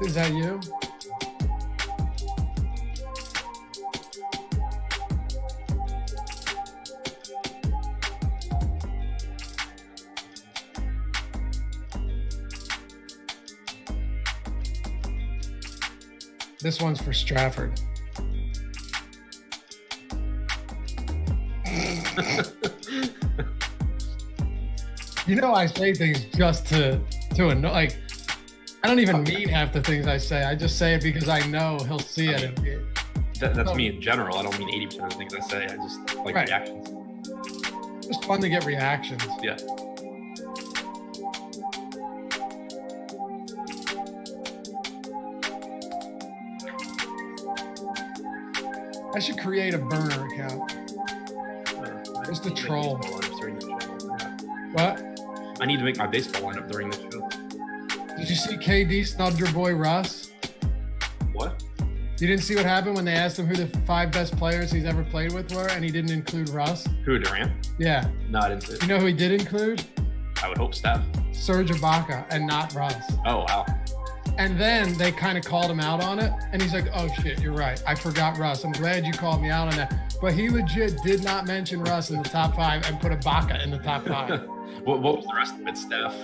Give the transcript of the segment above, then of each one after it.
Is that you? This one's for Stratford. You know, I say things just to annoy. Like, I don't even mean half the things I say. I just say it because I know he'll see it. That's me in general. I don't mean 80% of the things I say. I just like reactions. It's just fun to get reactions. Yeah. I should create a burner account. Just to troll. What? I need to make my baseball lineup during the show. Did you see KD snubbed your boy Russ? What? You didn't see what happened when they asked him who the 5 best players he's ever played with were, and he didn't include Russ? Who, Durant? Yeah. No, I didn't see it. You know who he did include? I would hope Steph. Serge Ibaka, and not Russ. Oh, wow. And then they kind of called him out on it, and he's like, oh shit, you're right. I forgot Russ. I'm glad you called me out on that. But he legit did not mention Russ in the top 5 and put Ibaka in the top 5. What was the rest of it, Steph?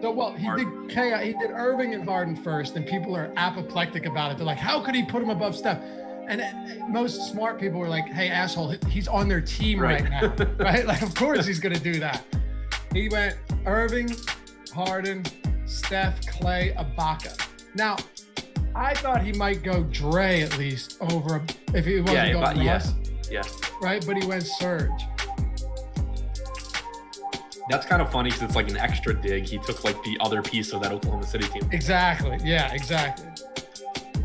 So, well, he did Irving and Harden first, and people are apoplectic about it. They're like, how could he put him above Steph? And most smart people were like, hey, asshole, he's on their team right now, right? Like, of course he's going to do that. He went Irving, Harden, Steph, Clay, Ibaka. Now, I thought he might go Dre at least over if he wasn't going Russ. Yeah. Right, but he went Serge. That's kind of funny because it's like an extra dig. He took like the other piece of that Oklahoma City team. Exactly. Yeah, exactly.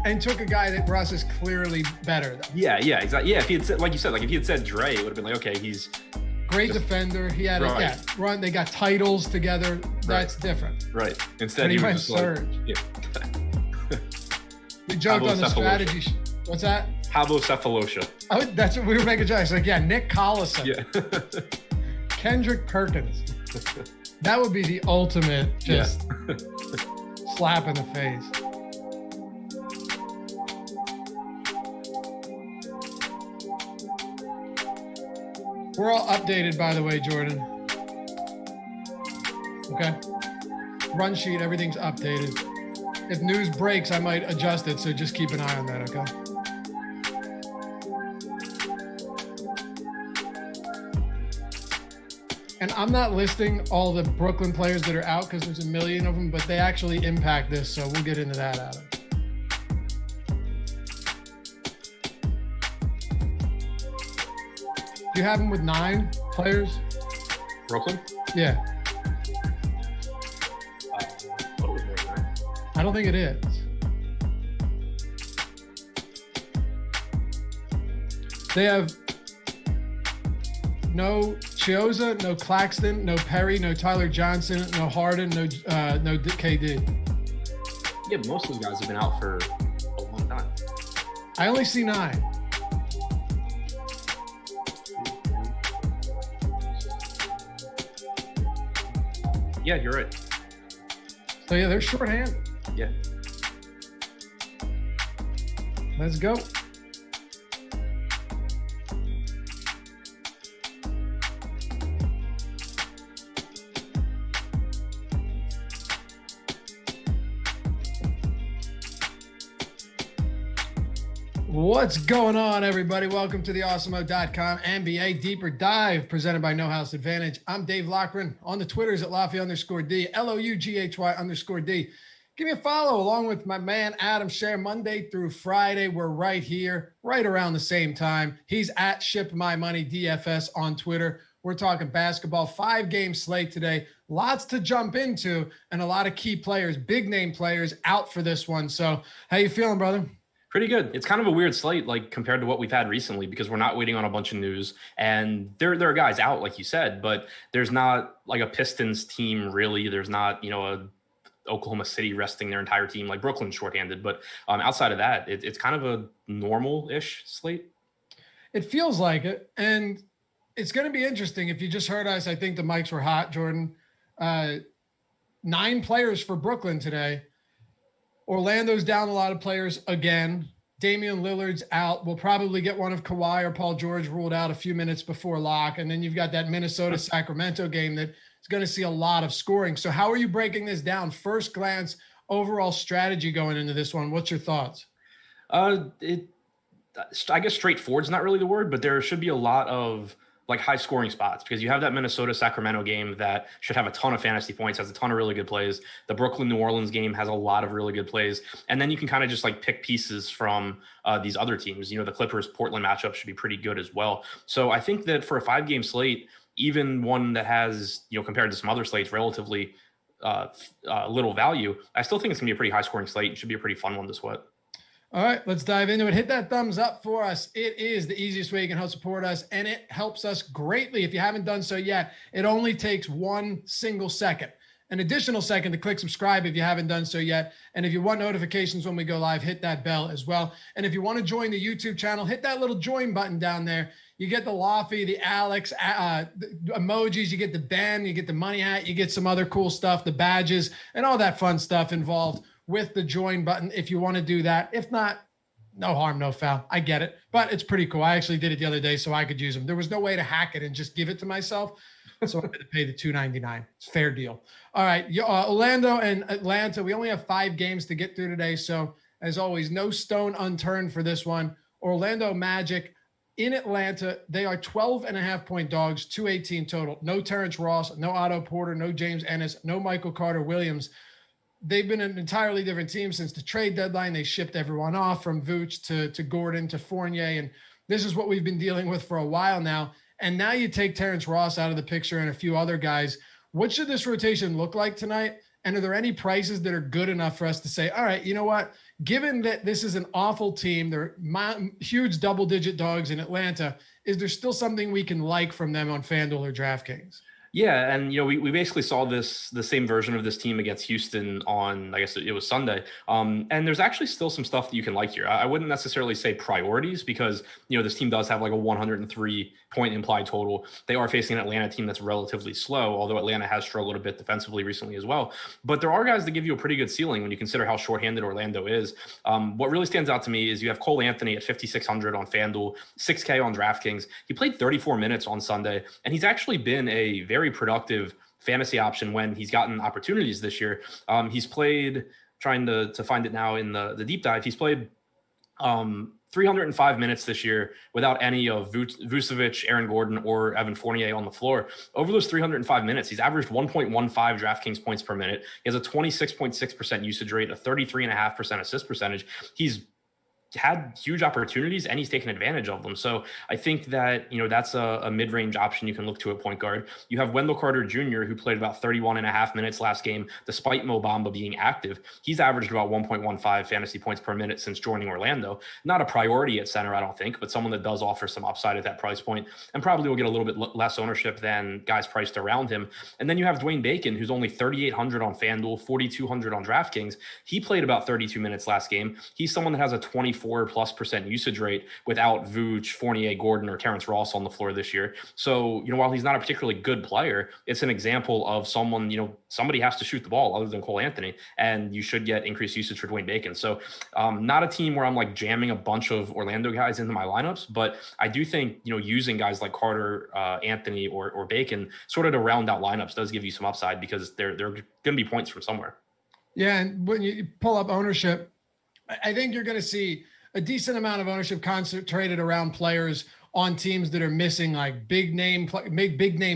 And took a guy that Russ is clearly better than. Yeah, exactly. Yeah, if he had said, like you said, like if he had said Dre, it would have been like, okay, he's great defender. He had a run. They got titles together. That's different. Right. Instead, he went Serge. Like, We joked on the strategy. What's that? Havocephalosha. Oh, that's what we were making jokes. Like, yeah, Nick Collison. Yeah. Kendrick Perkins. That would be the ultimate slap in the face. We're all updated, by the way, Jordan. Okay. Run sheet, everything's updated. If news breaks, I might adjust it, so just keep an eye on that, okay? And I'm not listing all the Brooklyn players that are out because there's a million of them, but they actually impact this, so we'll get into that, Adam. Do you have them with 9 players? Brooklyn? Yeah. I don't think it is. They have no Chioza, no Claxton, no Perry, no Tyler Johnson, no Harden, no KD. Yeah, but most of those guys have been out for a long time. I only see 9. Yeah, you're right. So yeah, they're shorthanded. Yeah. Let's go. What's going on, everybody? Welcome to the Awesemo.com NBA Deeper Dive presented by No House Advantage. I'm Dave Loughran. On the Twitters at Loughy_D, LOUGHY_D. Give me a follow along with my man Adam Scherer. Monday through Friday, we're right here, right around the same time. He's at ShipMyMoney DFS on Twitter. We're talking basketball, 5-game slate today. Lots to jump into and a lot of key players, big name players out for this one. So how you feeling, brother? Pretty good. It's kind of a weird slate, like compared to what we've had recently, because we're not waiting on a bunch of news, and there are guys out, like you said, but there's not like a Pistons team really. There's not, a Oklahoma City resting their entire team like Brooklyn shorthanded. But outside of that, it's kind of a normal-ish slate. It feels like it, and it's going to be interesting. If you just heard us, I think the mics were hot, Jordan. 9 players for Brooklyn today. Orlando's down a lot of players again. Damian Lillard's out. We'll probably get one of Kawhi or Paul George ruled out a few minutes before lock. And then you've got that Minnesota-Sacramento game that is going to see a lot of scoring. So how are you breaking this down? First glance, overall strategy going into this one. What's your thoughts? I guess straightforward is not really the word, but there should be a lot of like high scoring spots because you have that Minnesota Sacramento game that should have a ton of fantasy points, has a ton of really good plays. The Brooklyn New Orleans game has a lot of really good plays. And then you can kind of just like pick pieces from these other teams. The Clippers Portland matchup should be pretty good as well. So I think that for a 5-game slate, even one that has, compared to some other slates, relatively little value, I still think it's gonna be a pretty high scoring slate. It should be a pretty fun one to sweat. All right, let's dive into it. Hit that thumbs up for us. It is the easiest way you can help support us, and it helps us greatly. If you haven't done so yet, it only takes 1 single second. An additional second to click subscribe if you haven't done so yet. And if you want notifications when we go live, hit that bell as well. And if you want to join the YouTube channel, hit that little join button down there. You get the Laffy, the Alex, the emojis, you get the Ben, you get the money hat, you get some other cool stuff, the badges, and all that fun stuff involved with the join button if you want to do that. If not, no harm, no foul. I get it, but it's pretty cool. I actually did it the other day so I could use them. There was no way to hack it and just give it to myself. So I had to pay the $2.99. It's a fair deal. All right, Orlando and Atlanta, we only have 5 games to get through today. So as always, no stone unturned for this one. Orlando Magic in Atlanta, they are 12.5-point dogs, 218 total. No Terrence Ross, no Otto Porter, no James Ennis, no Michael Carter Williams. They've been an entirely different team since the trade deadline. They shipped everyone off from Vooch to Gordon to Fournier. And this is what we've been dealing with for a while now. And now you take Terrence Ross out of the picture and a few other guys. What should this rotation look like tonight? And are there any prices that are good enough for us to say, all right, you know what? Given that this is an awful team, they're huge double-digit dogs in Atlanta, is there still something we can like from them on FanDuel or DraftKings? Yeah, and we basically saw the same version of this team against Houston on, I guess it was Sunday. And there's actually still some stuff that you can like here. I wouldn't necessarily say priorities because this team does have like a 103-point implied total. They are facing an Atlanta team that's relatively slow, although Atlanta has struggled a bit defensively recently as well. But there are guys that give you a pretty good ceiling when you consider how shorthanded Orlando is. What really stands out to me is you have Cole Anthony at 5,600 on FanDuel, 6K on DraftKings. He played 34 minutes on Sunday, and he's actually been a very productive fantasy option when he's gotten opportunities this year. He's played, trying to find it now in the deep dive, he's played 305 minutes this year without any of Vucevic, Aaron Gordon, or Evan Fournier on the floor. Over those 305 minutes, he's averaged 1.15 DraftKings points per minute. He has a 26.6% usage rate, a 33.5% assist percentage. He's had huge opportunities and he's taken advantage of them. So I think that, that's a mid-range option you can look to at point guard. You have Wendell Carter Jr., who played about 31.5 minutes last game, despite Mo Bamba being active. He's averaged about 1.15 fantasy points per minute since joining Orlando. Not a priority at center, I don't think, but someone that does offer some upside at that price point and probably will get a little bit less ownership than guys priced around him. And then you have Dwayne Bacon, who's only 3,800 on FanDuel, 4,200 on DraftKings. He played about 32 minutes last game. He's someone that has a 24+% usage rate without Vooch, Fournier, Gordon, or Terrence Ross on the floor this year. So, while he's not a particularly good player, it's an example of someone, somebody has to shoot the ball other than Cole Anthony, and you should get increased usage for Dwayne Bacon. So not a team where I'm like jamming a bunch of Orlando guys into my lineups, but I do think, using guys like Carter, Anthony, or Bacon sort of to round out lineups does give you some upside because they're going to be points from somewhere. Yeah, and when you pull up ownership, I think you're going to see a decent amount of ownership concentrated around players on teams that are missing like big name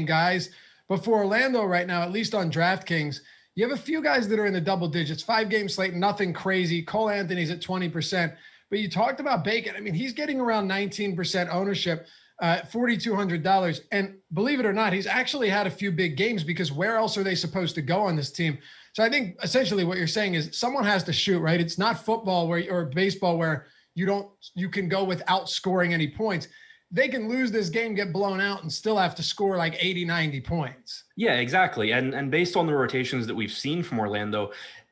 guys. But for Orlando right now, at least on DraftKings, you have a few guys that are in the double digits, 5-game slate, nothing crazy. Cole Anthony's at 20%, but you talked about Bacon. I mean, he's getting around 19% ownership, $4,200. And believe it or not, he's actually had a few big games because where else are they supposed to go on this team? So I think essentially what you're saying is someone has to shoot, right? It's not football or baseball where you can go without scoring any points. They can lose this game, get blown out, and still have to score like 80, 90 points. Yeah, exactly. And based on the rotations that we've seen from Orlando,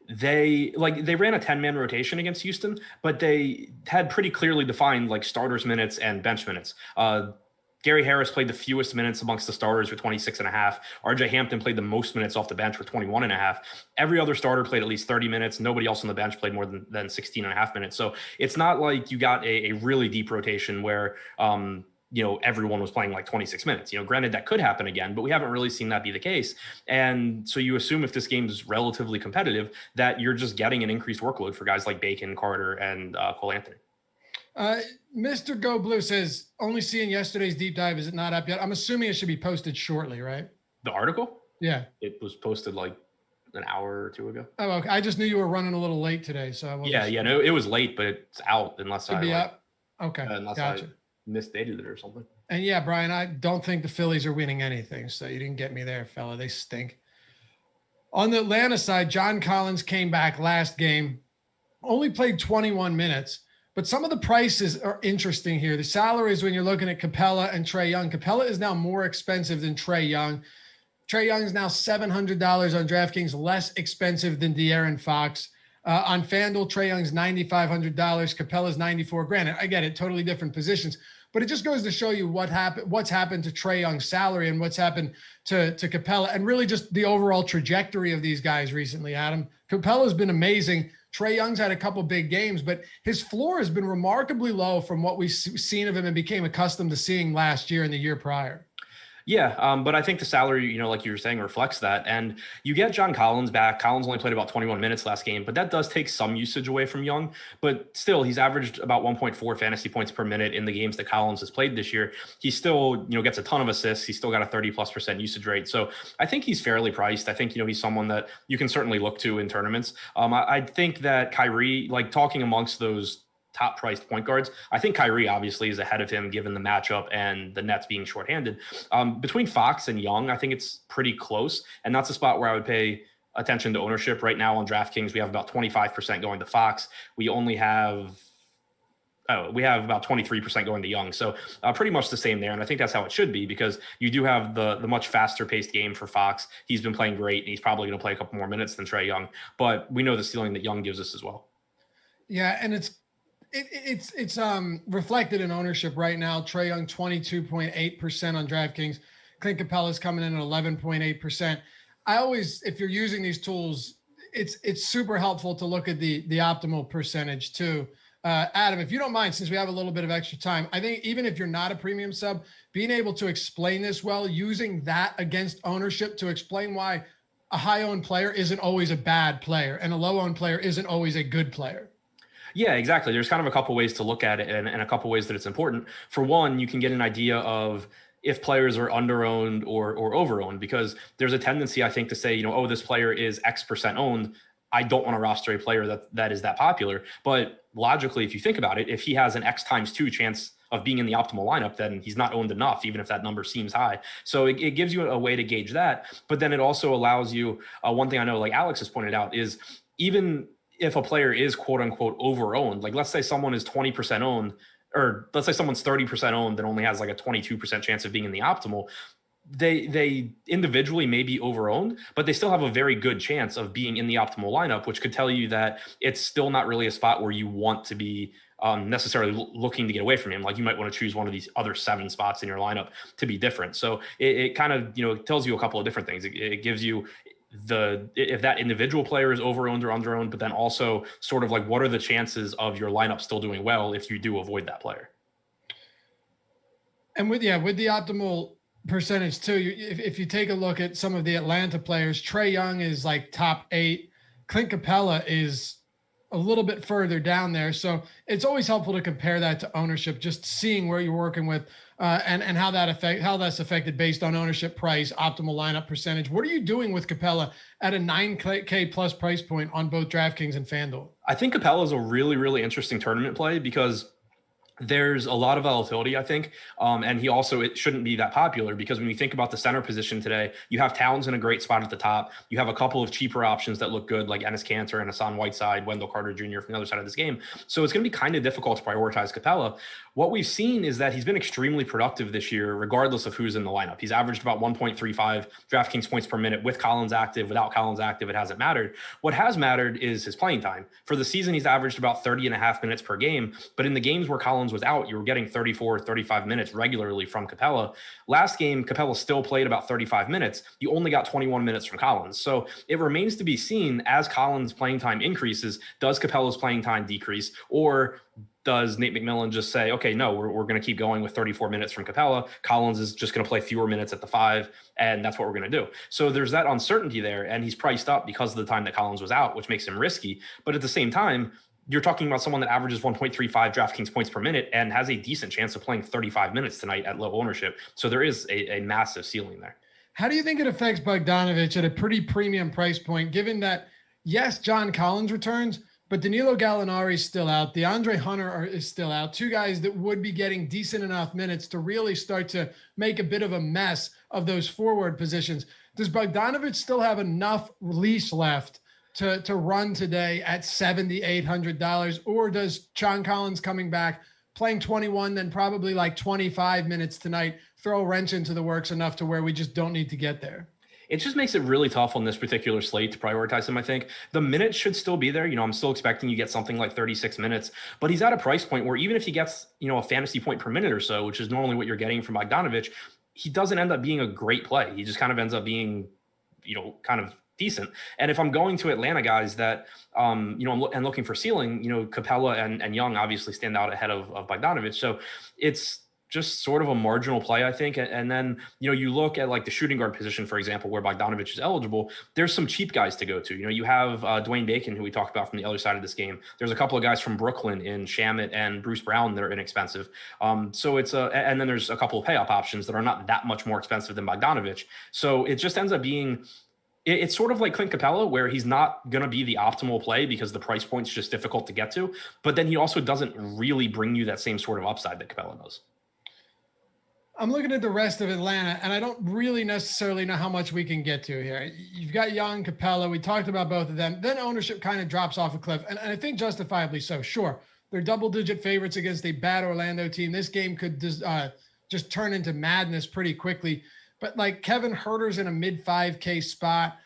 they ran a 10-man rotation against Houston, but they had pretty clearly defined like starters minutes and bench minutes. Gary Harris played the fewest minutes amongst the starters with 26 and a half. RJ Hampton played the most minutes off the bench for 21 and a half. Every other starter played at least 30 minutes. Nobody else on the bench played more than 16 and a half minutes. So it's not like you got a really deep rotation where, everyone was playing like 26 minutes. Granted, that could happen again, but we haven't really seen that be the case. And so you assume if this game is relatively competitive, that you're just getting an increased workload for guys like Bacon, Carter, and Cole Anthony. Mr. Go Blue says, only seeing yesterday's deep dive. Is it not up yet? I'm assuming it should be posted shortly, right? The article? Yeah. It was posted like an hour or two ago. Oh, okay. I just knew you were running a little late today. So I wasn't no, it was late, but it's out unless Should be up. Okay. Unless gotcha. I misdated it or something. And yeah, Brian, I don't think the Phillies are winning anything. So you didn't get me there, fella. They stink. On the Atlanta side, John Collins came back last game, only played 21 minutes. But some of the prices are interesting here. The salaries, when you're looking at Capella and Trae Young, Capella is now more expensive than Trae Young. Trae Young is now $700 on DraftKings, less expensive than De'Aaron Fox. On FanDuel, Trae Young's $9,500. Capella's $94,000. Granted, I get it, totally different positions. But it just goes to show you what's happened to Trae Young's salary and what's happened to Capella, and really just the overall trajectory of these guys recently, Adam. Capella's been amazing. Trae Young's had a couple big games, but his floor has been remarkably low from what we've seen of him and became accustomed to seeing last year and the year prior. Yeah, but I think the salary, like you were saying, reflects that. And you get John Collins back. Collins only played about 21 minutes last game, but that does take some usage away from Young. But still, he's averaged about 1.4 fantasy points per minute in the games that Collins has played this year. He still, gets a ton of assists. He's still got a 30+% usage rate. So I think he's fairly priced. I think, he's someone that you can certainly look to in tournaments. I think that Kyrie, talking amongst those top priced point guards, I think Kyrie obviously is ahead of him given the matchup and the Nets being shorthanded. Between Fox and Young, I think it's pretty close. And that's a spot where I would pay attention to ownership. Right now on DraftKings, we have about 25% going to Fox. We have about 23% going to Young. So pretty much the same there. And I think that's how it should be, because you do have the much faster paced game for Fox. He's been playing great, and he's probably going to play a couple more minutes than Trae Young, but we know the ceiling that Young gives us as well. Yeah. And it's reflected in ownership right now. Trae Young 22.8% on DraftKings. Clint Capella's coming in at 11.8%. I always, if you're using these tools, it's super helpful to look at the optimal percentage too. Adam, if you don't mind, since we have a little bit of extra time, I think even if you're not a premium sub, being able to explain this well, using that against ownership to explain why a high-owned player isn't always a bad player and a low-owned player isn't always a good player. Yeah, exactly. There's kind of a couple ways to look at it, and a couple ways that it's important. For one, you can get an idea of if players are under-owned or over-owned, because there's a tendency, I think, to say, this player is X% owned. I don't want to roster a player that is that popular. But logically, if you think about it, if he has an X times 2 chance of being in the optimal lineup, then he's not owned enough, even if that number seems high. So it gives you a way to gauge that. But then it also allows you, one thing I know, like Alex has pointed out, is even if a player is quote unquote over owned, like let's say someone is 20% owned, or let's say someone's 30% owned and only has like a 22% chance of being in the optimal, they individually may be over owned, but they still have a very good chance of being in the optimal lineup, which could tell you that it's still not really a spot where you want to be necessarily looking to get away from him. Like you might want to choose one of these other 7 spots in your lineup to be different. So it kind of, tells you a couple of different things. It gives you if that individual player is over-owned or under-owned, but then also sort of like what are the chances of your lineup still doing well if you do avoid that player. And with the optimal percentage too, if you take a look at some of the Atlanta players, Trae Young is like top 8. Clint Capella is a little bit further down there. So it's always helpful to compare that to ownership, just seeing where you're working with and how that's affected based on ownership, price, optimal lineup percentage. What are you doing with Capella at a 9K plus price point on both DraftKings and FanDuel? I think Capella is a really, really interesting tournament play because there's a lot of volatility, I think. And it shouldn't be that popular because when you think about the center position today, you have Towns in a great spot at the top. You have a couple of cheaper options that look good, like Enes Kanter and Hassan Whiteside, Wendell Carter Jr. from the other side of this game. So it's going to be kind of difficult to prioritize Capella. What we've seen is that he's been extremely productive this year, regardless of who's in the lineup. He's averaged about 1.35 DraftKings points per minute with Collins active. Without Collins active, it hasn't mattered. What has mattered is his playing time. For the season, he's averaged about 30 and a half minutes per game. But in the games where Collins Collins was out, you were getting 34, 35 minutes regularly from Capella. Last game, Capella still played about 35 minutes. You only got 21 minutes from Collins. So it remains to be seen, as Collins' playing time increases, does Capella's playing time decrease, or does Nate McMillan just say, okay, no, we're going to keep going with 34 minutes from Capella. Collins is just going to play fewer minutes at the 5, and that's what we're going to do. So there's that uncertainty there, and he's priced up because of the time that Collins was out, which makes him risky. But at the same time, you're talking about someone that averages 1.35 DraftKings points per minute and has a decent chance of playing 35 minutes tonight at low ownership. So there is a massive ceiling there. How do you think it affects Bogdanović at a pretty premium price point, given that, yes, John Collins returns, but Danilo Gallinari is still out. DeAndre Hunter is still out. Two guys that would be getting decent enough minutes to really start to make a bit of a mess of those forward positions. Does Bogdanović still have enough leash left to run today at $7,800? Or does John Collins coming back, playing 21, then probably like 25 minutes tonight, throw a wrench into the works enough to where we just don't need to get there? It just makes it really tough on this particular slate to prioritize him, I think. The minutes should still be there. I'm still expecting you get something like 36 minutes, but he's at a price point where even if he gets, a fantasy point per minute or so, which is normally what you're getting from Bogdanović, he doesn't end up being a great play. He just kind of ends up being, kind of decent. And if I'm going to Atlanta guys that, and looking for ceiling, Capella and Young obviously stand out ahead of Bogdanović. So it's just sort of a marginal play, I think. And then, you look at like the shooting guard position, for example, where Bogdanović is eligible, there's some cheap guys to go to. You have Dwayne Bacon, who we talked about from the other side of this game. There's a couple of guys from Brooklyn in Shamet and Bruce Brown that are inexpensive. So it's and then there's a couple of pay up options that are not that much more expensive than Bogdanović. So it just ends up being, it's sort of like Clint Capella, where he's not going to be the optimal play because the price point's just difficult to get to. But then he also doesn't really bring you that same sort of upside that Capella does. I'm looking at the rest of Atlanta, and I don't really necessarily know how much we can get to here. You've got Young, Capella. We talked about both of them. Then ownership kind of drops off a cliff, and I think justifiably so. Sure, they're double-digit favorites against a bad Orlando team. This game could just turn into madness pretty quickly. But like Kevin Huerter's in a mid-5K spot.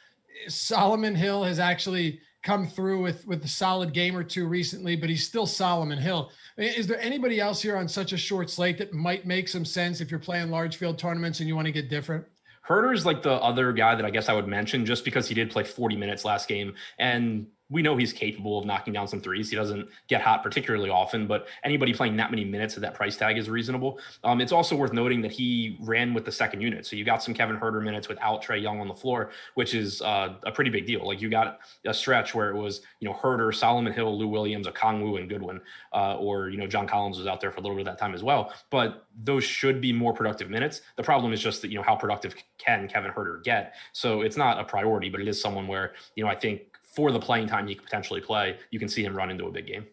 Solomon Hill has actually come through with a solid game or two recently, but he's still Solomon Hill. Is there anybody else here on such a short slate that might make some sense if you're playing large field tournaments and you want to get different? Huerter is like the other guy that I guess I would mention, just because he did play 40 minutes last game, and we know he's capable of knocking down some threes. He doesn't get hot particularly often, but anybody playing that many minutes at that price tag is reasonable. It's also worth noting that he ran with the second unit. So you got some Kevin Huerter minutes without Trae Young on the floor, which is a pretty big deal. Like you got a stretch where it was, Huerter, Solomon Hill, Lou Williams, Okongwu, and Goodwin, or, John Collins was out there for a little bit of that time as well. But those should be more productive minutes. The problem is just that, how productive can Kevin Huerter get? So it's not a priority, but it is someone where, I think, for the playing time he could potentially play, you can see him run into a big game.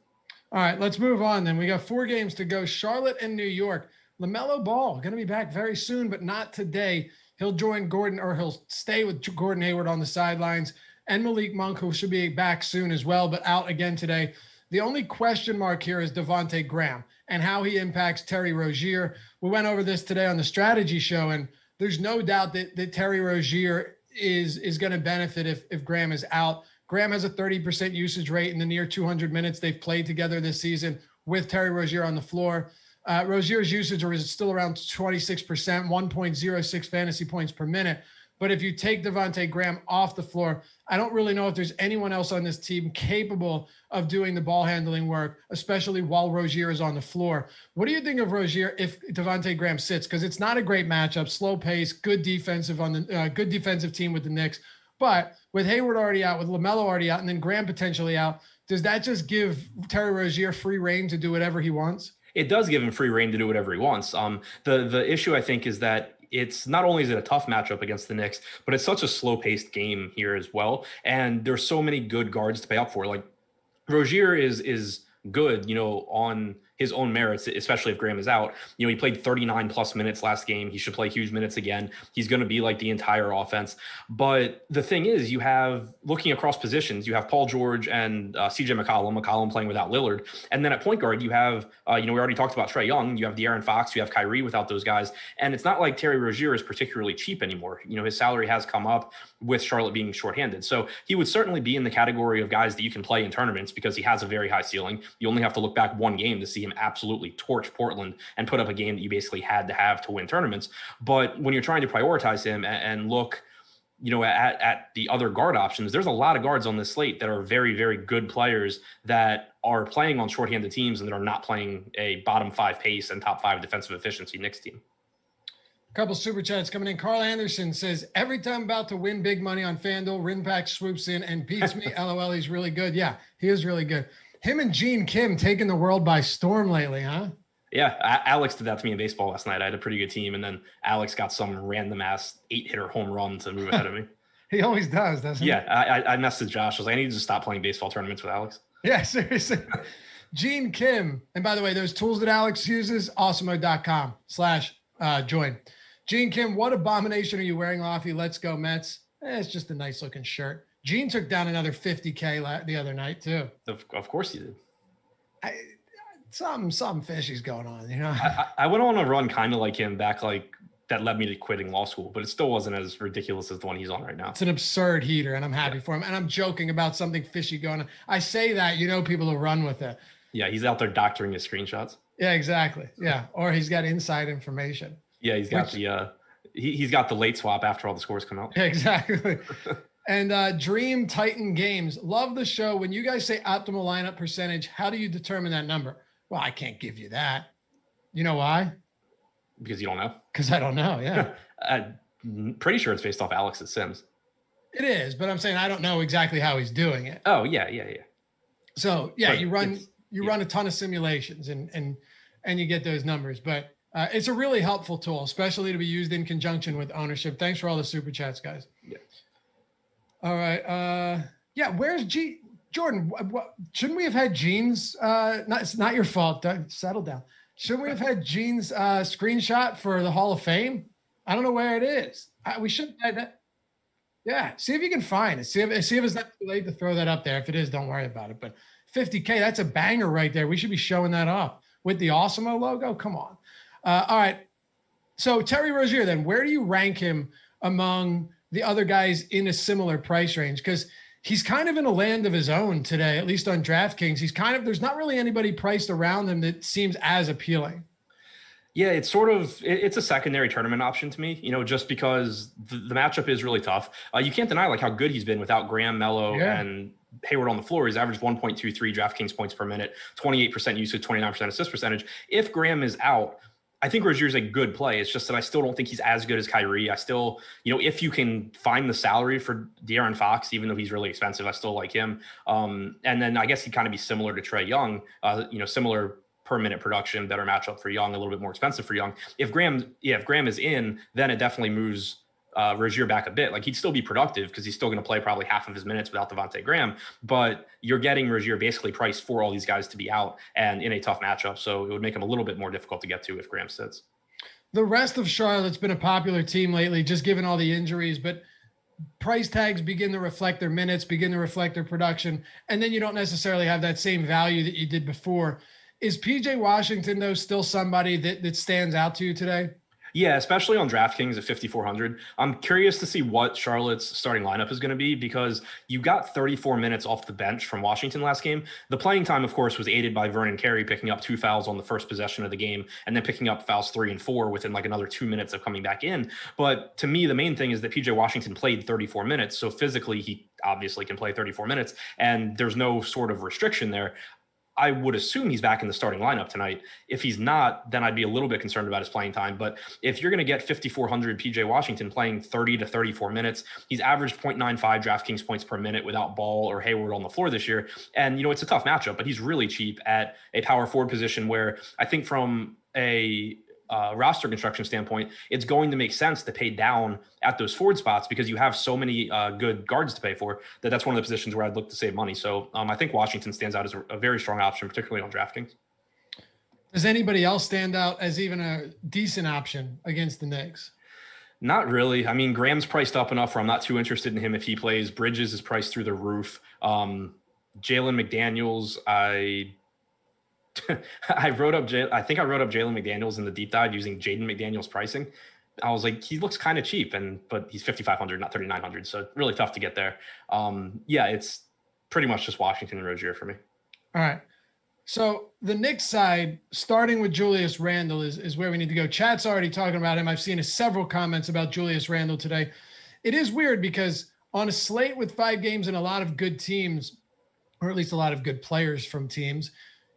All right, let's move on then. We got 4 games to go. Charlotte and New York. LaMelo Ball going to be back very soon, but not today. He'll join Gordon, or he'll stay with Gordon Hayward on the sidelines, and Malik Monk, who should be back soon as well, but out again today. The only question mark here is Devontae Graham and how he impacts Terry Rozier. We went over this today on the strategy show, and there's no doubt that Terry Rozier is going to benefit if Graham is out. Graham has a 30% usage rate in the near 200 minutes they've played together this season with Terry Rozier on the floor. Rozier's usage is still around 26%, 1.06 fantasy points per minute. But if you take Devontae Graham off the floor, I don't really know if there's anyone else on this team capable of doing the ball handling work, especially while Rozier is on the floor. What do you think of Rozier if Devontae Graham sits? Because it's not a great matchup, slow pace, good defensive team with the Knicks. But with Hayward already out, with LaMelo already out, and then Graham potentially out, does that just give Terry Rozier free reign to do whatever he wants? It does give him free reign to do whatever he wants. The issue, I think, is that it's not only is it a tough matchup against the Knicks, but it's such a slow-paced game here as well. And there's so many good guards to pay up for. Like Rozier is good, on his own merits, especially if Graham is out. He played 39 plus minutes last game. He should play huge minutes again. He's going to be like the entire offense. But the thing is, you have, looking across positions, you have Paul George and CJ McCollum playing without Lillard. And then at point guard, you have, we already talked about Trae Young. You have De'Aaron Fox. You have Kyrie without those guys. And it's not like Terry Rozier is particularly cheap anymore. His salary has come up with Charlotte being shorthanded. So he would certainly be in the category of guys that you can play in tournaments because he has a very high ceiling. You only have to look back one game to see him him absolutely torch Portland and put up a game that you basically had to have to win tournaments. But when you're trying to prioritize him and look, at the other guard options, there's a lot of guards on this slate that are very, very good players that are playing on shorthanded teams and that are not playing a bottom 5 pace and top 5 defensive efficiency Knicks team. A couple super chats coming in. Carl Anderson says, every time I'm about to win big money on FanDuel, Rinpack swoops in and beats me. LOL, he's really good. Yeah, he is really good. Him and Gene Kim taking the world by storm lately, huh? Yeah, Alex did that to me in baseball last night. I had a pretty good team, and then Alex got some random-ass 8-hitter home run to move ahead of me. He always does, doesn't he? Yeah, I messaged Josh. I was like, I need to stop playing baseball tournaments with Alex. Yeah, seriously. Gene Kim. And by the way, those tools that Alex uses, awesemo.com/join. Gene Kim, what abomination are you wearing, Lofty? Let's go, Mets. It's just a nice-looking shirt. Gene took down another 50K the other night, too. Of course he did. Something fishy's going on, I went on a run kind of like him back, that led me to quitting law school, but it still wasn't as ridiculous as the one he's on right now. It's an absurd heater, and I'm happy for him. And I'm joking about something fishy going on. I say that, people will run with it. Yeah, he's out there doctoring his screenshots. Yeah, exactly. Yeah, or he's got inside information. Yeah, he's got he's got the late swap after all the scores come out. Yeah, exactly. And Dream Titan Games, love the show. When you guys say optimal lineup percentage, how do you determine that number? Well, I can't give you that. You know why? Because you don't know. Because I don't know. Yeah. I'm pretty sure it's based off Alex's Sims. It is, but I'm saying I don't know exactly how he's doing it. Oh, yeah. So yeah, you run a ton of simulations and you get those numbers, but it's a really helpful tool, especially to be used in conjunction with ownership. Thanks for all the super chats, guys. Yeah. All right. Where's Jordan? What shouldn't we have had Gene's? It's not your fault. Settle down. Shouldn't we have had Gene's screenshot for the Hall of Fame? I don't know where it is. We should have that. Yeah, see if you can find it. See if it's not too late to throw that up there. If it is, don't worry about it. But 50K, that's a banger right there. We should be showing that off with the Awesemo logo. Come on. All right. So Terry Rozier, then, where do you rank him among the other guys in a similar price range? Because he's kind of in a land of his own today, at least on DraftKings. There's not really anybody priced around him that seems as appealing. Yeah, it's a secondary tournament option to me, just because the matchup is really tough. You can't deny how good he's been without Graham, Melo, and Hayward on the floor. He's averaged 1.23 DraftKings points per minute, 28% usage, 29% assist percentage. If Graham is out, I think Rozier's a good play. It's just that I still don't think he's as good as Kyrie. I still, if you can find the salary for De'Aaron Fox, even though he's really expensive, I still like him. And then I guess he'd kind of be similar to Trae Young, similar per minute production, better matchup for Young, a little bit more expensive for Young. If Graham is in, then it definitely moves Rozier back a bit. He'd still be productive because he's still going to play probably half of his minutes without Devontae Graham, but you're getting Rozier basically priced for all these guys to be out and in a tough matchup. So it would make him a little bit more difficult to get to if Graham sits. The rest of Charlotte's been a popular team lately, just given all the injuries, but price tags begin to reflect their minutes, begin to reflect their production. And then you don't necessarily have that same value that you did before. Is PJ Washington, though, still somebody that stands out to you today? Yeah, especially on DraftKings at 5,400. I'm curious to see what Charlotte's starting lineup is going to be because you got 34 minutes off the bench from Washington last game. The playing time, of course, was aided by Vernon Carey picking up 2 fouls on the first possession of the game and then picking up fouls 3 and 4 within another 2 minutes of coming back in. But to me, the main thing is that PJ Washington played 34 minutes. So physically, he obviously can play 34 minutes and there's no sort of restriction there. I would assume he's back in the starting lineup tonight. If he's not, then I'd be a little bit concerned about his playing time. But if you're going to get 5,400 PJ Washington playing 30 to 34 minutes, he's averaged 0.95 DraftKings points per minute without Ball or Hayward on the floor this year. And, it's a tough matchup, but he's really cheap at a power forward position where I think from a roster construction standpoint, it's going to make sense to pay down at those forward spots because you have so many good guards to pay for that's one of the positions where I'd look to save money. So I think Washington stands out as a very strong option, particularly on DraftKings. Does anybody else stand out as even a decent option against the Knicks? Not really. I mean, Graham's priced up enough where I'm not too interested in him if he plays. Bridges is priced through the roof. Jalen McDaniels, I wrote up Jalen McDaniels in the deep dive using Jaden McDaniels pricing. I was like, he looks kind of cheap, but he's 5,500, not 3,900. So really tough to get there. It's pretty much just Washington and Rozier for me. All right. So the Knicks side, starting with Julius Randle, is where we need to go. Chat's already talking about him. I've seen several comments about Julius Randle today. It is weird because on a slate with 5 games and a lot of good teams, or at least a lot of good players from teams,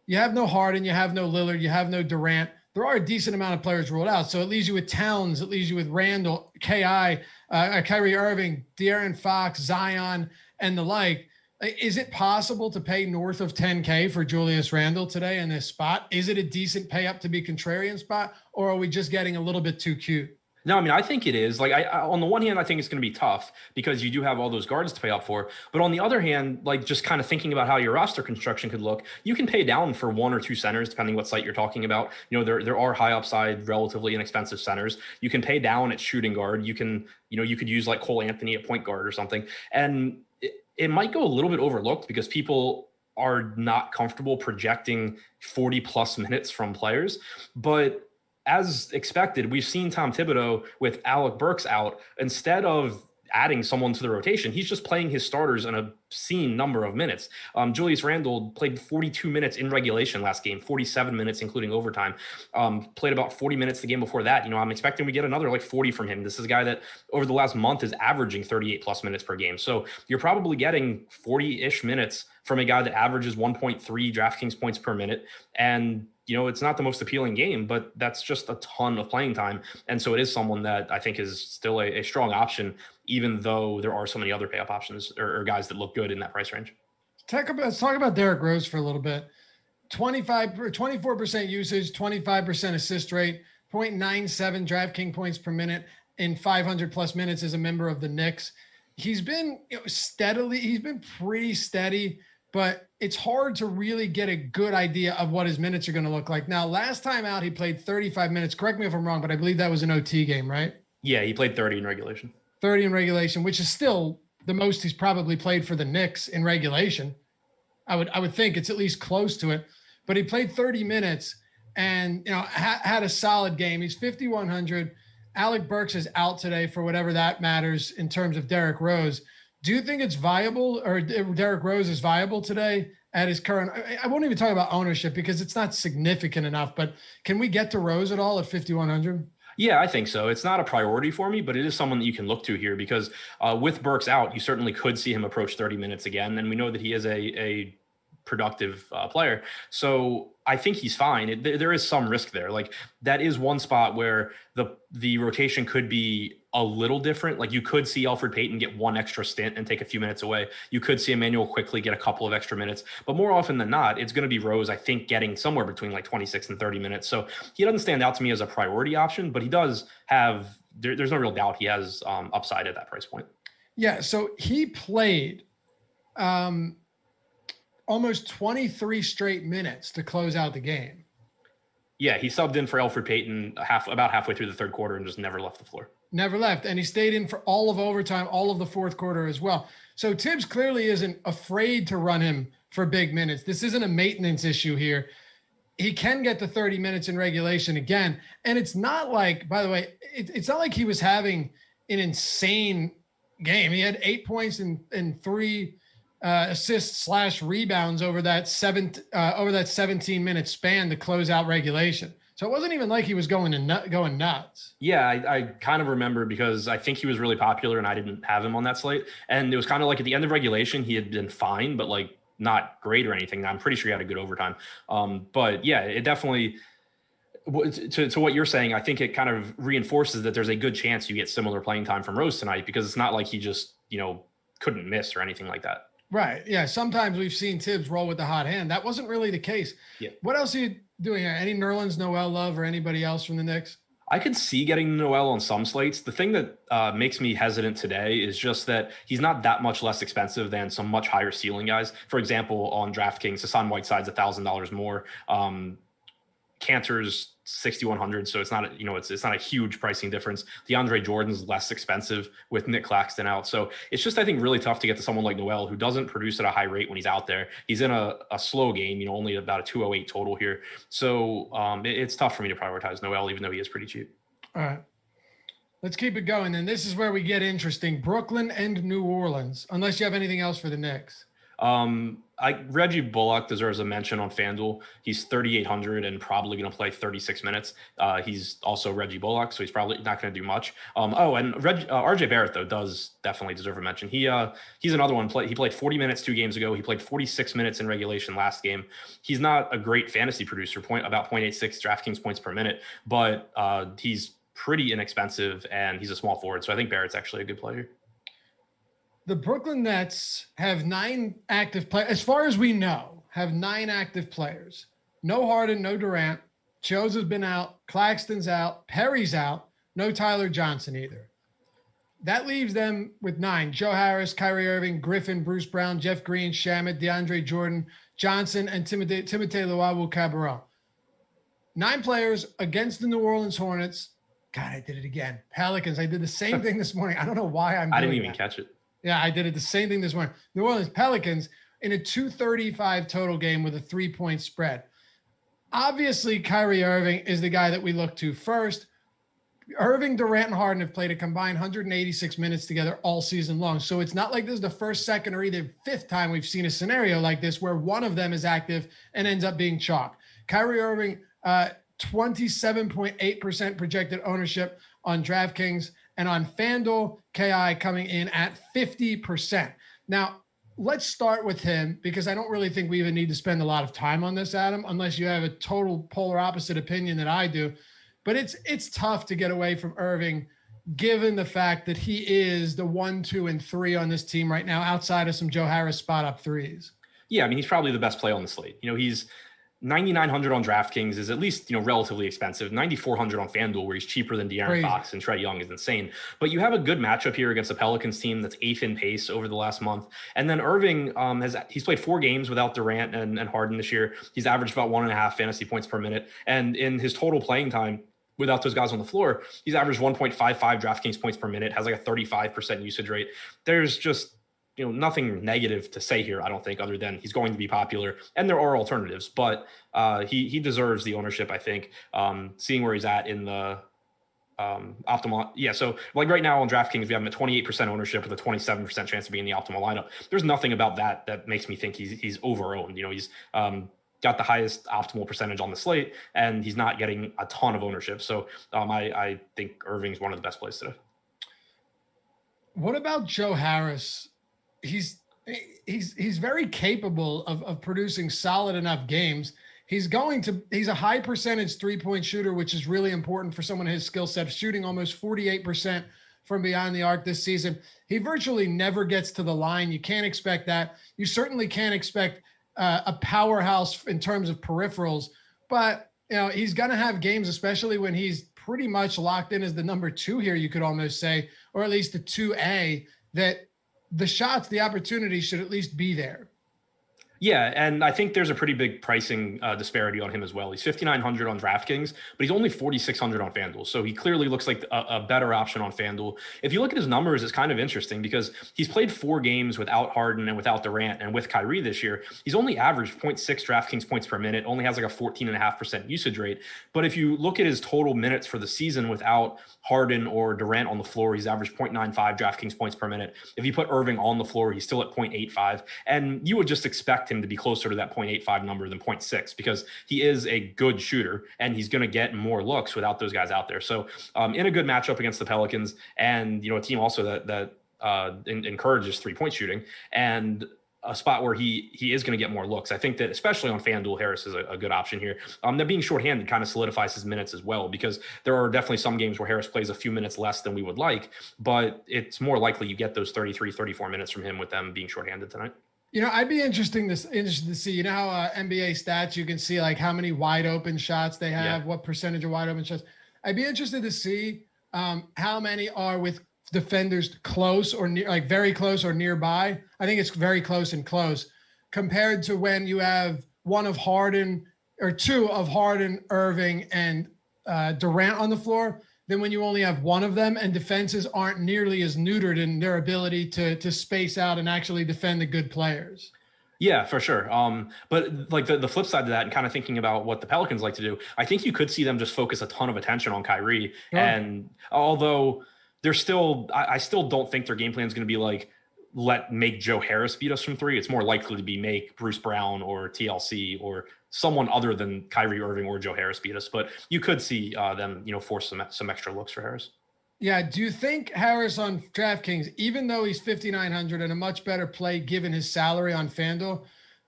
you have no Harden, you have no Lillard, you have no Durant. There are a decent amount of players ruled out. So it leaves you with Towns, it leaves you with Randle, Kyrie Irving, De'Aaron Fox, Zion, and the like. Is it possible to pay north of 10K for Julius Randle today in this spot? Is it a decent pay up to be contrarian spot, or are we just getting a little bit too cute? No, I mean, I think it is. Like, I on the one hand, I think it's going to be tough because you do have all those guards to pay up for. But on the other hand, like, just kind of thinking about how your roster construction could look, you can pay down for 1 or 2 centers, depending what site you're talking about. You know, there are high upside, relatively inexpensive centers. You can pay down at shooting guard. You could use like Cole Anthony at point guard or something. And it might go a little bit overlooked because people are not comfortable projecting 40 plus minutes from players. But as expected, we've seen Tom Thibodeau with Alec Burks out. Instead of adding someone to the rotation, he's just playing his starters an obscene number of minutes. Julius Randle played 42 minutes in regulation last game, 47 minutes, including overtime. Played about 40 minutes the game before that. You know, I'm expecting we get another like 40 from him. This is a guy that over the last month is averaging 38 plus minutes per game. So you're probably getting 40-ish minutes from a guy that averages 1.3 DraftKings points per minute. And you know, it's not the most appealing game, but that's just a ton of playing time. And so it is someone that I think is still a strong option, even though there are so many other pay up options or guys that look good in that price range. Let's talk about Derrick Rose for a little bit. 24% usage, 25% assist rate, 0.97 DraftKings points per minute in 500 plus minutes as a member of the Knicks. He's been he's been pretty steady, but it's hard to really get a good idea of what his minutes are going to look like. Now, last time out, he played 35 minutes. Correct me if I'm wrong, but I believe that was an OT game, right? Yeah, he played 30 in regulation. 30 in regulation, which is still the most he's probably played for the Knicks in regulation. I would think it's at least close to it. But he played 30 minutes and had a solid game. He's 5,100. Alec Burks is out today for whatever that matters in terms of Derrick Rose. Do you think it's viable, or Derrick Rose is viable today at his current? I won't even talk about ownership because it's not significant enough, but can we get to Rose at all at 5,100? Yeah, I think so. It's not a priority for me, but it is someone that you can look to here because with Burks out, you certainly could see him approach 30 minutes again. And we know that he is a productive player. So I think he's fine. There is some risk there. Like that is one spot where the rotation could be a little different. Like you could see Elfrid Payton get one extra stint and take a few minutes away. You could see Emmanuel quickly get a couple of extra minutes, but more often than not, it's going to be Rose, I think, getting somewhere between like 26 and 30 minutes. So he doesn't stand out to me as a priority option, but he does have, there's no real doubt he has upside at that price point. Yeah. So he played almost 23 straight minutes to close out the game. Yeah, he subbed in for Elfrid Payton about halfway through the third quarter and just never left the floor. Never left. And he stayed in for all of overtime, all of the fourth quarter as well. So Tibbs clearly isn't afraid to run him for big minutes. This isn't a maintenance issue here. He can get to 30 minutes in regulation again. And it's not like, by the way, it's not like he was having an insane game. He had 8 points and 3 assists / rebounds over that 17-minute span to close out regulation. So it wasn't even like he was going nuts. Yeah, I kind of remember because I think he was really popular and I didn't have him on that slate. And it was kind of like at the end of regulation, he had been fine, but like not great or anything. I'm pretty sure he had a good overtime. But yeah, it definitely, to what you're saying, I think it kind of reinforces that there's a good chance you get similar playing time from Rose tonight because it's not like he just, couldn't miss or anything like that. Right. Yeah. Sometimes we've seen Tibbs roll with the hot hand. That wasn't really the case. Yeah. What else are you doing here? Any Nerlens Noel love or anybody else from the Knicks? I could see getting Noel on some slates. The thing that makes me hesitant today is just that he's not that much less expensive than some much higher ceiling guys. For example, on DraftKings, Hassan Whiteside's $1,000 more. Cantor's 6,100, so it's not it's not a huge pricing difference. DeAndre Jordan's less expensive with Nick Claxton out, so it's just I think really tough to get to someone like Noel who doesn't produce at a high rate when he's out there. He's in a slow game, only about a 208 total here, so it's tough for me to prioritize Noel even though he is pretty cheap. All right, let's keep it going. And this is where we get interesting: Brooklyn and New Orleans. Unless you have anything else for the Knicks. Reggie Bullock deserves a mention on FanDuel. He's 3,800 and probably going to play 36 minutes. He's also Reggie Bullock, so he's probably not going to do much. And RJ Barrett though does definitely deserve a mention. He's another one. He played 40 minutes 2 games ago. He played 46 minutes in regulation last game. He's not a great fantasy producer, about 0.86 DraftKings points per minute, but he's pretty inexpensive and he's a small forward. So I think Barrett's actually a good player. The Brooklyn Nets have 9 active players, as far as we know, have 9 active players. No Harden, no Durant. Chose has been out. Claxton's out. Perry's out. No Tyler Johnson either. That leaves them with 9. Joe Harris, Kyrie Irving, Griffin, Bruce Brown, Jeff Green, Shamet, DeAndre Jordan, Johnson, and Timothé Luwawu-Cabarrot. 9 players against the New Orleans Hornets. God, I did it again. Pelicans. I did the same thing this morning. I don't know why I didn't even catch it. Yeah, I did it the same thing this morning. New Orleans Pelicans in a 235 total game with a 3-point spread. Obviously, Kyrie Irving is the guy that we look to first. Irving, Durant, and Harden have played a combined 186 minutes together all season long. So it's not like this is the first, second, or either fifth time we've seen a scenario like this where one of them is active and ends up being chalk. Kyrie Irving, 27.8% projected ownership on DraftKings, and on FanDuel, KI coming in at 50%. Now, let's start with him because I don't really think we even need to spend a lot of time on this, Adam, unless you have a total polar opposite opinion that I do. But it's tough to get away from Irving given the fact that he is the 1, 2, and 3 on this team right now outside of some Joe Harris spot up threes. Yeah, I mean, he's probably the best play on the slate. He's 9,900 on DraftKings is at least, relatively expensive. 9,400 on FanDuel, where he's cheaper than De'Aaron Fox and Trae Young, is insane. But you have a good matchup here against the Pelicans team that's 8th in pace over the last month. And then Irving he's played 4 games without Durant and Harden this year. He's averaged about 1.5 fantasy points per minute. And in his total playing time without those guys on the floor, he's averaged 1.55 DraftKings points per minute, has like a 35% usage rate. There's just nothing negative to say here, I don't think, other than he's going to be popular and there are alternatives, but he deserves the ownership, I think, seeing where he's at in the optimal. Yeah. So like right now on DraftKings, we have him at 28% ownership with a 27% chance of being the optimal lineup. There's nothing about that makes me think he's over-owned. He's got the highest optimal percentage on the slate and he's not getting a ton of ownership. So I think Irving's one of the best plays today. What about Joe Harris? He's very capable of producing solid enough games. He's a high percentage 3-point shooter, which is really important for someone his skill set, shooting almost 48% from beyond the arc this season. He virtually never gets to the line. You can't expect that. You certainly can't expect a powerhouse in terms of peripherals, but he's going to have games, especially when he's pretty much locked in as the number 2 here, you could almost say, or at least the 2A, that the shots, the opportunity should at least be there. Yeah, and I think there's a pretty big pricing disparity on him as well. He's 5,900 on DraftKings, but he's only 4,600 on FanDuel. So he clearly looks like a better option on FanDuel. If you look at his numbers, it's kind of interesting because he's played 4 games without Harden and without Durant and with Kyrie this year. He's only averaged 0.6 DraftKings points per minute, only has like a 14.5% usage rate. But if you look at his total minutes for the season without Harden or Durant on the floor, he's averaged 0.95 DraftKings points per minute. If you put Irving on the floor, he's still at 0.85. And you would just expect him to be closer to that 0.85 number than 0.6 because he is a good shooter and he's going to get more looks without those guys out there. So in a good matchup against the Pelicans and, a team also that encourages 3-point shooting and a spot where he is going to get more looks. I think that especially on FanDuel, Harris is a good option here. That being shorthanded kind of solidifies his minutes as well, because there are definitely some games where Harris plays a few minutes less than we would like, but it's more likely you get those 33, 34 minutes from him with them being shorthanded tonight. I'd be interested to see, how NBA stats, you can see like how many wide open shots they have, what percentage of wide open shots. I'd be interested to see how many are with defenders close or near, like very close or nearby. I think it's very close and close compared to when you have one of Harden or 2 of Harden, Irving, and Durant on the floor. Then when you only have one of them and defenses aren't nearly as neutered in their ability to space out and actually defend the good players. Yeah, for sure. But like the flip side to that and kind of thinking about what the Pelicans like to do, I think you could see them just focus a ton of attention on Kyrie. Sure. And although I still don't think their game plan is going to be like, make Joe Harris beat us from three. It's more likely to be make Bruce Brown or TLC or someone other than Kyrie Irving or Joe Harris beat us. But you could see them, force some extra looks for Harris. Yeah. Do you think Harris on DraftKings, even though he's 5,900 and a much better play given his salary on FanDuel,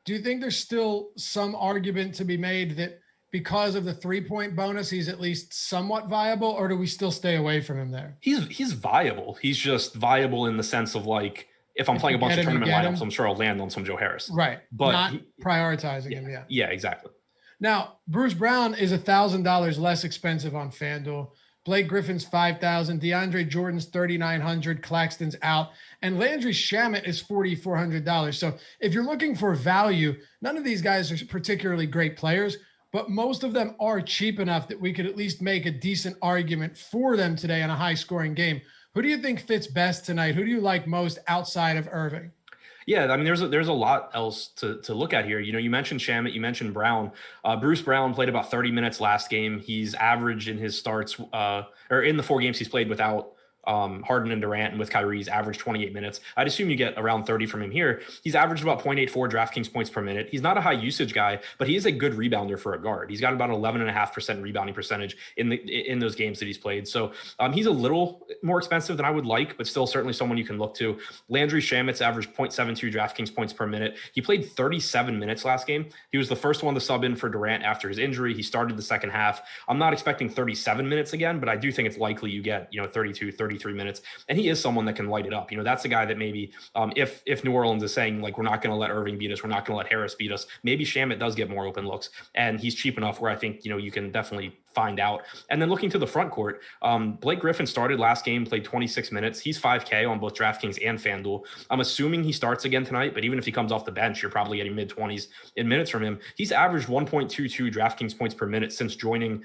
do you think there's still some argument to be made that because of the 3-point bonus, he's at least somewhat viable, or do we still stay away from him there? He's viable. He's just viable in the sense of like, if I'm playing a bunch of tournament lineups, I'm sure I'll land on some Joe Harris. Right. But not prioritizing him yet. Yeah, exactly. Now, Bruce Brown is $1,000 less expensive on FanDuel. Blake Griffin's $5,000. DeAndre Jordan's $3,900. Claxton's out. And Landry Shamet is $4,400. So if you're looking for value, none of these guys are particularly great players, but most of them are cheap enough that we could at least make a decent argument for them today in a high-scoring game. Who do you think fits best tonight? Who do you like most outside of Irving? Yeah, I mean, there's a lot else to look at here. You mentioned Shamet, you mentioned Brown. Bruce Brown played about 30 minutes last game. He's averaged in his starts, or in the 4 games he's played without Harden and Durant, and with Kyrie's average 28 minutes. I'd assume you get around 30 from him here. He's averaged about 0.84 DraftKings points per minute. He's not a high usage guy, but he is a good rebounder for a guard. He's got about 11.5% rebounding percentage in those games that he's played. So he's a little more expensive than I would like, but still certainly someone you can look to. Landry Shamet's averaged 0.72 DraftKings points per minute. He played 37 minutes last game. He was the first one to sub in for Durant after his injury. He started the second half. I'm not expecting 37 minutes again, but I do think it's likely you get 32, 33 minutes, and he is someone that can light it up. That's a guy that maybe if New Orleans is saying like, we're not going to let Irving beat us, we're not going to let Harris beat us, maybe Shamet does get more open looks, and he's cheap enough where I think you can definitely find out. And then looking to the front court, Blake Griffin started last game, played 26 minutes. He's $5K on both DraftKings and FanDuel. I'm assuming he starts again tonight, but even if he comes off the bench, you're probably getting mid-20s in minutes from him. He's averaged 1.22 DraftKings points per minute since joining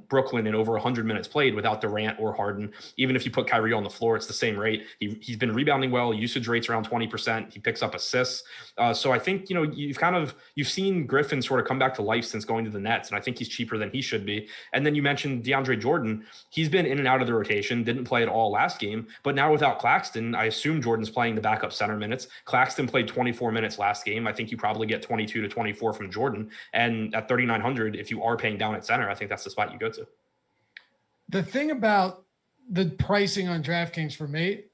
Brooklyn in over 100 minutes played without Durant or Harden. Even if you put Kyrie on the floor, it's the same rate. He's been rebounding well. Usage rates around 20%. He picks up assists. So I think, you've seen Griffin sort of come back to life since going to the Nets, and I think he's cheaper than he should be. And then you mentioned DeAndre Jordan. He's been in and out of the rotation, didn't play at all last game, but now without Claxton, I assume Jordan's playing the backup center minutes. Claxton played 24 minutes last game. I think you probably get 22 to 24 from Jordan. And at 3,900, if you are paying down at center, I think that's the spot you go to. The thing about the pricing on DraftKings for me,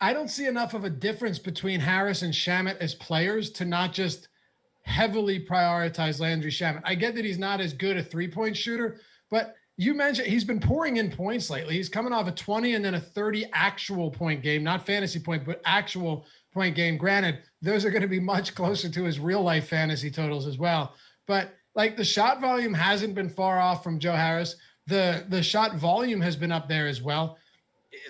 I don't see enough of a difference between Harris and Shamet as players to not just heavily prioritize Landry Shamet. I get that he's not as good a 3-point shooter, but you mentioned he's been pouring in points lately. He's coming off a 20 and then a 30 actual point game, not fantasy point, but actual point game. Granted, those are going to be much closer to his real life fantasy totals as well. But like the shot volume hasn't been far off from Joe Harris. The shot volume has been up there as well.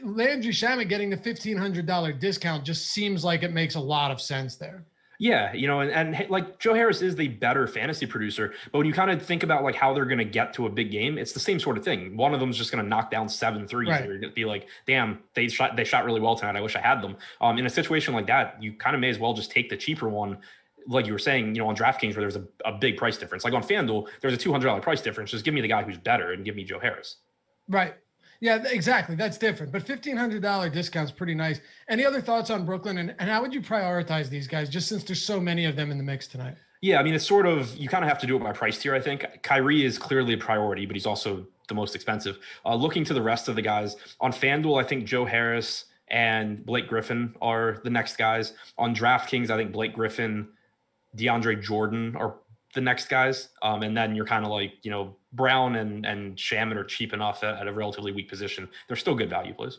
Landry Shamet getting the $1,500 discount just seems like it makes a lot of sense there. Yeah, and like Joe Harris is the better fantasy producer, but when you kind of think about like how they're going to get to a big game, it's the same sort of thing. One of them is just going to knock down 7 threes. Right. You're going to be like, damn, they shot really well tonight. I wish I had them. In a situation like that, you kind of may as well just take the cheaper one. Like you were saying, on DraftKings where there's a big price difference. Like on FanDuel, there's a $200 price difference. Just give me the guy who's better and give me Joe Harris. Right. Yeah, exactly. That's different. But $1,500 discount's pretty nice. Any other thoughts on Brooklyn? And how would you prioritize these guys, just since there's so many of them in the mix tonight? Yeah, I mean, it's sort of, you kind of have to do it by price tier, I think. Kyrie is clearly a priority, but he's also the most expensive. Looking to the rest of the guys, on FanDuel, I think Joe Harris and Blake Griffin are the next guys. On DraftKings, I think Blake Griffin, DeAndre Jordan are the next guys. And then you're kind of like, Brown and Shamet are cheap enough at a relatively weak position. They're still good value plays.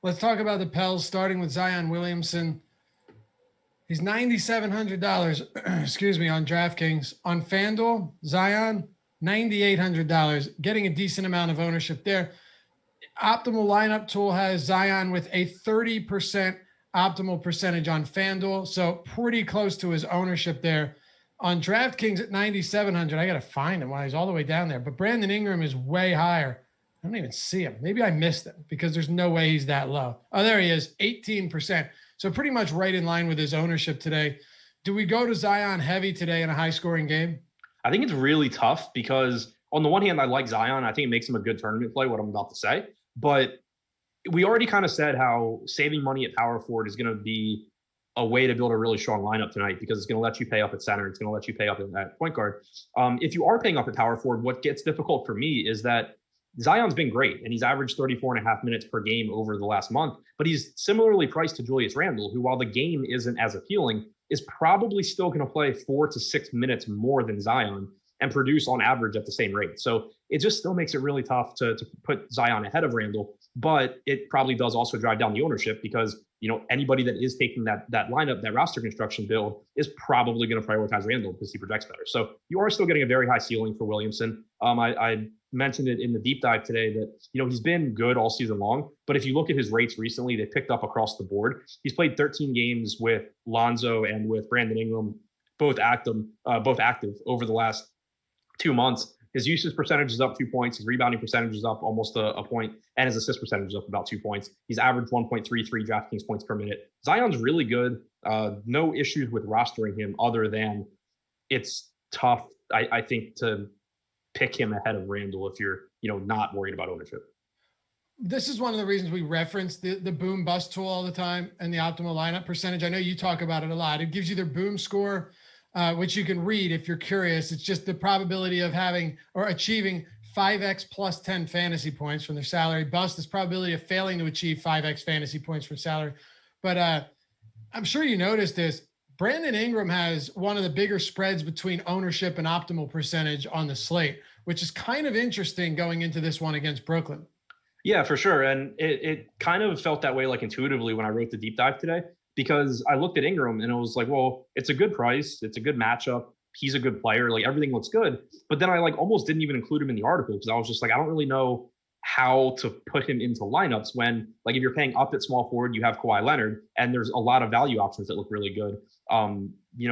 Let's talk about the Pels, starting with Zion Williamson. He's $9,700, excuse me, on DraftKings. On FanDuel, Zion, $9,800, getting a decent amount of ownership there. Optimal Lineup Tool has Zion with a 30% optimal percentage on FanDuel, so pretty close to his ownership there. On DraftKings at 9,700, I got to find him while he's all the way down there. But Brandon Ingram is way higher. I don't even see him. Maybe I missed him because there's no way he's that low. Oh, there he is, 18%. So pretty much right in line with his ownership today. Do we go to Zion heavy today in a high-scoring game? I think it's really tough because on the one hand, I like Zion. I think it makes him a good tournament play, what I'm about to say. But we already kind of said how saving money at power forward is going to be a way to build a really strong lineup tonight because it's going to let you pay up at center. It's going to let you pay up at point guard. If you are paying up at power forward, what gets difficult for me is that Zion's been great, and he's averaged 34.5 minutes per game over the last month, but he's similarly priced to Julius Randle, who, while the game isn't as appealing, is probably still going to play 4 to 6 minutes more than Zion and produce on average at the same rate. So it just still makes it really tough to put Zion ahead of Randle, but it probably does also drive down the ownership because, anybody that is taking that lineup, that roster construction build is probably going to prioritize Randle because he projects better. So you are still getting a very high ceiling for Williamson. I mentioned it in the deep dive today that, he's been good all season long, but if you look at his rates recently, they picked up across the board. He's played 13 games with Lonzo and with Brandon Ingram, both active over the last 2 months. His usage percentage is up 2 points. His rebounding percentage is up almost a point, and his assist percentage is up about 2 points. He's averaged 1.33 DraftKings points per minute. Zion's really good. No issues with rostering him other than it's tough, I think, to pick him ahead of Randle if you're, not worried about ownership. This is one of the reasons we reference the boom bust tool all the time and the optimal lineup percentage. I know you talk about it a lot. It gives you their boom score, which you can read if you're curious. It's just the probability of having or achieving 5x plus 10 fantasy points from their salary. Bust is probability of failing to achieve 5x fantasy points from salary. But I'm sure you noticed this. Brandon Ingram has one of the bigger spreads between ownership and optimal percentage on the slate, which is kind of interesting going into this one against Brooklyn. Yeah, for sure. And it kind of felt that way, like intuitively, when I wrote the deep dive today, because I looked at Ingram and it was like, well, it's a good price. It's a good matchup. He's a good player. Like, everything looks good. But then I almost didn't even include him in the article because I was just like, I don't really know how to put him into lineups when, if you're paying up at small forward, you have Kawhi Leonard, and there's a lot of value options that look really good.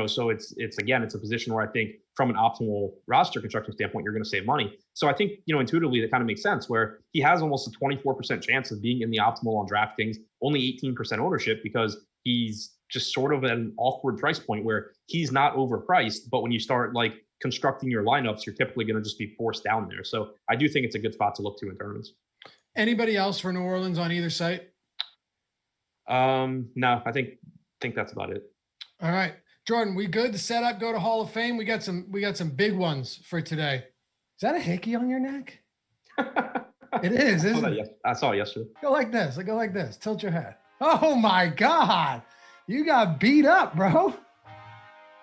So it's a position where I think from an optimal roster construction standpoint, you're going to save money. So I think, intuitively that kind of makes sense where he has almost a 24% chance of being in the optimal on DraftKings, only 18% ownership because he's just sort of at an awkward price point where he's not overpriced. But when you start constructing your lineups, you're typically going to just be forced down there. So I do think it's a good spot to look to in tournaments. Anybody else for New Orleans on either site? No, I think that's about it. All right, Jordan, we good to set up, go to Hall of Fame? We got some big ones for today. Is that a hickey on your neck? It is, isn't it? I saw it yesterday. Go like this. Go like this. Tilt your head. Oh my God. You got beat up, bro.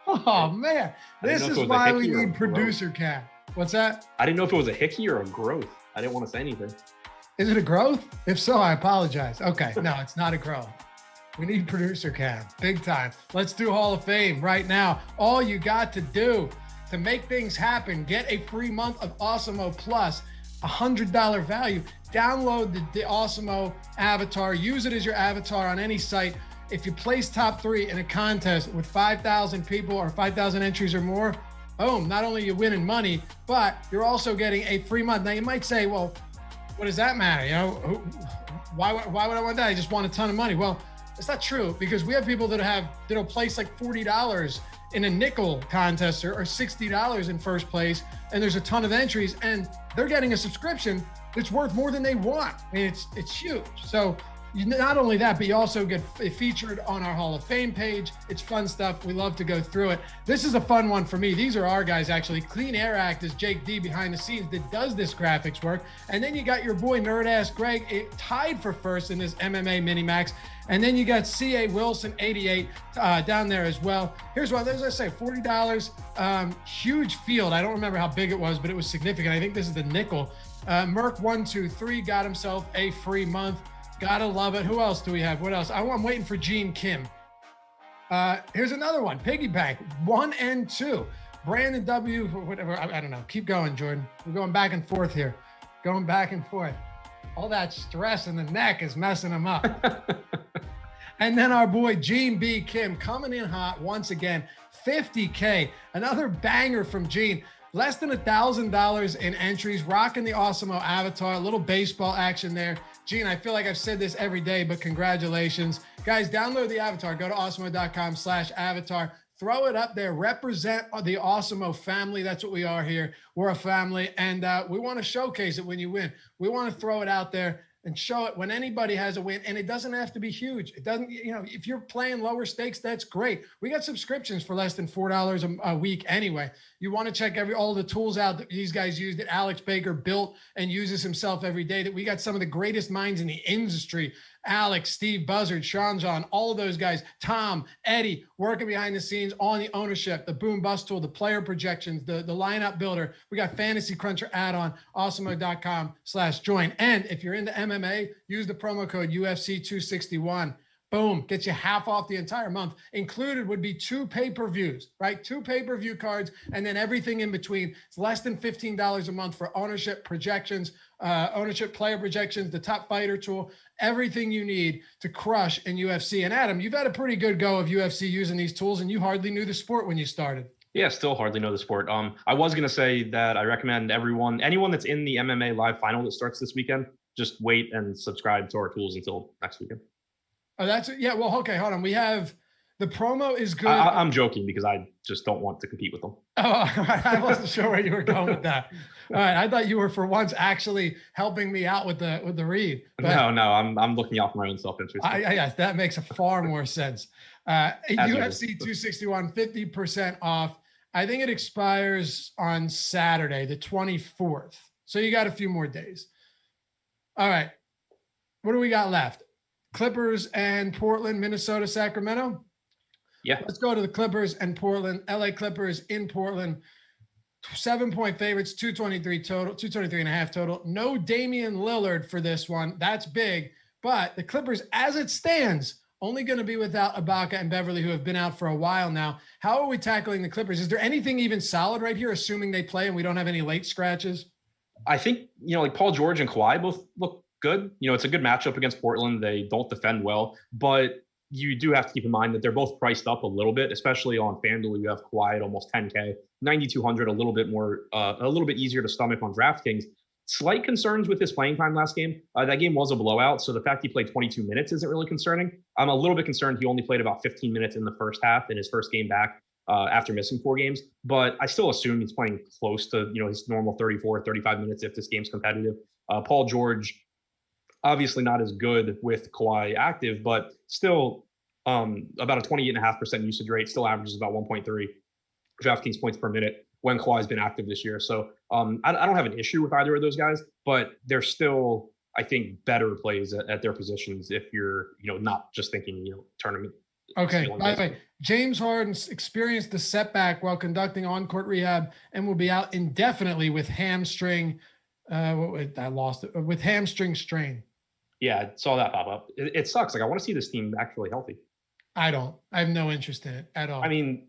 Oh man. This is why we need producer cam. What's that? I didn't know if it was a hickey or a growth. I didn't want to say anything. Is it a growth? If so, I apologize. Okay. No, it's not a growth. We need producer cam, big time. Let's do Hall of Fame right now. All you got to do to make things happen, get a free month of Awesemo Plus, $100 value. Download the Awesemo avatar. Use it as your avatar on any site. If you place top 3 in a contest with 5,000 people or 5,000 entries or more, boom, not only are you winning money, but you're also getting a free month. Now you might say, well, what does that matter? Why would I want that? I just want a ton of money. Well, it's not true because we have people that'll place $40 in a nickel contest or $60 in first place, and there's a ton of entries, and they're getting a subscription that's worth more than they want. I mean, it's huge. So not only that, but you also get featured on our Hall of Fame page. It's fun stuff. We love to go through it. This is a fun one for me. These are our guys, actually. Clean Air Act is Jake D behind the scenes that does this graphics work. And then you got your boy Nerd Ass Greg tied for first in this MMA Mini Max. And then you got C.A. Wilson, 88, down there as well. Here's what, as I say, $40, huge field. I don't remember how big it was, but it was significant. I think this is the nickel. Merc123 got himself a free month. Gotta love it. Who else do we have? What else? I'm waiting for Gene Kim. Here's another one. Piggy Bank, 1 and 2. Brandon W, whatever. I don't know. Keep going, Jordan. We're going back and forth here. Going back and forth. All that stress in the neck is messing him up. And then our boy Gene B. Kim coming in hot once again. 50K. Another banger from Gene. Less than $1,000 in entries, rocking the Awesemo avatar, a little baseball action there. Gene, I feel like I've said this every day, but congratulations. Guys, download the avatar. Go to awesemo.com/avatar. Throw it up there. Represent the Awesemo family. That's what we are here. We're a family, and we want to showcase it when you win. We want to throw it out there. and show it when anybody has a win. And it doesn't have to be huge. It doesn't, if you're playing lower stakes, that's great. We got subscriptions for less than $4 a week anyway. You want to check all the tools out that these guys use, that Alex Baker built and uses himself every day, that we got some of the greatest minds in the industry. Alex, Steve Buzzard, Sean John, all of those guys, Tom, Eddie, working behind the scenes on the ownership, the boom bust tool, the player projections, the lineup builder. We got Fantasy Cruncher add-on, awesemo.com/join. And if you're into MMA, use the promo code UFC261. Boom, gets you half off the entire month. Included would be 2 pay-per-views, right? 2 pay-per-view cards, and then everything in between. It's less than $15 a month for ownership projections, ownership player projections, the top fighter tool, everything you need to crush in UFC. And Adam, you've had a pretty good go of UFC using these tools, and you hardly knew the sport when you started. Yeah, still hardly know the sport. I was going to say that I recommend anyone that's in the MMA live final that starts this weekend, just wait and subscribe to our tools until next weekend. Oh, yeah. Well, okay, hold on. We have the promo is good. I'm joking because I just don't want to compete with them. Oh, I wasn't sure where you were going with that. All right, I thought you were for once actually helping me out with the read. No, I'm looking out for my own self-interest. Yes, that makes far more sense. UFC 261, 50% off. I think it expires on Saturday, the 24th. So you got a few more days. All right, what do we got left? Clippers and Portland, Minnesota, Sacramento. Yeah. Let's go to the Clippers and Portland. LA Clippers in Portland. 7-point favorites, 223 total, 223.5 total. No Damian Lillard for this one. That's big. But the Clippers, as it stands, only going to be without Ibaka and Beverly, who have been out for a while now. How are we tackling the Clippers? Is there anything even solid right here, assuming they play and we don't have any late scratches? I think, like Paul George and Kawhi both look good. It's a good matchup against Portland. They don't defend well, but you do have to keep in mind that they're both priced up a little bit, especially on FanDuel. You have Kawhi at almost 10K, 9,200, a little bit easier to stomach on DraftKings. Slight concerns with his playing time last game. That game was a blowout, so the fact he played 22 minutes isn't really concerning. I'm a little bit concerned he only played about 15 minutes in the first half in his first game back after missing 4 games, but I still assume he's playing close to his normal 34, 35 minutes if this game's competitive. Paul George, obviously not as good with Kawhi active, but still about a 28.5% usage rate, still averages about 1.3 DraftKings points per minute when Kawhi's been active this year. So I don't have an issue with either of those guys, but they're still, I think, better plays at their positions if you're, not just thinking, tournament. Okay. By the way, James Harden experienced the setback while conducting on-court rehab and will be out indefinitely with hamstring. With hamstring strain. Yeah, I saw that pop up. It sucks. Like, I want to see this team actually healthy. I don't. I have no interest in it at all. I mean,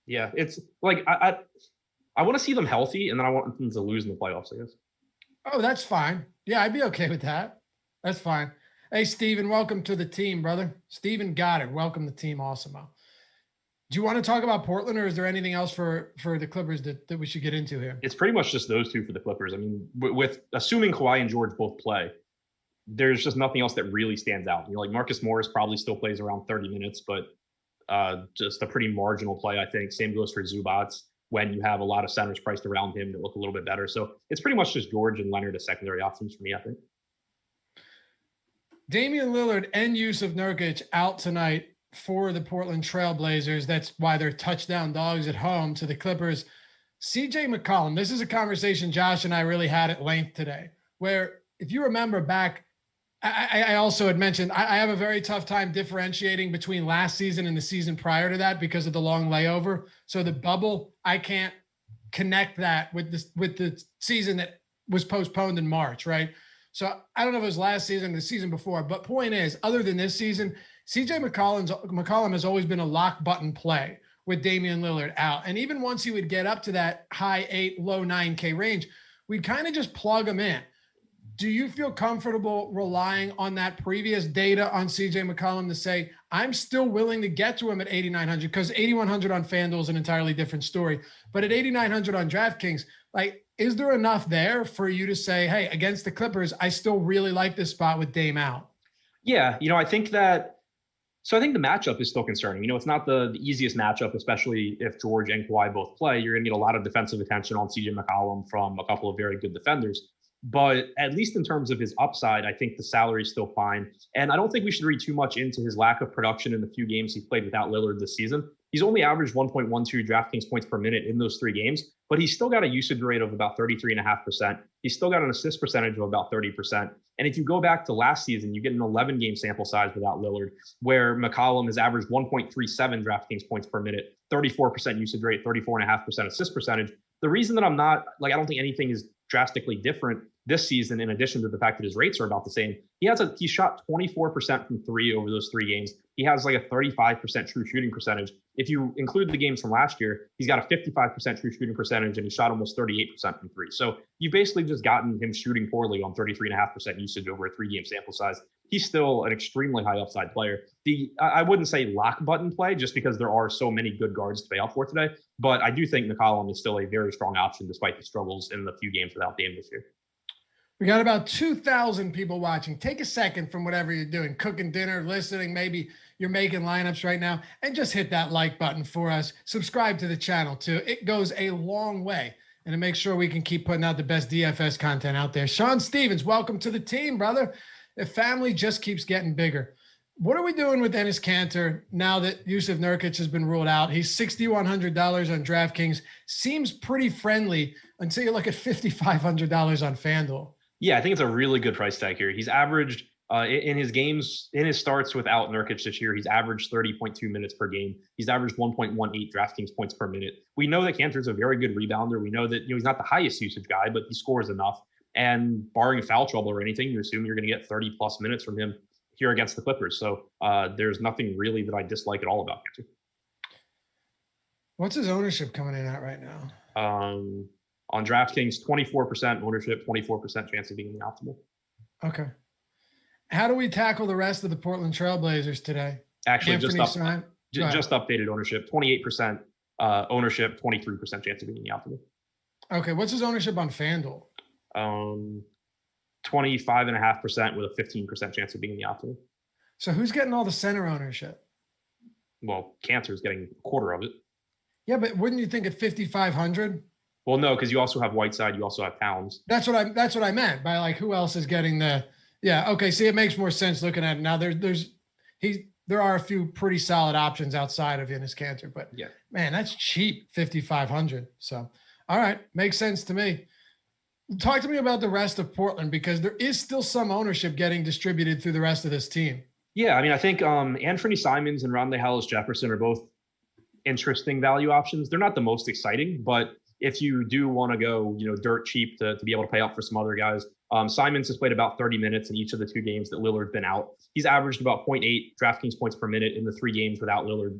yeah, it's like I want to see them healthy, and then I want them to lose in the playoffs, I guess. Oh, that's fine. Yeah, I'd be okay with that. That's fine. Hey, Steven, welcome to the team, brother. Steven Goddard, welcome to Team Awesemo. Do you want to talk about Portland, or is there anything else for the Clippers that we should get into here? It's pretty much just those two for the Clippers. I mean, with assuming Kawhi and George both play, there's just nothing else that really stands out. Like Marcus Morris probably still plays around 30 minutes, but just a pretty marginal play, I think. Same goes for Zubac when you have a lot of centers priced around him that look a little bit better. So it's pretty much just George and Leonard as secondary options for me, I think. Damian Lillard and Yusuf Nurkic out tonight for the Portland Trail Blazers. That's why they're touchdown dogs at home to the Clippers. CJ McCollum, this is a conversation Josh and I really had at length today, where if you remember back, I also had mentioned I have a very tough time differentiating between last season and the season prior to that because of the long layover. So the bubble, I can't connect that with the season that was postponed in March, right? So I don't know if it was last season or the season before, but point is, other than this season, CJ McCollum has always been a lock button play with Damian Lillard out. And even once he would get up to that high 8, low 9K range, we'd kind of just plug him in. Do you feel comfortable relying on that previous data on CJ McCollum to say, I'm still willing to get to him at 8,900, because 8,100 on FanDuel is an entirely different story. But at 8,900 on DraftKings, like, is there enough there for you to say, hey, against the Clippers, I still really like this spot with Dame out? Yeah, I think the matchup is still concerning. It's not the easiest matchup, especially if George and Kawhi both play. You're going to get a lot of defensive attention on CJ McCollum from a couple of very good defenders. But at least in terms of his upside, I think the salary is still fine. And I don't think we should read too much into his lack of production in the few games he played without Lillard this season. He's only averaged 1.12 DraftKings points per minute in those 3 games, but he's still got a usage rate of about 33.5%. He's still got an assist percentage of about 30%. And if you go back to last season, you get an 11-game sample size without Lillard, where McCollum has averaged 1.37 DraftKings points per minute, 34% usage rate, 34.5% assist percentage. The reason that I don't think anything is drastically different this season, in addition to the fact that his rates are about the same, he shot 24% from 3 over those 3 games. He has like a 35% true shooting percentage. If you include the games from last year, he's got a 55% true shooting percentage, and he shot almost 38% from 3. So you've basically just gotten him shooting poorly on 33.5% usage over a 3-game sample size. He's still an extremely high upside player. I wouldn't say lock button play just because there are so many good guards to pay out for today, but I do think McCollum is still a very strong option despite the struggles in the few games without Dame this year. We got about 2,000 people watching. Take a second from whatever you're doing, cooking dinner, listening, maybe you're making lineups right now, and just hit that like button for us. Subscribe to the channel too. It goes a long way, and it makes sure we can keep putting out the best DFS content out there. Sean Stevens, welcome to the team, brother. The family just keeps getting bigger. What are we doing with Enes Kanter now that Yusuf Nurkic has been ruled out? He's $6,100 on DraftKings. Seems pretty friendly until you look at $5,500 on FanDuel. Yeah, I think it's a really good price tag here. He's averaged in his starts without Nurkic this year, he's averaged 30.2 minutes per game. He's averaged 1.18 DraftKings points per minute. We know that Kanter's a very good rebounder. We know that he's not the highest usage guy, but he scores enough. And barring foul trouble or anything, you assume you're going to get 30 plus minutes from him here against the Clippers. So there's nothing really that I dislike at all about Kanter. What's his ownership coming in at right now? On DraftKings, 24% ownership, 24% chance of being the optimal. Okay. How do we tackle the rest of the Portland Trailblazers today? Actually, just updated ownership, 28% ownership, 23% chance of being the optimal. Okay. What's his ownership on FanDuel? 25.5% with a 15% chance of being the optimal. So who's getting all the center ownership? Well, Kanter's getting a quarter of it. Yeah, but wouldn't you think at 5,500? Well, no, because you also have Whiteside, you also have Towns. That's what I meant by like who else is getting the. Yeah, okay. See, it makes more sense looking at it now. There are a few pretty solid options outside of Enes Kanter, but yeah, man, that's cheap, 5,500. So, all right, makes sense to me. Talk to me about the rest of Portland because there is still some ownership getting distributed through the rest of this team. Yeah, I mean, I think Anthony Simons and Rondae Hollis-Jefferson are both interesting value options. They're not the most exciting, but if you do want to go, dirt cheap to be able to pay up for some other guys, Simons has played about 30 minutes in each of the 2 games that Lillard's been out. He's averaged about 0.8 DraftKings points per minute in the 3 games without Lillard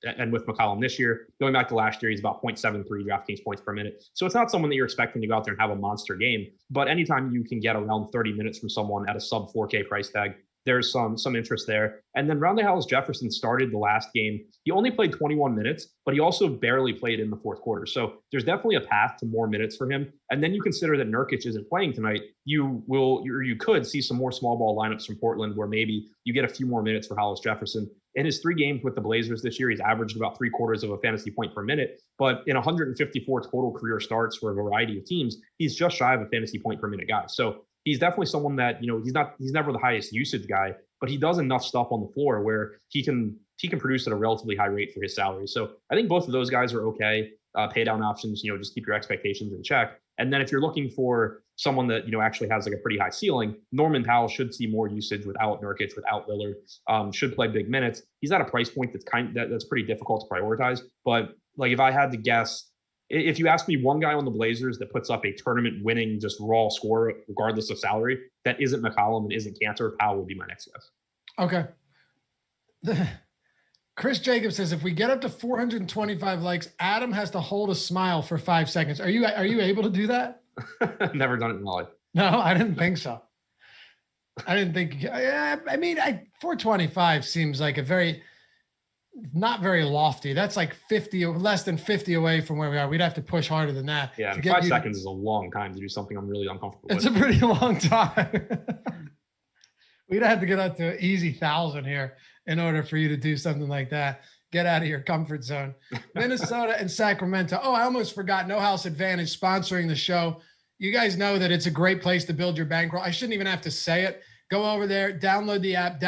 and with McCollum this year. Going back to last year, he's about 0.73 DraftKings points per minute. So it's not someone that you're expecting to go out there and have a monster game. But anytime you can get around 30 minutes from someone at a sub 4K price tag, there's some interest there. And then Rondae Hollis-Jefferson started the last game. He only played 21 minutes, but he also barely played in the fourth quarter. So there's definitely a path to more minutes for him. And then you consider that Nurkic isn't playing tonight. You could see some more small ball lineups from Portland where maybe you get a few more minutes for Hollis-Jefferson. In his 3 games with the Blazers this year, he's averaged about 3/4 of a fantasy point per minute. But in 154 total career starts for a variety of teams, he's just shy of a fantasy point per minute guy. So he's definitely someone that, he's never the highest usage guy, but he does enough stuff on the floor where he can produce at a relatively high rate for his salary. So I think both of those guys are okay. Pay down options, just keep your expectations in check. And then if you're looking for someone that, actually has like a pretty high ceiling, Norman Powell should see more usage without Nurkic, without Lillard, should play big minutes. He's at a price point that's pretty difficult to prioritize. But like, if I had to guess, if you ask me one guy on the Blazers that puts up a tournament winning, just raw score, regardless of salary, that isn't McCollum and isn't Kanter, Powell would be my next guess. Okay. Chris Jacobs says, if we get up to 425 likes, Adam has to hold a smile for 5 seconds. Are you able to do that? Never done it in my life. No, I didn't think so. I didn't think, 425 seems like not very lofty. That's like 50 or less than 50 away from where we are. We'd have to push harder than that. Yeah, 5 seconds is a long time to do something I'm really uncomfortable with. It's a pretty long time. We'd have to get up to an easy 1,000 here in order for you to do something like that. Get out of your comfort zone. Minnesota and Sacramento. Oh, I almost forgot. No House Advantage sponsoring the show. you guys know that it's a great place to build your bankroll. I shouldn't even have to say it. Go over there, download the app,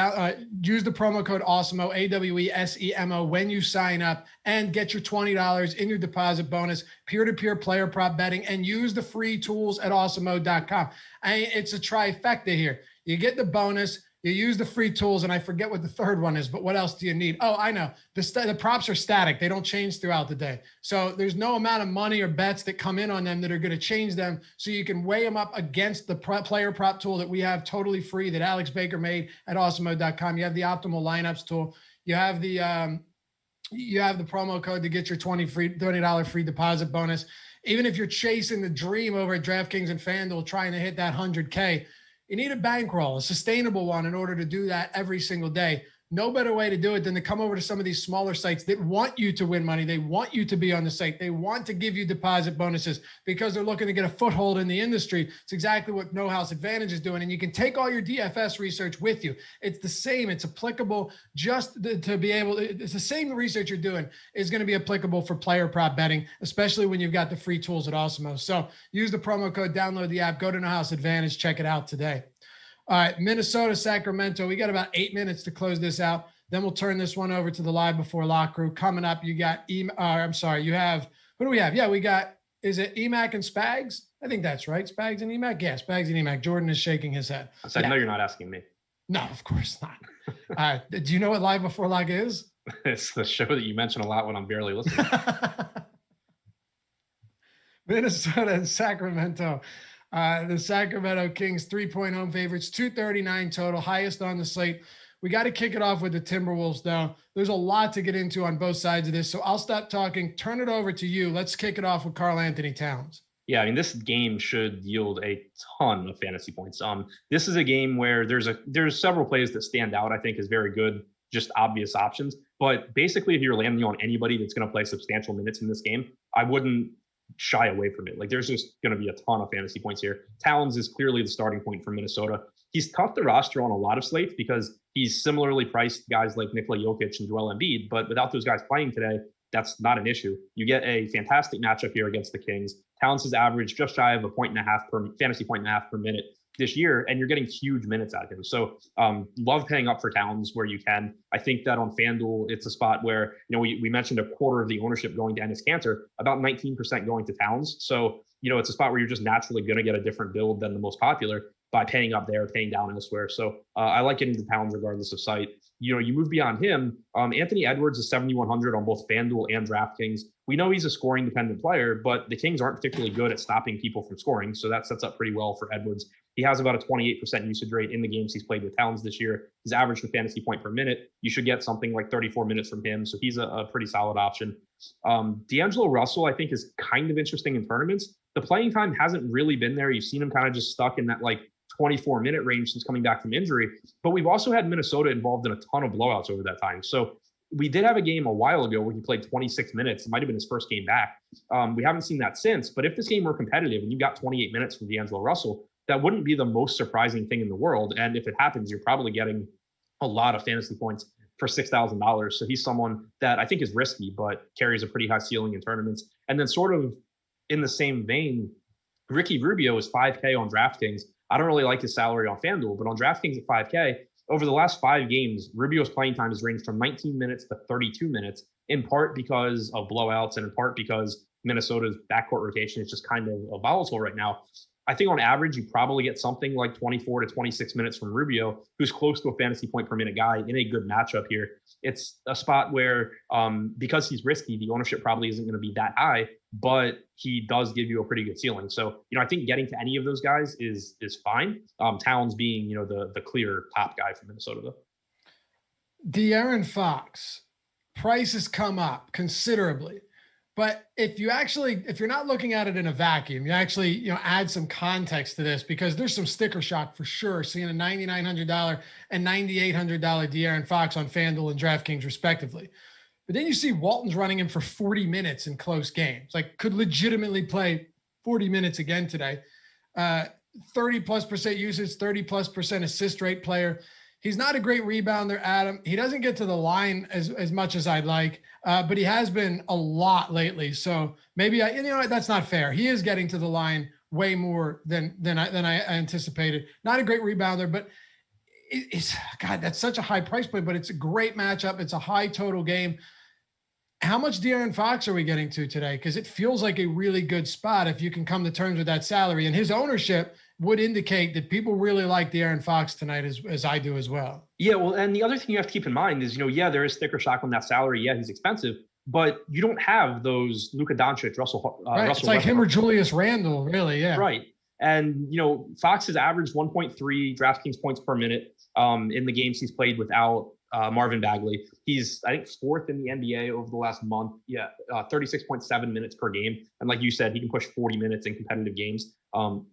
use the promo code Awesemo, AWESEMO, when you sign up, and get your $20 in your deposit bonus, peer-to-peer player prop betting, and use the free tools at Awesemo.com. It's a trifecta here. You get the bonus, you use the free tools, and I forget what the third one is, but what else do you need? Oh, I know. The props are static. They don't change throughout the day. So there's no amount of money or bets that come in on them that are going to change them. So you can weigh them up against the player prop tool that we have totally free that Alex Baker made at Awesemo.com. You have the optimal lineups tool. You have the promo code to get your $20 free deposit bonus. Even if you're chasing the dream over at DraftKings and FanDuel, trying to hit that 100K, you need a bankroll, a sustainable one, in order to do that every single day. No better way to do it than to come over to some of these smaller sites that want you to win money. They want you to be on the site. They want to give you deposit bonuses because they're looking to get a foothold in the industry. It's exactly what No House Advantage is doing. And you can take all your DFS research with you. It's the same. It's applicable just to be able to, it's the same research you're doing is going to be applicable for player prop betting, especially when you've got the free tools at Awesemo. So use the promo code, download the app, go to No House Advantage, check it out today. All right, Minnesota, Sacramento. We got about 8 minutes to close this out. Then we'll turn this one over to the Live Before Lock crew. Coming up, you got, you have, what do we have? Yeah, we got, is it EMac and Spags? I think that's right. Spags and EMac? Yeah, Spags and EMac. Jordan is shaking his head. I said, no, you're not asking me. No, of course not. Do you know what Live Before Lock is? It's the show that you mention a lot when I'm barely listening. Minnesota and Sacramento. The Sacramento Kings 3-point home favorites, 239 total, highest on the slate. We got to kick it off with the Timberwolves, though. There's a lot to get into on both sides of this, so I'll stop talking, turn it over to you. Let's kick it off with Karl Anthony Towns. Yeah, I mean, this game should yield a ton of fantasy points. This is a game where there's several plays that stand out, I think, as very good, just obvious options. But basically, if you're landing on anybody that's going to play substantial minutes in this game, I wouldn't shy away from it. Like, there's just going to be a ton of fantasy points here. Towns is clearly the starting point for Minnesota. He's tough to roster on a lot of slates because he's similarly priced guys like Nikola Jokic and Joel Embiid, but without those guys playing today, that's not an issue. You get a fantastic matchup here against the Kings. Towns has averaged just shy of a fantasy point and a half per minute this year, and you're getting huge minutes out of him. So love paying up for Towns where you can. I think that on FanDuel, it's a spot where, we mentioned a quarter of the ownership going to Enes Kanter, about 19% going to Towns. So, it's a spot where you're just naturally going to get a different build than the most popular by paying up there, paying down elsewhere. So I like getting to Towns regardless of site. You move beyond him. Anthony Edwards is 7,100 on both FanDuel and DraftKings. We know he's a scoring dependent player, but the Kings aren't particularly good at stopping people from scoring. So that sets up pretty well for Edwards. He has about a 28% usage rate in the games he's played with Towns this year. He's averaged a fantasy point per minute. You should get something like 34 minutes from him. So he's a pretty solid option. D'Angelo Russell, I think, is kind of interesting in tournaments. The playing time hasn't really been there. You've seen him kind of just stuck in that 24-minute range since coming back from injury. But we've also had Minnesota involved in a ton of blowouts over that time. So we did have a game a while ago where he played 26 minutes. It might have been his first game back. We haven't seen that since. But if this game were competitive and you got 28 minutes from D'Angelo Russell, that wouldn't be the most surprising thing in the world. And if it happens, you're probably getting a lot of fantasy points for $6,000. So he's someone that I think is risky, but carries a pretty high ceiling in tournaments. And then sort of in the same vein, Ricky Rubio is 5K on DraftKings. I don't really like his salary on FanDuel, but on DraftKings at 5K, over the last 5 games, Rubio's playing time has ranged from 19 minutes to 32 minutes, in part because of blowouts and in part because Minnesota's backcourt rotation is just kind of volatile right now. I think on average, you probably get something like 24 to 26 minutes from Rubio, who's close to a fantasy point per minute guy in a good matchup here. It's a spot where, because he's risky, the ownership probably isn't going to be that high, but he does give you a pretty good ceiling. So, I think getting to any of those guys is fine. Towns being, the clear top guy from Minnesota, though. De'Aaron Fox, prices come up considerably. But if you're not looking at it in a vacuum, you actually, add some context to this, because there's some sticker shock for sure, seeing a $9,900 and $9,800 De'Aaron Fox on FanDuel and DraftKings respectively. But then you see Walton's running him for 40 minutes in close games, could legitimately play 40 minutes again today. 30+% usage, 30+% assist rate player. He's not a great rebounder, Adam. He doesn't get to the line as much as I'd like, but he has been a lot lately. So maybe, that's not fair. He is getting to the line way more than I anticipated. Not a great rebounder, but it's God, that's such a high price point, but it's a great matchup. It's a high total game. How much De'Aaron Fox are we getting to today? Because it feels like a really good spot if you can come to terms with that salary. And his ownership would indicate that people really like De'Aaron Fox tonight, as I do as well. Yeah, well, and the other thing you have to keep in mind is, there is sticker shock on that salary. Yeah, he's expensive, but you don't have those Luka Doncic, Russell. Right. Russell it's like Westbrook. him or Julius Randle, really. Yeah. Right. And, Fox has averaged 1.3 DraftKings points per minute in the games he's played without Marvin Bagley. He's, I think, fourth in the NBA over the last month. Yeah, 36.7 minutes per game. And like you said, he can push 40 minutes in competitive games. And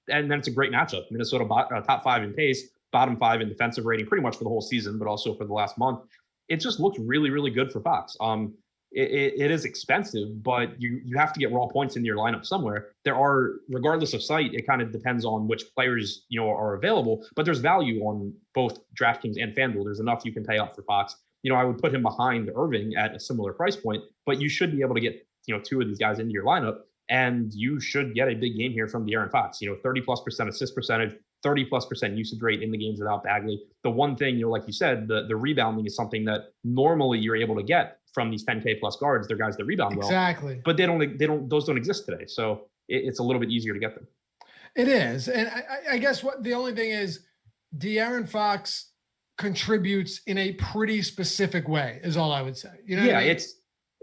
then it's a great matchup. Minnesota top 5 in pace, bottom 5 in defensive rating, pretty much for the whole season, but also for the last month. It just looks really, really good for Fox. It is expensive, but you have to get raw points into your lineup somewhere. There are, regardless of site, it kind of depends on which players are available, but there's value on both DraftKings and FanDuel. There's enough you can pay up for Fox. I would put him behind Irving at a similar price point, but you should be able to get 2 of these guys into your lineup, and you should get a big game here from De'Aaron Fox. 30+% assist percentage, 30+% usage rate in the games without Bagley. The one thing, like you said, the rebounding is something that normally you're able to get from these 10K plus guards. They're guys that rebound well. Exactly. But those don't exist today. So it's a little bit easier to get them. It is. And I guess the only thing is De'Aaron Fox contributes in a pretty specific way is all I would say. What I mean?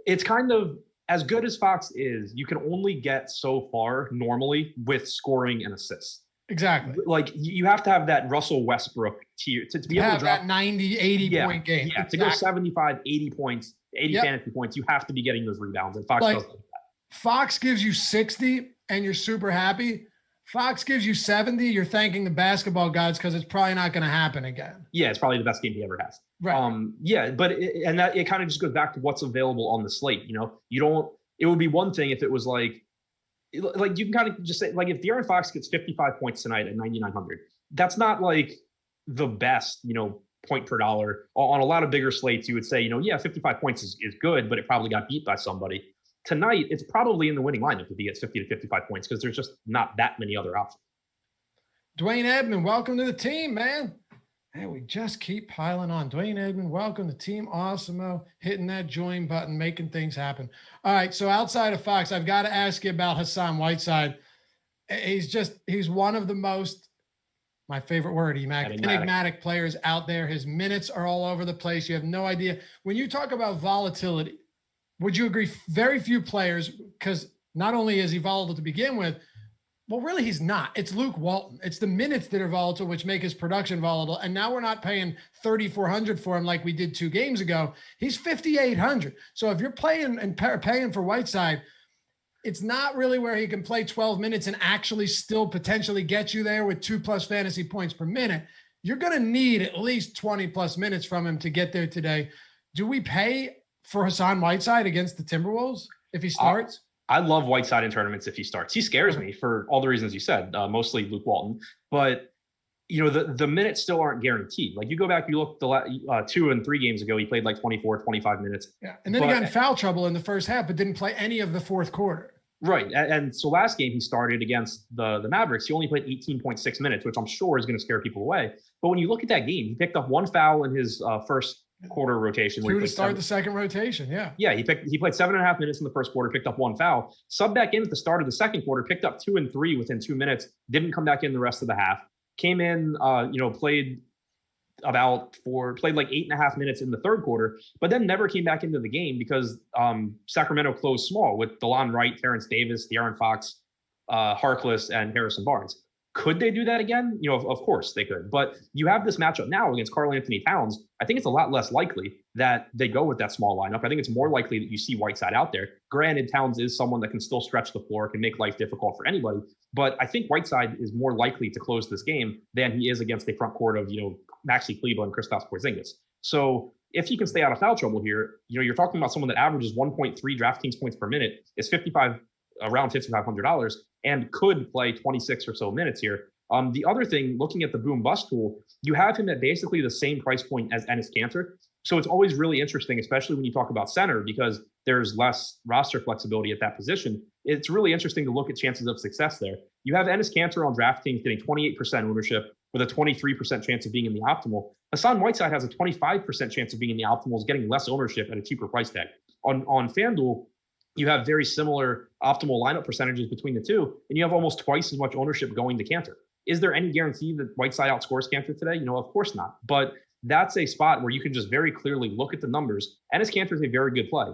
It's kind of, as good as Fox is, you can only get so far normally with scoring and assists. Exactly. Like you have to have that Russell Westbrook tier to be able to drop that 90, 80 point game. Yeah, exactly. To go 75, 80 points, 80 fantasy points, you have to be getting those rebounds. And Fox does that. Fox gives you 60 and you're super happy. Fox gives you 70, you're thanking the basketball gods because it's probably not going to happen again. Yeah, it's probably the best game he ever has. Right. But it kind of just goes back to what's available on the slate. It would be one thing if it was like you can kind of just say, like, if De'Aaron Fox gets 55 points tonight at 9,900, that's not like the best, point per dollar. On a lot of bigger slates, you would say, 55 points is good, but it probably got beat by somebody. Tonight, it's probably in the winning lineup if he gets 50 to 55 points because there's just not that many other options. Dwayne Edmond, welcome to the team, man. Hey, we just keep piling on. Dwayne Edmond, welcome to Team Awesemo, hitting that join button, making things happen. All right, so outside of Fox, I've got to ask you about Hassan Whiteside. He's one of the most, my favorite word, enigmatic players out there. His minutes are all over the place. You have no idea. When you talk about volatility, would you agree very few players, because not only is he volatile to begin with, well, really, he's not. It's Luke Walton. It's the minutes that are volatile, which make his production volatile. And now we're not paying $3,400 for him like we did 2 games ago. He's $5,800. So if you're playing and paying for Whiteside, it's not really where he can play 12 minutes and actually still potentially get you there with 2+ fantasy points per minute. You're going to need at least 20+ minutes from him to get there today. Do we pay for Hassan Whiteside against the Timberwolves if he starts? I love Whiteside in tournaments if he starts. He scares me for all the reasons you said, mostly Luke Walton. But, the minutes still aren't guaranteed. Like, you go back, you look 2 and 3 games ago, he played like 24, 25 minutes. Yeah, and then he got in foul trouble in the first half, but didn't play any of the fourth quarter. Right. And so last game he started against the Mavericks, he only played 18.6 minutes, which I'm sure is going to scare people away. But when you look at that game, he picked up 1 foul in his first quarter rotation. 2 to start the second rotation. Yeah, he played 7.5 minutes in the first quarter, picked up 1 foul, subbed back in at the start of the second quarter, picked up 2 and 3 within 2 minutes, didn't come back in the rest of the half, came in, played like 8.5 minutes in the third quarter, but then never came back into the game because Sacramento closed small with DeLon Wright, Terrence Davis, De'Aaron Fox, Harkless, and Harrison Barnes. Could they do that again? Of course they could. But you have this matchup now against Karl Anthony Towns. I think it's a lot less likely that they go with that small lineup. I think it's more likely that you see Whiteside out there. Granted, Towns is someone that can still stretch the floor, can make life difficult for anybody. But I think Whiteside is more likely to close this game than he is against the front court of, Maxi Kleber and Kristaps Porzingis. So if he can stay out of foul trouble here, you're talking about someone that averages 1.3 DraftKings points per minute, is around $5,500, and could play 26 or so minutes here. The other thing, looking at the boom bust tool, you have him at basically the same price point as Enes Kanter. So it's always really interesting, especially when you talk about center, because there's less roster flexibility at that position. It's really interesting to look at chances of success there. You have Enes Kanter on DraftKings getting 28% ownership with a 23% chance of being in the optimal. Hassan Whiteside has a 25% chance of being in the optimals, getting less ownership at a cheaper price tag. On FanDuel, you have very similar optimal lineup percentages between the two, and you have almost twice as much ownership going to Kanter. Is there any guarantee that Whiteside outscores Kanter today? Of course not. But that's a spot where you can just very clearly look at the numbers. Enes Kanter is a very good play.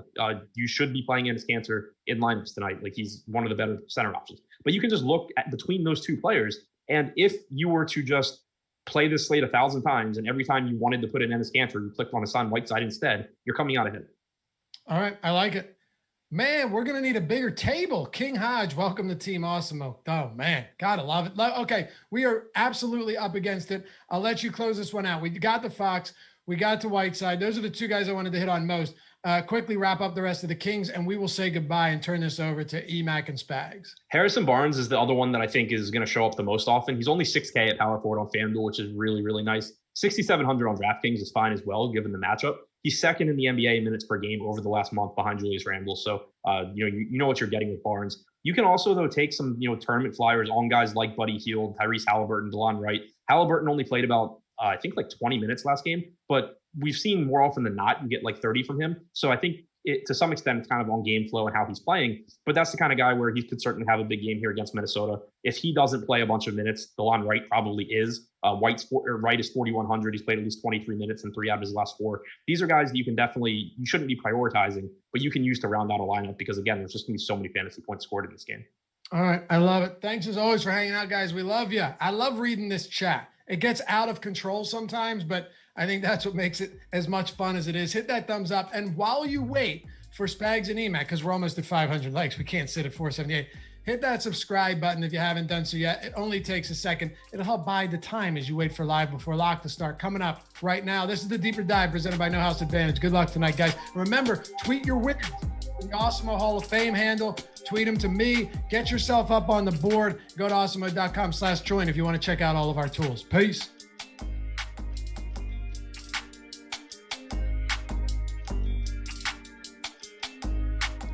You should be playing Enes Kanter in lineups tonight. Like, he's one of the better center options. But you can just look at between those two players. And if you were to just play this slate 1,000 times, and every time you wanted to put in Enes Kanter, you clicked on Hassan Whiteside instead, you're coming out ahead. All right. I like it. Man, we're going to need a bigger table. King Hodge, welcome to Team Awesemo. Oh, man. Gotta love it. Okay, we are absolutely up against it. I'll let you close this one out. We got the Fox. We got the Whiteside. Those are the two guys I wanted to hit on most. Quickly wrap up the rest of the Kings, and we will say goodbye and turn this over to EMac and Spags. Harrison Barnes is the other one that I think is going to show up the most often. He's only 6K at power forward on FanDuel, which is really, really nice. 6,700 on DraftKings is fine as well, given the matchup. He's second in the NBA in minutes per game over the last month behind Julius Randle. So, you know what you're getting with Barnes. You can also, though, take some, tournament flyers on guys like Buddy Hield, Tyrese Halliburton, DeLon Wright. Halliburton only played about, I think, like 20 minutes last game, but we've seen more often than not you get like 30 from him. So I think to some extent it's kind of on game flow and how he's playing, but that's the kind of guy where he could certainly have a big game here against Minnesota. If he doesn't play a bunch of minutes, DeLon Wright probably is. Wright is 4,100. He's played at least 23 minutes in 3 out of his last 4. These are guys that you shouldn't be prioritizing, but you can use to round out a lineup because, again, there's just going to be so many fantasy points scored in this game. All right. I love it. Thanks as always for hanging out, guys. We love you. I love reading this chat. It gets out of control sometimes, but I think that's what makes it as much fun as it is. Hit that thumbs up. And while you wait for Spags and EMac, because we're almost at 500 likes, we can't sit at 478. Hit that subscribe button if you haven't done so yet. It only takes a second. It'll help bide the time as you wait for Live Before Lock to start. Coming up right now, this is the Deeper Dive presented by No House Advantage. Good luck tonight, guys. Remember, tweet your winners. The Awesemo Hall of Fame handle. Tweet them to me. Get yourself up on the board. Go to awesemo.com/join if you want to check out all of our tools. Peace.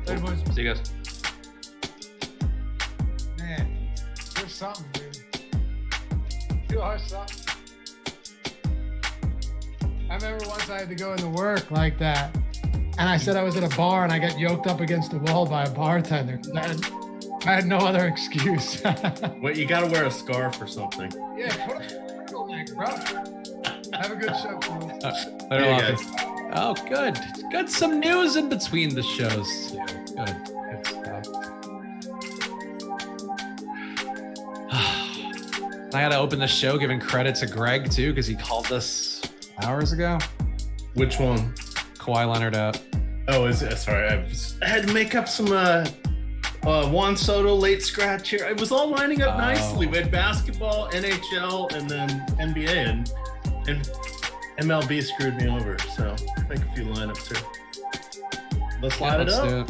Later, boys. See you guys. Man, there's something, dude. You are something. I remember once I had to go into work like that, and I said I was at a bar, and I got yoked up against the wall by a bartender. I had no other excuse. Wait, you gotta wear a scarf or something. Yeah, put a turtleneck, bro. Have a good show, fellas. Later, guys. Oh, good. Got some news in between the shows, too. Good. Good stuff. I got to open the show giving credit to Greg, too, because he called us hours ago. Which one? Kawhi Leonard out. Oh, sorry. I had to make up some Juan Soto late scratch here. It was all lining up nicely. We had basketball, NHL, and then NBA, and MLB screwed me over. So make a few lineups here. Let's light it up. Do it.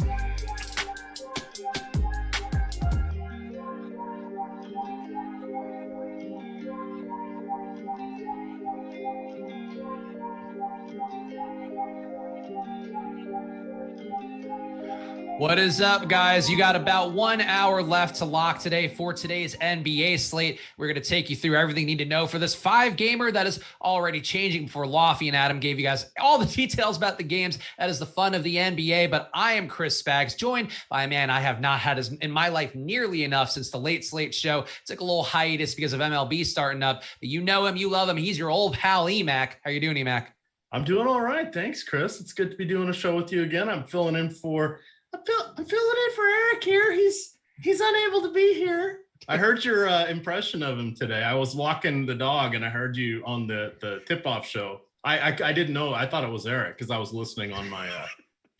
What is up, guys? You got about 1 hour left to lock today for today's NBA slate. We're going to take you through everything you need to know for this 5-gamer that is already changing before Loughran and Adam gave you guys all the details about the games. That is the fun of the NBA, but I am Chris Spags, joined by a man I have not had in my life nearly enough since the late slate show. Took a little hiatus because of MLB starting up. But you know him, you love him. He's your old pal, EMac. How you doing, EMac? I'm doing all right. Thanks, Chris. It's good to be doing a show with you again. I'm filling in for Eric here. He's unable to be here. I heard your impression of him today. I was walking the dog and I heard you on the tip-off show. I didn't know. I thought it was Eric because I was listening on my I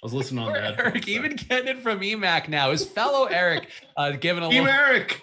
was listening on the headphones. Eric, even getting it from EMac now. His fellow Eric Giving a Team little. Eric.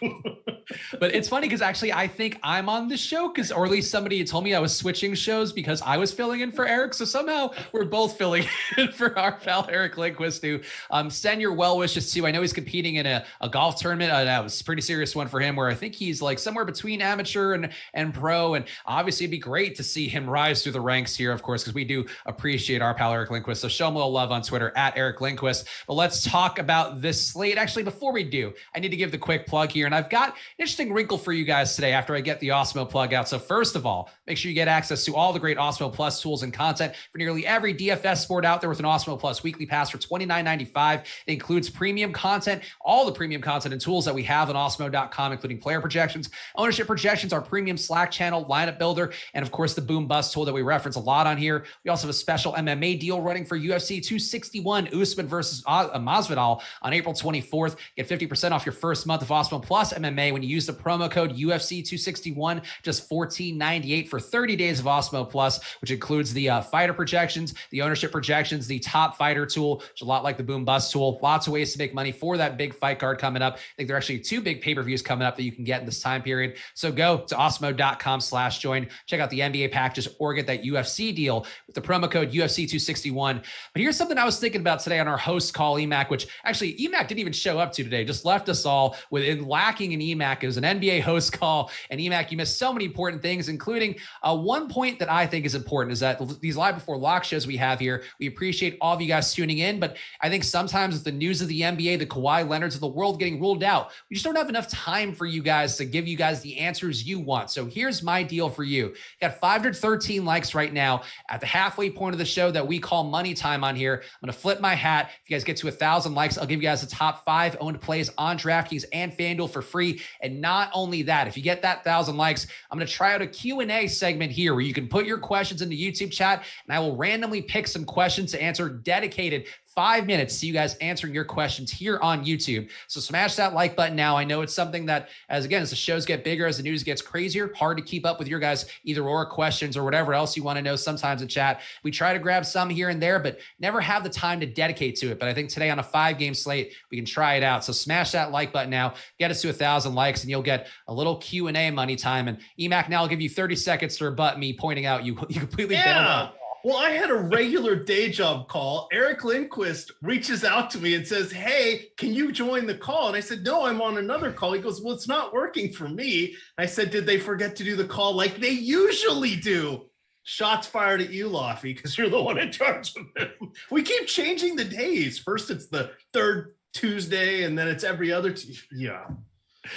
But it's funny because actually I think I'm on the show or at least somebody told me I was switching shows because I was filling in for Eric. So somehow we're both filling in for our pal Eric Lindquist, who send your well wishes to. I know he's competing in a golf tournament. That was a pretty serious one for him where I think he's like somewhere between amateur and pro. And obviously it'd be great to see him rise through the ranks here, of course, because we do appreciate our pal Eric Lindquist. So show him a little love on Twitter at Eric Lindquist. But let's talk about this slate. Actually, before we do, I need to give the quick plug here. And I've got an interesting wrinkle for you guys today after I get the Awesemo plug out. So first of all, make sure you get access to all the great Awesemo Plus tools and content for nearly every DFS sport out there with an Awesemo Plus weekly pass for $29.95. It includes premium content, all the premium content and tools that we have on Awesemo.com, including player projections, ownership projections, our premium Slack channel, lineup builder, and of course the boom bust tool that we reference a lot on here. We also have a special MMA deal running for UFC 261 Usman versus Masvidal on April 24th. Get 50% off your first month of Awesemo Plus MMA when you use the promo code UFC 261, just $14.98 for 30 days of Awesemo Plus, which includes the fighter projections, the ownership projections, the top fighter tool, which is a lot like the boom bust tool. Lots of ways to make money for that big fight card coming up. I think there are actually 2 big pay-per-views coming up that you can get in this time period. So go to awesemo.com/join, check out the NBA packages, or get that UFC deal with the promo code UFC 261. But here's something I was thinking about today on our host call, EMac, which actually EMac didn't even show up to today, just left us all with lacking in EMac. It was an NBA host call, and EMac, you missed so many important things, including one point that I think is important is that these live before lock shows we have here, we appreciate all of you guys tuning in, but I think sometimes with the news of the NBA, the Kawhi Leonards of the world getting ruled out, we just don't have enough time for you guys to give you guys the answers you want. So here's my deal for you. You got 513 likes right now at the halfway point of the show that we call money time on here. I'm going to flip my hat. If you guys get to 1,000 likes, I'll give you guys the top 5 owned plays on DraftKings and FanDuel for free. And not only that, if you get that 1,000 likes, I'm going to try out a Q&A segment here where you can put your questions in the YouTube chat, and I will randomly pick some questions to answer, dedicated 5 minutes to you guys answering your questions here on YouTube. So smash that like button now. I know it's something that, as the shows get bigger, as the news gets crazier, hard to keep up with your guys' either or questions or whatever else you want to know sometimes in chat. We try to grab some here and there, but never have the time to dedicate to it. But I think today on a 5-game slate, we can try it out. So smash that like button now, get us to 1,000 likes, and you'll get a little Q&A money time. And EMac, now I'll give you 30 seconds to rebut me pointing out you completely bailed out. Well, I had a regular day job call. Eric Lindquist reaches out to me and says, "Hey, can you join the call?" And I said, "No, I'm on another call." He goes, "Well, it's not working for me." I said, "Did they forget to do the call like they usually do?" Shots fired at you, Lofty, because you're the one in charge of it. We keep changing the days. First, it's the third Tuesday, and then it's every other Tuesday. Yeah.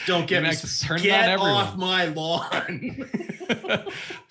Don't get me get off my lawn.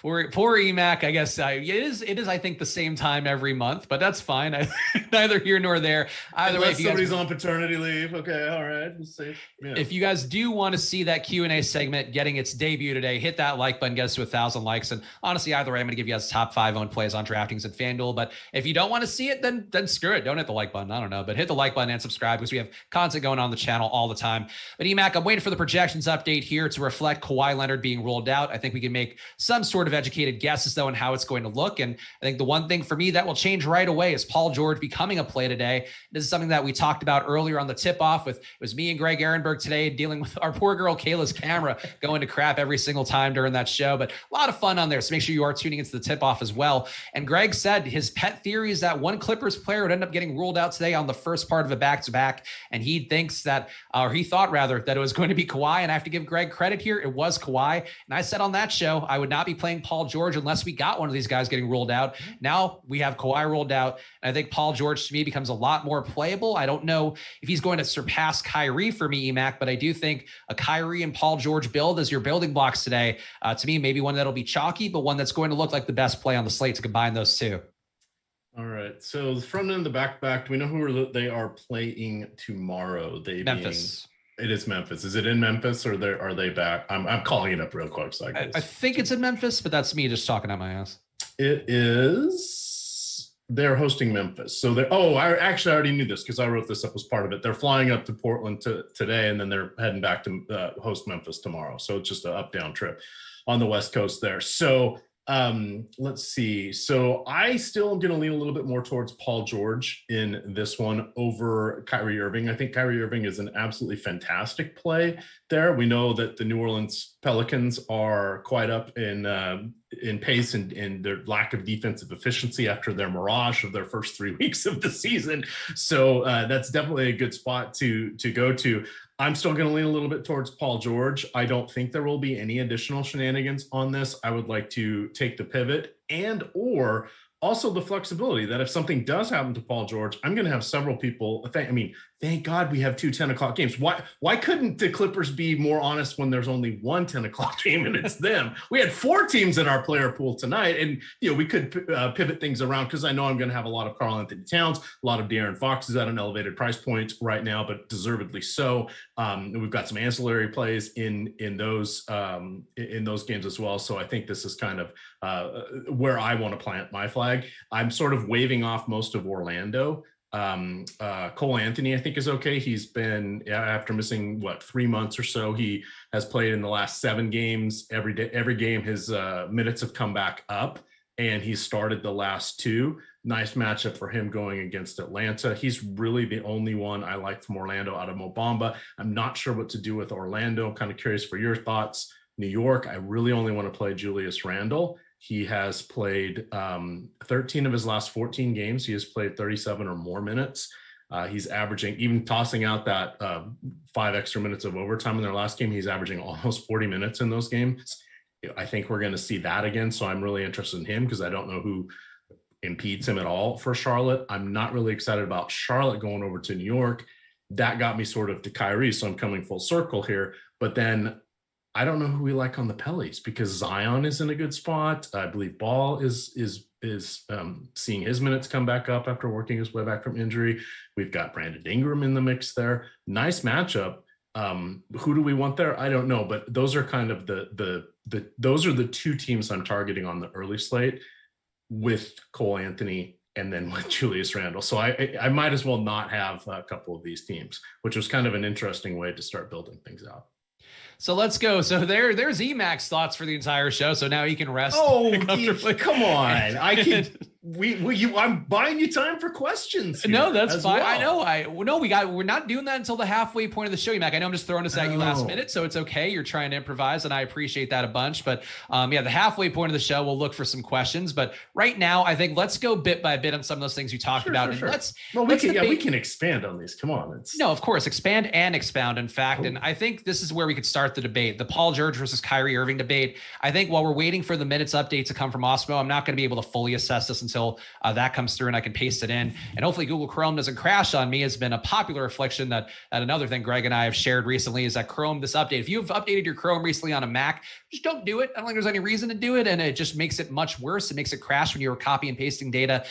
Poor EMac. I guess it is. I think the same time every month, but that's fine. Neither here nor there. Either way, if somebody's on paternity leave, okay, all right, we'll see. Yeah. If you guys do want to see that Q&A segment getting its debut today, hit that like button, get us to 1,000 likes. And honestly, either way, I'm going to give you guys top 5 owned plays on DraftKings and FanDuel. But if you don't want to see it, then screw it. Don't hit the like button. I don't know, but hit the like button and subscribe because we have content going on the channel all the time. But EMac, I'm waiting for the projections update here to reflect Kawhi Leonard being ruled out. I think we can make some sort of educated guesses though on how it's going to look. And I think the one thing for me that will change right away is Paul George becoming a play today. This is something that we talked about earlier on the tip-off with, it was me and Greg Ehrenberg today dealing with our poor girl Kayla's camera going to crap every single time during that show, but a lot of fun on there. So make sure you are tuning into the tip-off as well. And Greg said his pet theory is that one Clippers player would end up getting ruled out today on the first part of a back-to-back. And he thinks that, or he thought rather, that it was going to be Kawhi. And I have to give Greg credit here. It was Kawhi. And I said on that show, I would not be playing Paul George unless we got one of these guys getting ruled out. Now we have Kawhi ruled out. And I think Paul George to me becomes a lot more playable. I don't know if he's going to surpass Kyrie for me, EMac, but I do think a Kyrie and Paul George build as your building blocks today, to me, maybe one that'll be chalky, but one that's going to look like the best play on the slate to combine those two. All right. So the front end and the back, do we know who they are playing tomorrow? Memphis. It is Memphis. Is it in Memphis or are they back? I'm calling it up real quick. So I think it's in Memphis, but that's me just talking out my ass. It is. They're hosting Memphis. So I already knew this because I wrote this up as part of it. They're flying up to Portland today, and then they're heading back to host Memphis tomorrow. So it's just an up-down trip on the West Coast there. So Let's see. So I still am going to lean a little bit more towards Paul George in this one over Kyrie Irving. I think Kyrie Irving is an absolutely fantastic play there. We know that the New Orleans Pelicans are quite up in pace and their lack of defensive efficiency after their mirage of their first 3 weeks of the season. So that's definitely a good spot to go to. I'm still going to lean a little bit towards Paul George. I don't think there will be any additional shenanigans on this. I would like to take the pivot and or also the flexibility that if something does happen to Paul George, I'm going to have several people. Thank God we have 2 10 o'clock games. Why couldn't the Clippers be more honest when there's only 1 10 o'clock game and it's them? We had 4 teams in our player pool tonight, and we could pivot things around because I know I'm going to have a lot of Karl Anthony Towns, a lot of De'Aaron Fox is at an elevated price point right now, but deservedly so. We've got some ancillary plays in those games as well. So I think this is kind of where I want to plant my flag. I'm sort of waving off most of Orlando. Cole Anthony, I think, is okay. He's been, after missing 3 months or so, he has played in the last 7 games. Every game, his minutes have come back up, and he's started the last 2. Nice matchup for him going against Atlanta. He's really the only one I like from Orlando out of Mo Bamba. I'm not sure what to do with Orlando. I'm kind of curious for your thoughts. New York, I really only want to play Julius Randle. He has played 13 of his last 14 games. He has played 37 or more minutes. He's averaging, even tossing out that 5 extra minutes of overtime in their last game, he's averaging almost 40 minutes in those games. I think we're going to see that again. So I'm really interested in him because I don't know who impedes him at all for Charlotte. I'm not really excited about Charlotte going over to New York. That got me sort of to Kyrie. So I'm coming full circle here. But then I don't know who we like on the Pellies because Zion is in a good spot. I believe Ball is seeing his minutes come back up after working his way back from injury. We've got Brandon Ingram in the mix there. Nice matchup. Who do we want there? I don't know, but those are kind of those are the 2 teams I'm targeting on the early slate with Cole Anthony and then with Julius Randle. So I might as well not have a couple of these teams, which was kind of an interesting way to start building things out. So let's go. So there's EMac's thoughts for the entire show. So now he can rest. Oh, come on. I'm buying you time for questions. No, that's fine. Well. I know. We're not doing that until the halfway point of the show, EMac. I know I'm just throwing this at you last minute, so it's okay. You're trying to improvise, and I appreciate that a bunch. But the halfway point of the show, we'll look for some questions. But right now, I think let's go bit by bit on some of those things you talked about. Sure. And we can expand on these. Come on. No, of course, expand and expound. In fact, and I think this is where we could start the debate, the Paul George versus Kyrie Irving debate. I think while we're waiting for the minutes update to come from Awesemo, I'm not going to be able to fully assess this until that comes through and I can paste it in. And hopefully Google Chrome doesn't crash on me. Has been a popular affliction that another thing Greg and I have shared recently is that Chrome, this update, if you've updated your Chrome recently on a Mac, just don't do it. I don't think there's any reason to do it. And it just makes it much worse. It makes it crash when you're copy and pasting data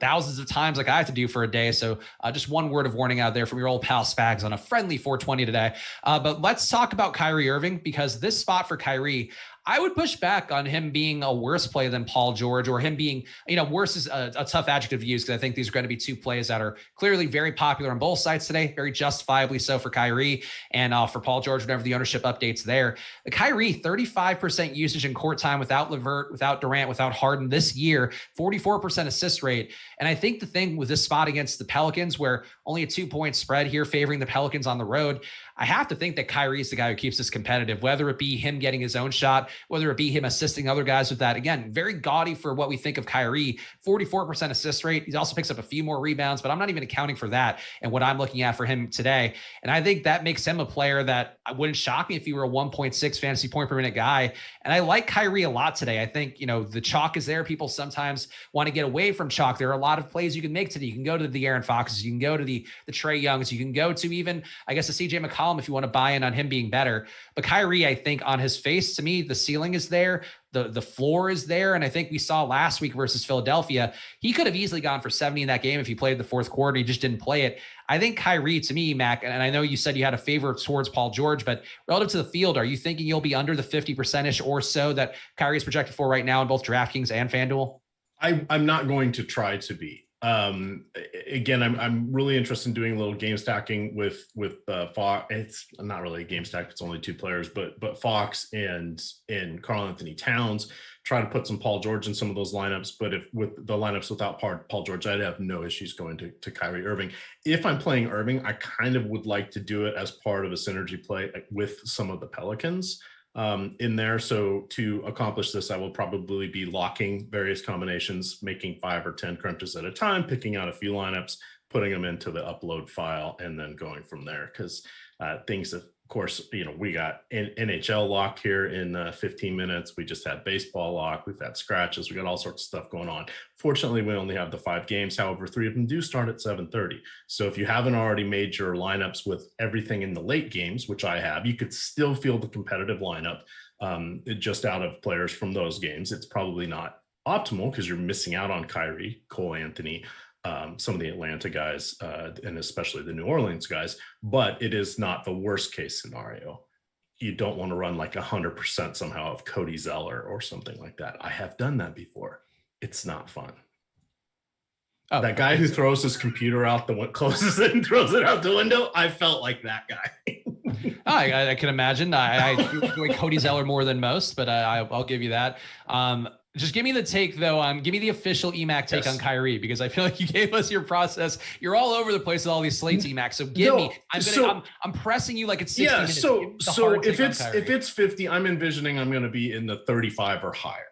thousands of times like I have to do for a day. So just one word of warning out there from your old pal Spags on a friendly 420 today. But let's talk about Kyrie Irving, because this spot for Kyrie, I would push back on him being a worse play than Paul George, or him being, worse is a tough adjective to use because I think these are going to be 2 plays that are clearly very popular on both sides today, very justifiably so for Kyrie and for Paul George, whenever the ownership updates there. The Kyrie, 35% usage in court time without LeVert, without Durant, without Harden this year, 44% assist rate. And I think the thing with this spot against the Pelicans, where only a 2-point spread here favoring the Pelicans on the road, I have to think that Kyrie is the guy who keeps this competitive, whether it be him getting his own shot, whether it be him assisting other guys with that. Again, very gaudy for what we think of Kyrie, 44% assist rate. He also picks up a few more rebounds, but I'm not even accounting for that and what I'm looking at for him today. And I think that makes him a player that wouldn't shock me if he were a 1.6 fantasy point per minute guy. And I like Kyrie a lot today. I think, the chalk is there. People sometimes want to get away from chalk. There are a lot of plays you can make today. You can go to the De'Aaron Foxes. You can go to the Trae Youngs. You can go to even, I guess, the CJ McCollum if you want to buy in on him being better. But Kyrie, I think on his face, to me, the ceiling is there. The floor is there. And I think we saw last week versus Philadelphia, he could have easily gone for 70 in that game if he played the fourth quarter. He just didn't play it. I think Kyrie, to me, Mac, and I know you said you had a favor towards Paul George, but relative to the field, are you thinking you'll be under the 50%-ish or so that Kyrie is projected for right now in both DraftKings and FanDuel? I'm not going to try to be. Again, I'm really interested in doing a little game stacking with Fox. It's not really a game stack; it's only 2 players, but Fox and Karl Anthony Towns. Try to put some Paul George in some of those lineups, but if with the lineups without Paul George, I'd have no issues going to Kyrie Irving. If I'm playing Irving, I kind of would like to do it as part of a synergy play with some of the Pelicans in there. So to accomplish this, I will probably be locking various combinations, making 5 or 10 crunches at a time, picking out a few lineups, putting them into the upload file, and then going from there. Because things, of course, we got NHL lock here in 15 minutes. We just had baseball lock. We've had scratches. We got all sorts of stuff going on. Fortunately, we only have the 5 games. However, 3 of them do start at 7:30. So if you haven't already made your lineups with everything in the late games, which I have, you could still field the competitive lineup just out of players from those games. It's probably not optimal because you're missing out on Kyrie, Cole Anthony, some of the Atlanta guys, and especially the New Orleans guys, but it is not the worst case scenario. You don't want to run like 100% somehow of Cody Zeller or something like that. I have done that before. It's not fun. Oh, that guy who throws his computer out the window, closes it and throws it out the window. I felt like that guy. I can imagine. I enjoy Cody Zeller more than most, but I'll give you that. Just give me the take though. Give me the official EMac take on Kyrie, because I feel like you gave us your process. You're all over the place with all these slates EMac. So give me. I'm pressing you like it's 60 minutes. So if it's 50, I'm envisioning I'm going to be in the 35 or higher.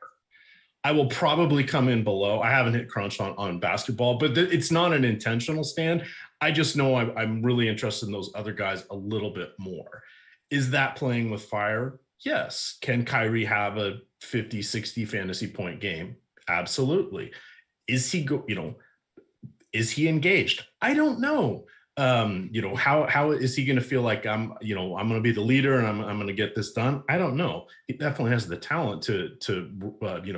I will probably come in below. I haven't hit crunch on basketball, but it's not an intentional stand. I just know I'm really interested in those other guys a little bit more. Is that playing with fire? Yes. Can Kyrie have a 50, 60 fantasy point game? Absolutely. Is he is he engaged? I don't know. How is he going to feel like I'm going to be the leader and I'm going to get this done? I don't know. He definitely has the talent to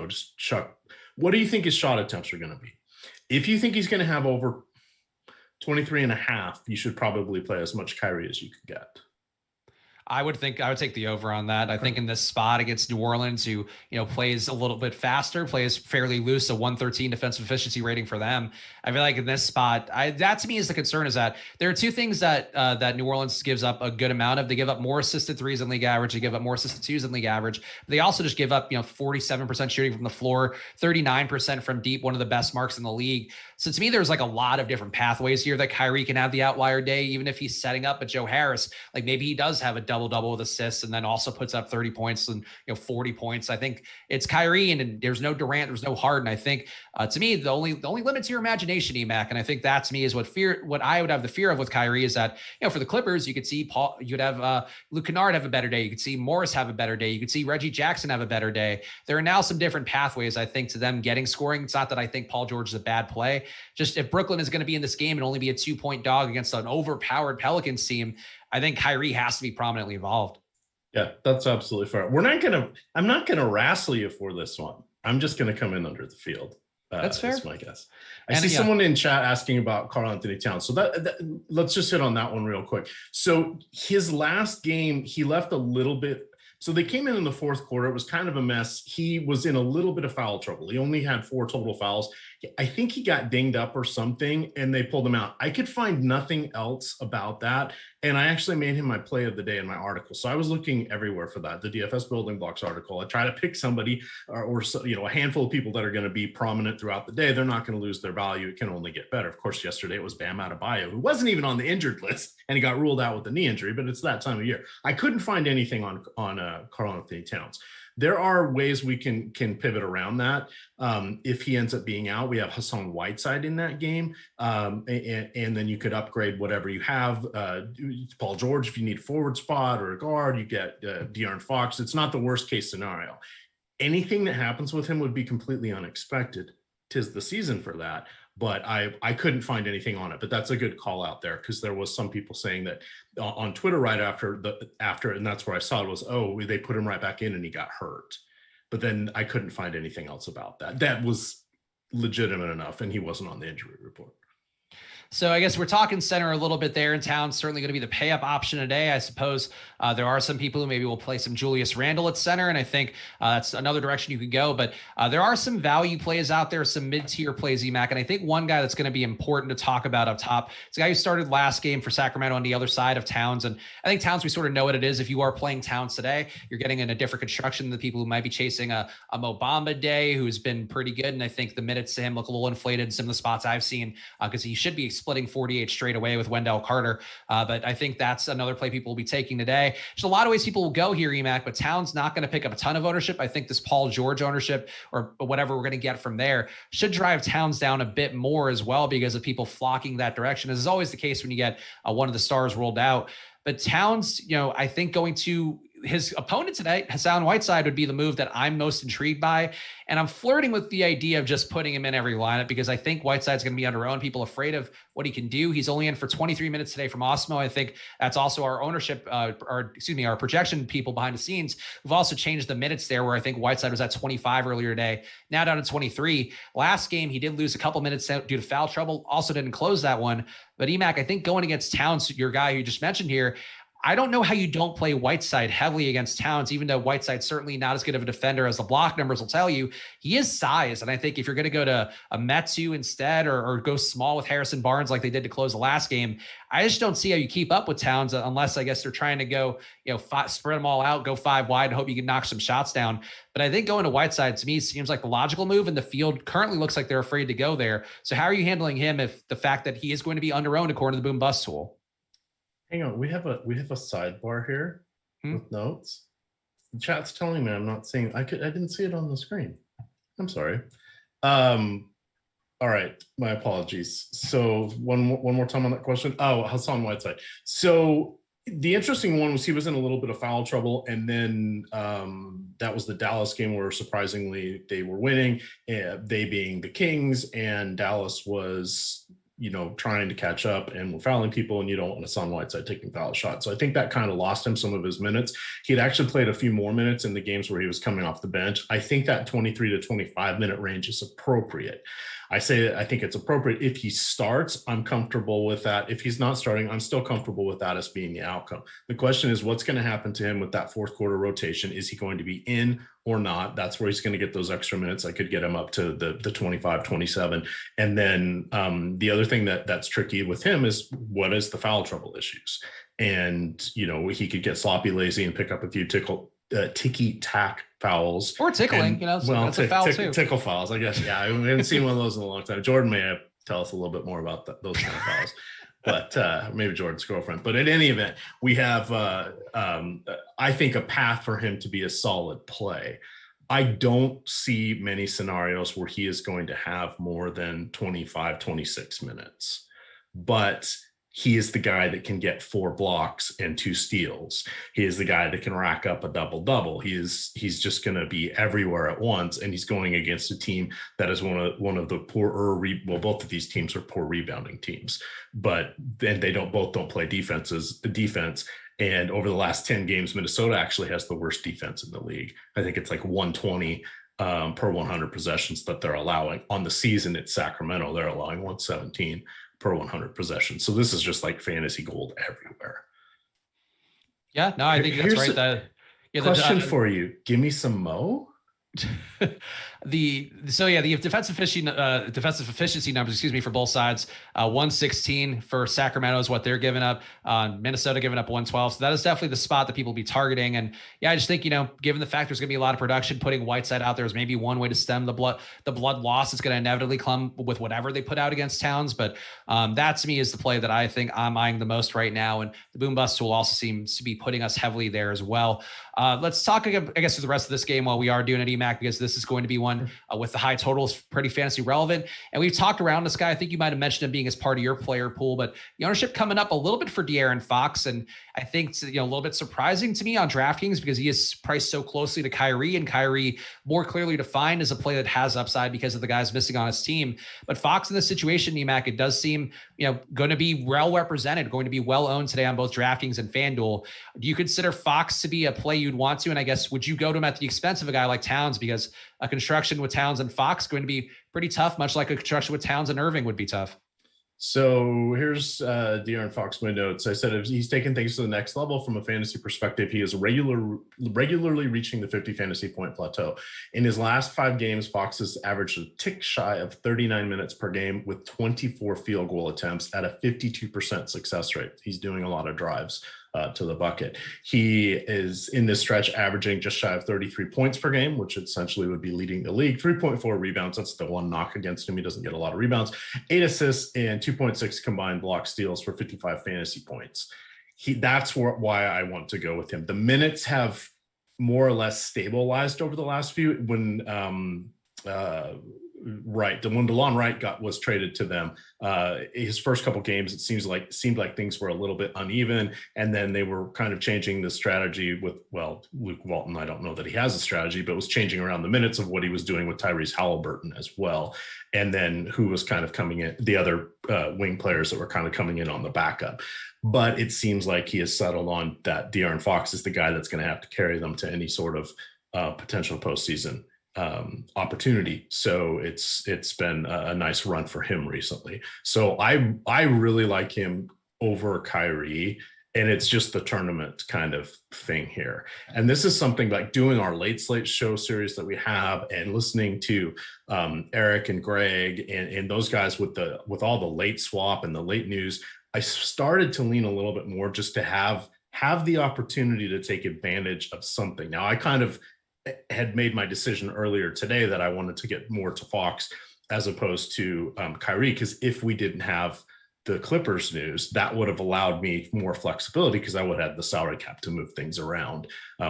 just chuck. What do you think his shot attempts are going to be? If you think he's going to have over 23 and a half, you should probably play as much Kyrie as you could get. I would take the over on that. I think in this spot against New Orleans, who, plays a little bit faster, plays fairly loose, a 113 defensive efficiency rating for them. I feel like in this spot, that to me is the concern, is that there are 2 things that New Orleans gives up a good amount of. They give up more assisted threes than league average. They give up more assisted twos than league average. But they also just give up, 47% shooting from the floor, 39% from deep, one of the best marks in the league. So to me, there's like a lot of different pathways here that Kyrie can have the outlier day, even if he's setting up a Joe Harris. Like maybe he does have a double with assists and then also puts up 30 points and 40 points. I think it's Kyrie, and there's no Durant, there's no Harden. I think to me, the only limit to your imagination, EMac. And I think that to me is what I would have the fear of with Kyrie is that, for the Clippers, you could see you could have Luke Kennard have a better day. You could see Morris have a better day. You could see Reggie Jackson have a better day. There are now some different pathways, I think, to them getting scoring. It's not that I think Paul George is a bad play. Just if Brooklyn is going to be in this game and only be a 2-point dog against an overpowered Pelicans team, I think Kyrie has to be prominently involved. Yeah, that's absolutely fair. I'm not going to wrestle you for this one. I'm just going to come in under the field. That's fair. That's my guess. I see someone in chat asking about Karl Anthony Towns. So that let's just hit on that one real quick. So his last game, he left a little bit. So they came in the fourth quarter. It was kind of a mess. He was in a little bit of foul trouble. He only had 4 total fouls. I think he got dinged up or something, and they pulled him out. I could find nothing else about that. And I actually made him my play of the day in my article. So I was looking everywhere for that, the DFS Building Blocks article. I try to pick somebody or a handful of people that are going to be prominent throughout the day. They're not going to lose their value. It can only get better. Of course, yesterday it was Bam Adebayo, who wasn't even on the injured list, and he got ruled out with a knee injury, but it's that time of year. I couldn't find anything on Karl Anthony Towns. There are ways we can pivot around that. If he ends up being out, we have Hassan Whiteside in that game. And then you could upgrade whatever you have. Paul George, if you need a forward spot or a guard, you get De'Aaron Fox. It's not the worst case scenario. Anything that happens with him would be completely unexpected. 'Tis the season for that. But I couldn't find anything on it. But that's a good call out there, because there was some people saying that on Twitter right after, and that's where I saw it was, they put him right back in and he got hurt. But then I couldn't find anything else about that. That was legitimate enough, and he wasn't on the injury report. So I guess we're talking center a little bit there in town. Certainly going to be the pay up option today. I suppose there are some people who maybe will play some Julius Randle at center. And I think that's another direction you could go. But there are some value plays out there, some mid-tier plays, EMac. And I think one guy that's going to be important to talk about up top is a guy who started last game for Sacramento on the other side of Towns. And I think Towns, we sort of know what it is. If you are playing Towns today, you're getting in a different construction than the people who might be chasing a Mo Bamba day, who's been pretty good. And I think the minutes to him look a little inflated in some of the spots I've seen because he should be splitting 48 straight away with Wendell Carter. But I think that's another play people will be taking today. There's a lot of ways people will go here, EMac, but Towns not going to pick up a ton of ownership. I think this Paul George ownership or whatever we're going to get from there should drive Towns down a bit more as well because of people flocking that direction. As is always the case when you get one of the stars rolled out. But Towns, I think going to his opponent today, Hassan Whiteside, would be the move that I'm most intrigued by. And I'm flirting with the idea of just putting him in every lineup because I think Whiteside's going to be under own. People afraid of what he can do. He's only in for 23 minutes today from Awesemo. I think that's also our ownership, our projection people behind the scenes. We've also changed the minutes there where I think Whiteside was at 25 earlier today, now down to 23. Last game, he did lose a couple minutes due to foul trouble. Also didn't close that one. But EMac, I think going against Towns, your guy who you just mentioned here, I don't know how you don't play Whiteside heavily against Towns, even though Whiteside's certainly not as good of a defender as the block numbers will tell you. He is size. And I think if you're going to go to a Metu instead or go small with Harrison Barnes like they did to close the last game, I just don't see how you keep up with Towns unless I guess they're trying to go, spread them all out, go 5 wide and hope you can knock some shots down. But I think going to Whiteside to me seems like the logical move, and the field currently looks like they're afraid to go there. So how are you handling him if the fact that he is going to be under owned according to the boom bust tool? Hang on, we have a sidebar here with notes. The chat's telling me I'm not seeing. I didn't see it on the screen. I'm sorry. All right, my apologies. So one more time on that question. Oh, Hassan Whiteside. So the interesting one was he was in a little bit of foul trouble, and then that was the Dallas game where surprisingly they were winning, they being the Kings, and Dallas was trying to catch up and we're fouling people, and you don't want Hassan Whiteside taking foul shots. So I think that kind of lost him some of his minutes. He had actually played a few more minutes in the games where he was coming off the bench. I think that 23 to 25 minute range is appropriate. I think it's appropriate. If he starts, I'm comfortable with that. If he's not starting, I'm still comfortable with that as being the outcome. The question is what's going to happen to him with that fourth quarter rotation. Is he going to be in or not? That's where he's going to get those extra minutes. I could get him up to the 25, 27. And then the other thing that's tricky with him is what is the foul trouble issues? And, he could get sloppy, lazy and pick up a few ticky-tack fouls. Or tickling, that's a foul too. Tickle fouls, I guess. Yeah, we haven't seen one of those in a long time. Jordan may tell us a little bit more about those kind of fouls. But maybe Jordan's girlfriend. But in any event, we have, I think, a path for him to be a solid play. I don't see many scenarios where he is going to have more than 25, 26 minutes. But he is the guy that can get 4 blocks and 2 steals. He is the guy that can rack up a double-double. He's just going to be everywhere at once, and he's going against a team that is one of the poorer. Both of these teams are poor rebounding teams, but then they don't play defense. And over the last 10 games, Minnesota actually has the worst defense in the league. I think it's like 120 per 100 possessions that they're allowing. On the season, it's Sacramento. They're allowing 117 per 100 possessions. So this is just like fantasy gold everywhere. Yeah, no, I think that's right. Question for you. Give me some Mo. The defensive efficiency numbers, for both sides, 116 for Sacramento is what they're giving up. Minnesota giving up 112. So that is definitely the spot that people will be targeting. And yeah, I just think, given the fact there's going to be a lot of production, putting Whiteside out there is maybe one way to stem the blood loss. It's going to inevitably come with whatever they put out against Towns. But that to me is the play that I think I'm eyeing the most right now. And the boom bust tool also seems to be putting us heavily there as well. Let's talk, I guess, for the rest of this game while we are doing it, EMac, because this is going to be one with the high totals, pretty fantasy relevant. And we've talked around this guy. I think you might have mentioned him being as part of your player pool, but the ownership coming up a little bit for De'Aaron Fox. And I think it's, a little bit surprising to me on DraftKings because he is priced so closely to Kyrie, and Kyrie more clearly defined as a play that has upside because of the guys missing on his team. But Fox in this situation, EMac, it does seem, going to be well represented, going to be well owned today on both DraftKings and FanDuel. Do you consider Fox to be a play you'd want to? And I guess, would you go to him at the expense of a guy like Towns? Because a construction with Towns and Fox going to be pretty tough, much like a construction with Towns and Irving would be tough. So here's De'Aaron Fox, my notes. I said if he's taking things to the next level from a fantasy perspective, he is regularly reaching the 50 fantasy point plateau. In his last 5 games, Fox has averaged a tick shy of 39 minutes per game with 24 field goal attempts at a 52% success rate. He's doing a lot of drives to the bucket. He is in this stretch averaging just shy of 33 points per game, which essentially would be leading the league. 3.4 rebounds. That's the one knock against him. He doesn't get a lot of rebounds. 8 assists and 2.6 combined block steals for 55 fantasy points. That's why I want to go with him. The minutes have more or less stabilized over the last few. When DeLon Wright was traded to them. His first couple games, it seemed like things were a little bit uneven, and then they were kind of changing the strategy with Luke Walton. I don't know that he has a strategy, but was changing around the minutes of what he was doing with Tyrese Halliburton as well, and then who was kind of coming in, the other wing players that were kind of coming in on the backup. But it seems like he has settled on that De'Aaron Fox is the guy that's going to have to carry them to any sort of potential postseason opportunity. So it's been a nice run for him recently. So I really like him over Kyrie, and it's just the tournament kind of thing here. And this is something like doing our late slate show series that we have and listening to Eric and Greg and those guys with all the late swap and the late news. I started to lean a little bit more just to have the opportunity to take advantage of something. Now I kind of had made my decision earlier today that I wanted to get more to Fox as opposed to Kyrie, because if we didn't have the Clippers news, that would have allowed me more flexibility because I would have the salary cap to move things around.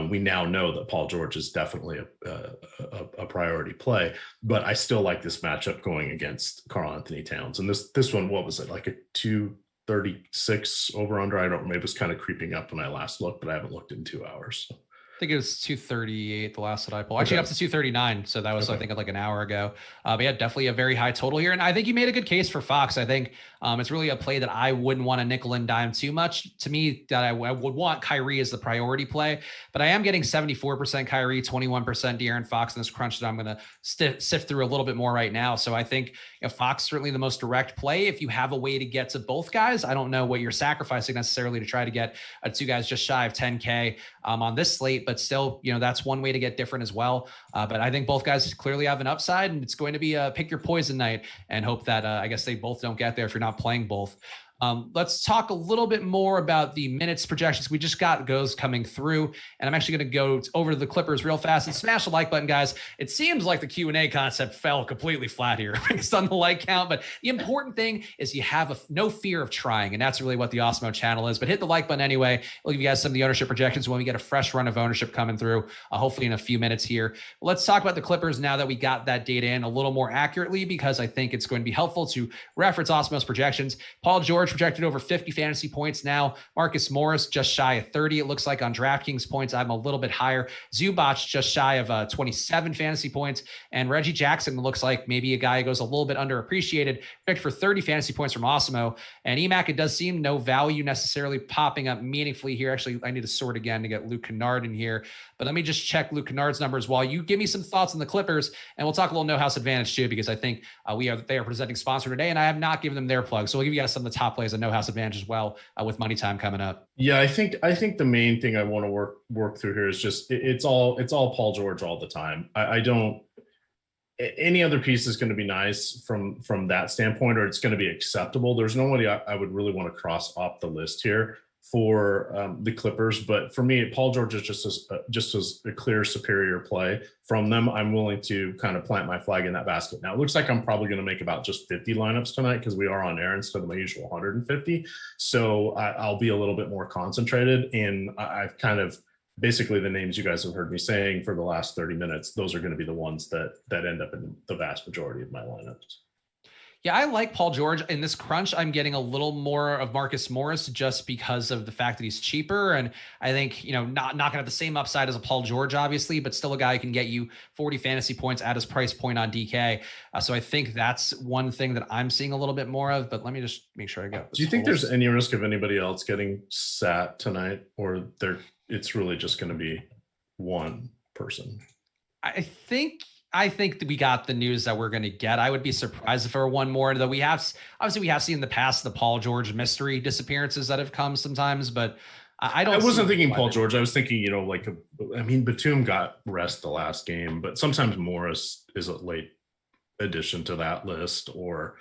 We now know that Paul George is definitely a priority play, but I still like this matchup going against Karl Anthony Towns. And this one, what was it, like a 236 over under? I don't remember. It was kind of creeping up when I last looked, but I haven't looked in 2 hours. So. I think it was 238 the last that I pulled. Actually, up to 239. So that was, I think, like an hour ago. But yeah, definitely a very high total here. And I think you made a good case for Fox. I think it's really a play that I wouldn't want to nickel and dime too much. To me, that I would want Kyrie as the priority play. But I am getting 74% Kyrie, 21% De'Aaron Fox in this crunch that I'm going to sift through a little bit more right now. So I think Fox certainly the most direct play. If you have a way to get to both guys, I don't know what you're sacrificing necessarily to try to get 2 guys just shy of 10K on this slate. But still, that's one way to get different as well. But I think both guys clearly have an upside, and it's going to be a pick your poison night and hope that I guess they both don't get there if you're not playing both. Let's talk a little bit more about the minutes projections. We just got goes coming through, and I'm actually going to go over to the Clippers real fast and smash the like button, guys. It seems like the Q&A concept fell completely flat here based on the like count, but the important thing is you have no fear of trying, and that's really what the Awesemo channel is. But hit the like button anyway. We'll give you guys some of the ownership projections when we get a fresh run of ownership coming through, hopefully in a few minutes here. Let's talk about the Clippers now that we got that data in a little more accurately, because I think it's going to be helpful to reference Awesemo's projections. Paul George projected over 50 fantasy points now. Marcus Morris just shy of 30. It looks like on DraftKings points, I'm a little bit higher. Zubac just shy of 27 fantasy points. And Reggie Jackson looks like maybe a guy who goes a little bit underappreciated, picked for 30 fantasy points from Awesemo. And EMac, it does seem no value necessarily popping up meaningfully here. Actually, I need to sort again to get Luke Kennard in here. But let me just check Luke Kennard's numbers while you give me some thoughts on the Clippers. And we'll talk a little No House Advantage too, because I think they are presenting sponsor today, and I have not given them their plug. So we'll give you guys some of the top plays on No House Advantage as well with money time coming up. Yeah, I think the main thing I want to work through here is just it's all Paul George all the time. I don't. Any other piece is going to be nice from that standpoint, or it's going to be acceptable. There's nobody I would really want to cross off the list here for the Clippers, but for me, Paul George is just as a clear superior play from them. I'm willing to kind of plant my flag in that basket. Now it looks like I'm probably going to make about just 50 lineups tonight because we are on air instead of my usual 150. So I'll be a little bit more concentrated, and I've kind of basically the names you guys have heard me saying for the last 30 minutes. Those are going to be the ones that end up in the vast majority of my lineups. Yeah, I like Paul George. In this crunch, I'm getting a little more of Marcus Morris just because of the fact that he's cheaper. And I think, not going to have the same upside as a Paul George, obviously, but still a guy who can get you 40 fantasy points at his price point on DK. So I think that's one thing that I'm seeing a little bit more of, but let me just make sure I got this. Do you think there's any risk of anybody else getting sat tonight, or it's really just going to be one person? I think I think that we got the news that we're going to get. I would be surprised if there were one more, though. We have seen in the past the Paul George mystery disappearances that have come sometimes, but I don't. I wasn't thinking Paul George. I was thinking, Batum got rest the last game, but sometimes Morris is a late addition to that list, or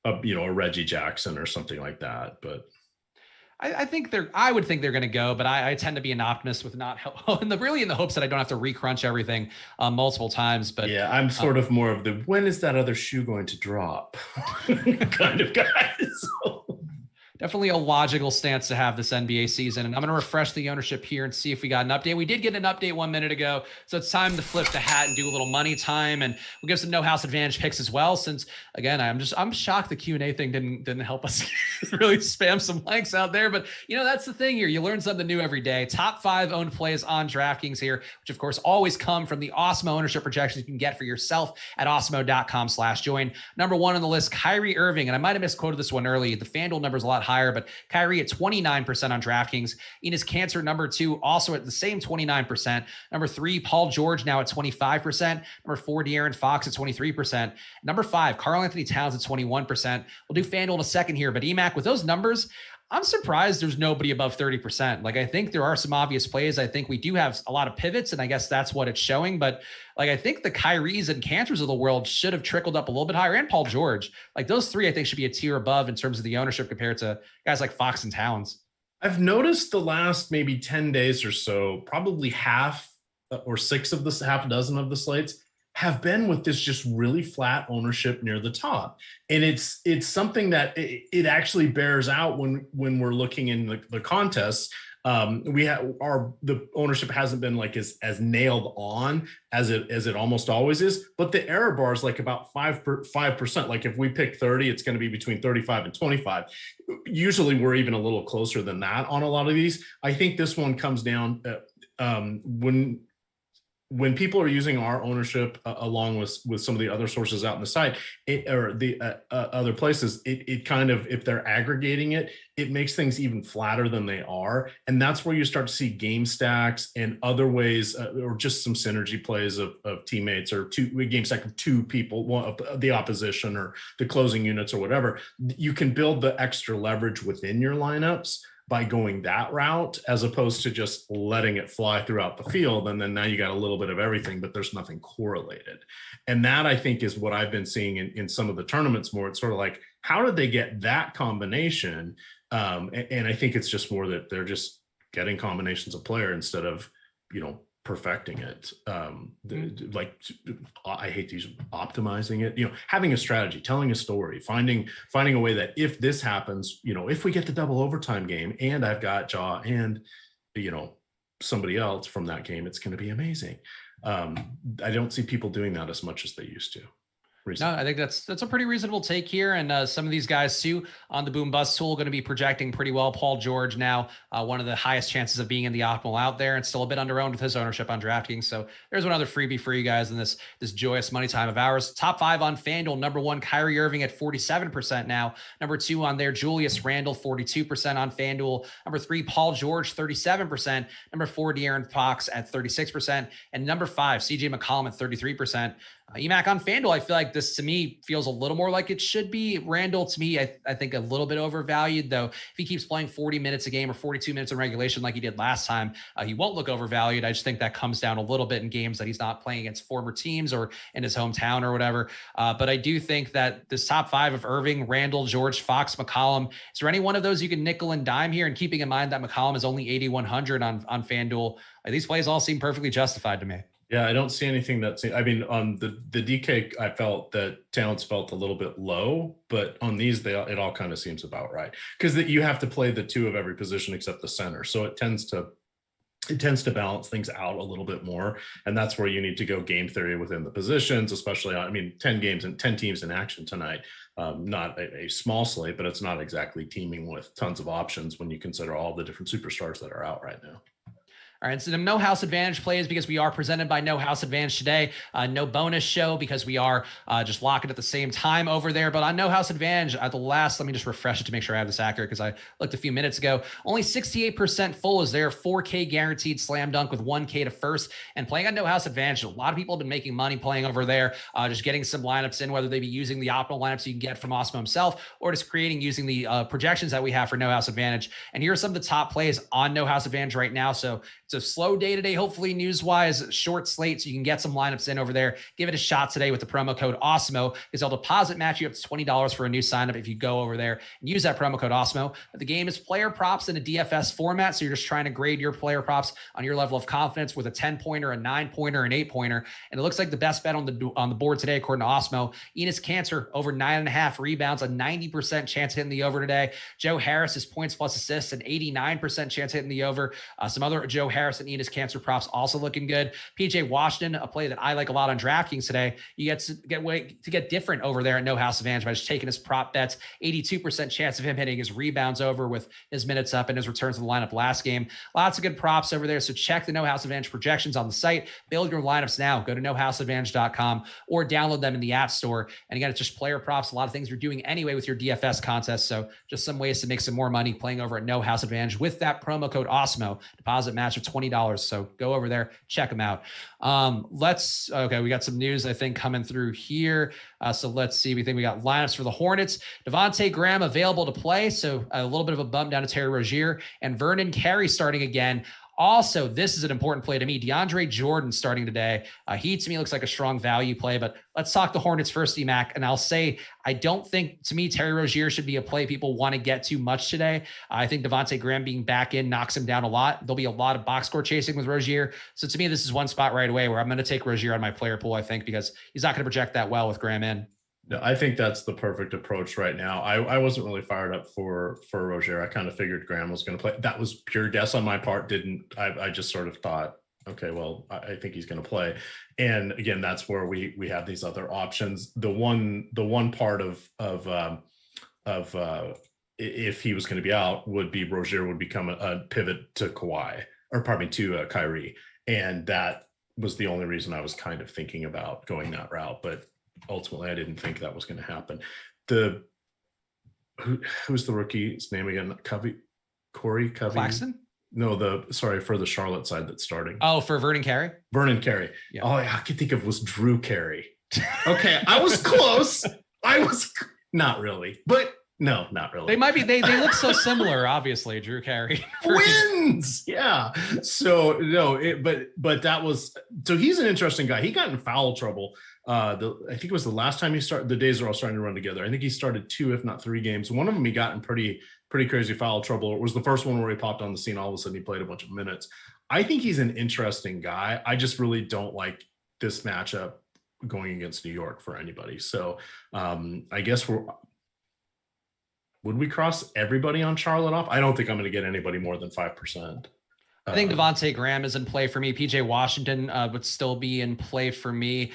a Reggie Jackson or something like that. But I would think they're going to go, but I tend to be an optimist with not in the hopes that I don't have to recrunch everything multiple times. But yeah, I'm sort of more of the when is that other shoe going to drop kind of guy. So. Definitely a logical stance to have this NBA season. And I'm going to refresh the ownership here and see if we got an update. We did get an update 1 minute ago. So it's time to flip the hat and do a little money time. And we'll give some no house advantage picks as well. Since again, I'm shocked the Q&A thing didn't help us really spam some likes out there. But that's the thing here. You learn something new every day. Top 5 owned plays on DraftKings here, which of course always come from the Awesemo ownership projections you can get for yourself at awesemo.com/join. Number 1 on the list, Kyrie Irving. And I might've misquoted this one early. The FanDuel number is a lot higher, but Kyrie at 29% on DraftKings. Enes Kanter, number 2, also at the same 29%. Number 3, Paul George, now at 25%. Number 4, De'Aaron Fox at 23%. Number 5, Karl Anthony Towns at 21%. We'll do FanDuel in a second here, but EMac, with those numbers, I'm surprised there's nobody above 30%. I think there are some obvious plays. I think we do have a lot of pivots, and I guess that's what it's showing. But I think the Kyries and Cantors of the world should have trickled up a little bit higher, and Paul George. Those 3, I think, should be a tier above in terms of the ownership compared to guys like Fox and Towns. I've noticed the last maybe 10 days or so, probably half or 6 of the half a dozen of the slates have been with this just really flat ownership near the top. And it's something that it actually bears out when we're looking in the contests. The ownership hasn't been as nailed on as it almost always is, but the error bar is about 5%. If we pick 30, it's going to be between 35 and 25. Usually we're even a little closer than that on a lot of these. I think this one comes down when people are using our ownership along with some of the other sources out in the site or the other places, it kind of, if they're aggregating it makes things even flatter than they are. And that's where you start to see game stacks and other ways, or just some synergy plays of teammates, or game stack of 2 people, one, the opposition or the closing units or whatever. You can build the extra leverage within your lineups by going that route, as opposed to just letting it fly throughout the field. And then now you got a little bit of everything, but there's nothing correlated. And that, I think, is what I've been seeing in some of the tournaments more. It's sort of how did they get that combination? And I think it's just more that they're just getting combinations of player instead of, perfecting it. I hate to use optimizing it, having a strategy, telling a story, finding a way that if this happens, if we get the double overtime game and I've got Ja and, somebody else from that game, it's going to be amazing. I don't see people doing that as much as they used to. No, I think that's a pretty reasonable take here. And some of these guys too on the boom bust tool going to be projecting pretty well. Paul George now one of the highest chances of being in the optimal out there, and still a bit under-owned with his ownership on DraftKings. So there's one other freebie for you guys in this joyous money time of ours. Top 5 on FanDuel. Number 1, Kyrie Irving at 47% now. Number 2 on there, Julius Randle, 42% on FanDuel. Number 3, Paul George, 37%. Number 4, De'Aaron Fox at 36%. And number 5, CJ McCollum at 33%. EMac on FanDuel, I feel like this to me feels a little more like it should be. Randall, to me, I think a little bit overvalued, though. If he keeps playing 40 minutes a game or 42 minutes in regulation like he did last time, he won't look overvalued. I just think that comes down a little bit in games that he's not playing against former teams or in his hometown or whatever. But I do think that this top 5 of Irving, Randall, George, Fox, McCollum, is there any one of those you can nickel and dime here? And keeping in mind that McCollum is only 8,100 on FanDuel, these plays all seem perfectly justified to me. Yeah, I don't see anything on the DK, I felt that Towns felt a little bit low, but on these, it all kind of seems about right. Because you have to play the 2 of every position except the center. So it tends to balance things out a little bit more. And that's where you need to go game theory within the positions, especially 10 games and 10 teams in action tonight. Not a small slate, but it's not exactly teaming with tons of options when you consider all the different superstars that are out right now. All right, so the no house advantage plays because we are presented by No House Advantage today. No bonus show because we are just locking at the same time over there. But on No House Advantage, at the last, let me just refresh it to make sure I have this accurate because I looked a few minutes ago. Only 68% full is there. 4K guaranteed slam dunk with 1K to first. And playing on No House Advantage, a lot of people have been making money playing over there, just getting some lineups in, whether they be using the optimal lineups you can get from Awesemo himself or just creating using the projections that we have for No House Advantage. And here are some of the top plays on No House Advantage right now. So it's a slow day today, hopefully news-wise, short slate, so you can get some lineups in over there. Give it a shot today with the promo code Awesemo because they'll deposit match you up to $20 for a new sign-up if you go over there and use that promo code Awesemo. The game is player props in a DFS format, so you're just trying to grade your player props on your level of confidence with a 10-pointer, a 9-pointer, an 8-pointer. And it looks like the best bet on the board today, according to Awesemo, Enes Kanter over 9.5 rebounds, a 90% chance hitting the over today. Joe Harris is points plus assists, an 89% chance hitting the over. Some other Joe Harris and Enes Kanter props also looking good. PJ Washington, a play that I like a lot on DraftKings today. You get to get different over there at No House Advantage by just taking his prop bets. 82% chance of him hitting his rebounds over with his minutes up and his returns to the lineup last game. Lots of good props over there. So check the No House Advantage projections on the site. Build your lineups now. Go to nohouseadvantage.com or download them in the App Store. And again, it's just player props. A lot of things you're doing anyway with your DFS contest. So just some ways to make some more money playing over at No House Advantage with that promo code Awesemo. Deposit match of $20. So go over there, check them out. Okay, we got some news, I think, coming through here. So let's see. We think we got lineups for the Hornets. Devontae Graham available to play. So a little bit of a bump down to Terry Rozier and Vernon Carey starting again. Also, this is an important play to me. DeAndre Jordan starting today. He, to me, looks like a strong value play, but let's talk the Hornets first, EMac. And I'll say, I don't think, to me, Terry Rozier should be a play people want to get too much today. I think Devontae Graham being back in knocks him down a lot. There'll be a lot of box score chasing with Rozier. So to me, this is one spot right away where I'm going to take Rozier on my player pool, I think, because he's not going to project that well with Graham in. No, I think that's the perfect approach right now. I wasn't really fired up for Rozier. I kind of figured Graham was going to play. That was pure guess on my part. I just sort of thought, okay, well, I think he's going to play. And again, that's where we have these other options. The one part of if he was going to be out would be Rozier would become a pivot to Kyrie. And that was the only reason I was kind of thinking about going that route. But ultimately, I didn't think that was going to happen. Who's the rookie's name again? Corey Covey? Claxton? No, for the Charlotte side that's starting. Oh, for Vernon Carey? Vernon Carey. Yeah. All I could think of was Drew Carey. Okay, I was close. Not really, but no, not really. They might be. They look so similar, obviously, Drew Carey. Twins. Yeah. So no, but that was, so he's an interesting guy. He got in foul trouble. I think it was the last time he started. The days are all starting to run together. I think he started 2, if not 3 games. One of them he got in pretty crazy foul trouble. It was the first one where he popped on the scene. All of a sudden he played a bunch of minutes. I think he's an interesting guy. I just really don't like this matchup going against New York for anybody. So I guess would we cross everybody on Charlotte off? I don't think I'm going to get anybody more than 5%. I think Devontae Graham is in play for me. PJ Washington would still be in play for me.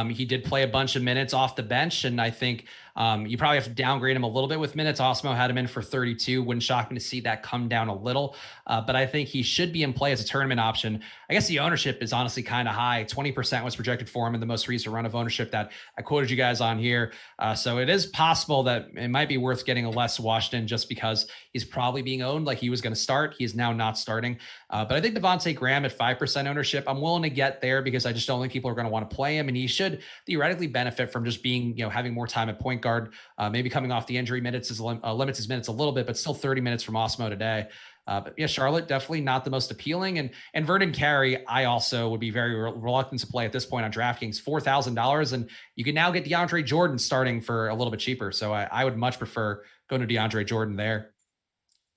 He did play a bunch of minutes off the bench, and I think you probably have to downgrade him a little bit with minutes. Awesemo had him in for 32. Wouldn't shock me to see that come down a little, but I think he should be in play as a tournament option. I guess the ownership is honestly kind of high. 20% was projected for him in the most recent run of ownership that I quoted you guys on here. So it is possible that it might be worth getting a less Washington just because he's probably being owned like he was going to start. He is now not starting. But I think Devontae Graham at 5% ownership, I'm willing to get there because I just don't think people are going to want to play him. And he should theoretically benefit from just being, having more time at point guard, maybe coming off the injury minutes limits his minutes a little bit, but still 30 minutes from Awesemo today. But yeah, Charlotte definitely not the most appealing. And Vernon Carey, I also would be very reluctant to play at this point on DraftKings, $4,000. And you can now get DeAndre Jordan starting for a little bit cheaper. So I would much prefer going to DeAndre Jordan there.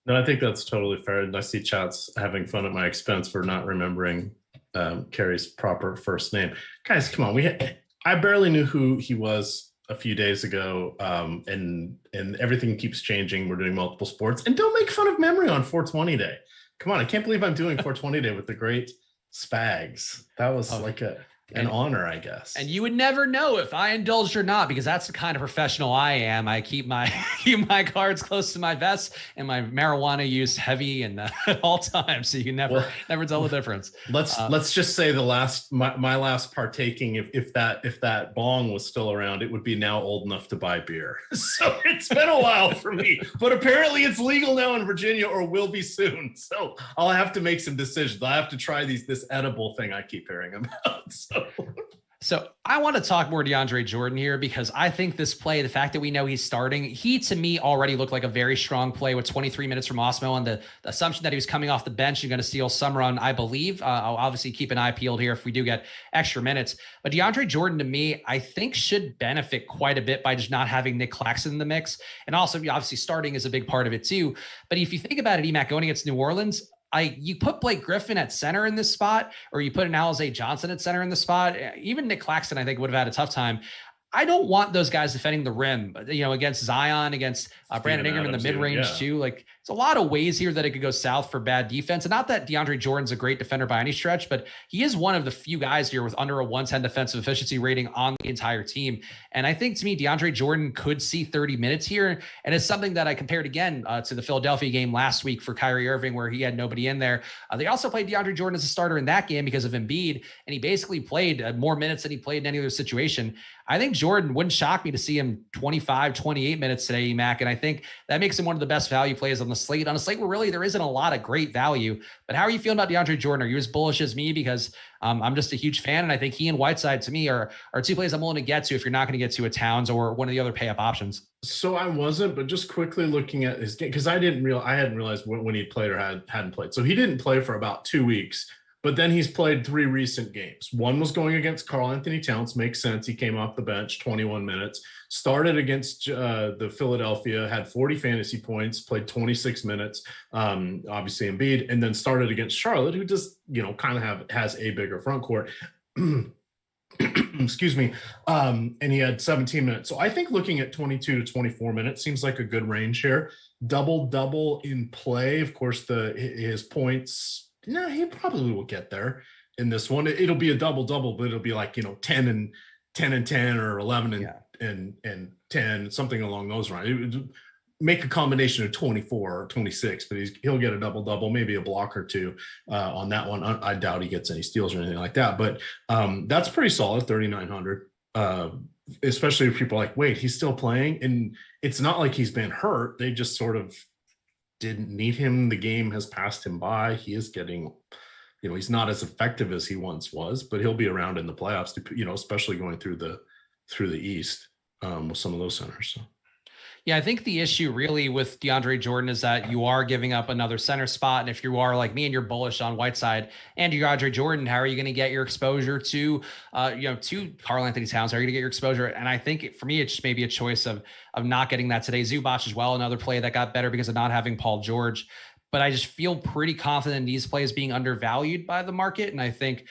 No, I think that's totally fair. And I see chats having fun at my expense for not remembering Carey's proper first name. Guys, come on. I barely knew who he was a few days ago, and everything keeps changing. We're doing multiple sports. And don't make fun of memory on 420 Day. Come on, I can't believe I'm doing 420 Day with the great Spags. That was an honor, I guess. And you would never know if I indulged or not, because that's the kind of professional I am. I keep my cards close to my vest and my marijuana use heavy and at all times. So you can never tell the difference. Let's just say my last partaking, if that bong was still around, it would be now old enough to buy beer. So it's been a while for me, but apparently it's legal now in Virginia, or will be soon. So I'll have to make some decisions. I have to try this edible thing I keep hearing about. So I want to talk more DeAndre Jordan here, because I think this play, the fact that we know he's starting, he to me already looked like a very strong play with 23 minutes from Awesemo, and the assumption that he was coming off the bench and going to steal some run, I believe. I'll obviously keep an eye peeled here if we do get extra minutes. But DeAndre Jordan, to me, I think should benefit quite a bit by just not having Nick Claxton in the mix. And also, obviously, starting is a big part of it too. But if you think about it, EMac, going against New Orleans, you put Blake Griffin at center in this spot, or you put an Alize Johnson at center in the spot. Even Nick Claxton, I think, would have had a tough time. I don't want those guys defending the rim, against Zion, against Brandon Ingram in the mid-range too. Like, it's a lot of ways here that it could go south for bad defense. And not that DeAndre Jordan's a great defender by any stretch, but he is one of the few guys here with under a 110 defensive efficiency rating on the entire team. And I think, to me, DeAndre Jordan could see 30 minutes here. And it's something that I compared again to the Philadelphia game last week for Kyrie Irving, where he had nobody in there. They also played DeAndre Jordan as a starter in that game because of Embiid, and he basically played more minutes than he played in any other situation. I think Jordan wouldn't shock me to see him 25, 28 minutes today, Mac. And I think that makes him one of the best value plays on the slate where really there isn't a lot of great value. But how are you feeling about DeAndre Jordan? Are you as bullish as me? Because I'm just a huge fan. And I think he and Whiteside, to me, are two plays I'm willing to get to if you're not going to get to a Towns or one of the other pay up options. So I wasn't, but just quickly looking at his game, because I hadn't realized when he played or hadn't played. So he didn't play for about 2 weeks. But then he's played 3 recent games. One was going against Karl Anthony Towns. Makes sense. He came off the bench, 21 minutes. Started against the Philadelphia, had 40 fantasy points, played 26 minutes, obviously Embiid, and then started against Charlotte, who just, kind of has a bigger front court. Excuse me. And he had 17 minutes. So I think looking at 22 to 24 minutes seems like a good range here. Double in play. Of course, his points, he probably will get there in this one. It'll be a double, but it'll be like, 10 and 10 or 11 and 10, something along those lines. It would make a combination of 24 or 26, but he'll get a double, maybe a block or two on that one. I doubt he gets any steals or anything like that, but that's pretty solid, 3,900, especially if people are like, wait, he's still playing. And it's not like he's been hurt. They just sort of didn't need him. The game has passed him by. He is getting, he's not as effective as he once was, but he'll be around in the playoffs, especially going through the East with some of those centers. So. Yeah, I think the issue really with DeAndre Jordan is that you are giving up another center spot. And if you are like me and you're bullish on Whiteside and DeAndre Jordan, how are you going to get your exposure to Karl Anthony Towns? How are you going to get your exposure? And I think for me, it's just maybe a choice of not getting that today. Zubac as well, another play that got better because of not having Paul George. But I just feel pretty confident in these plays being undervalued by the market. And I think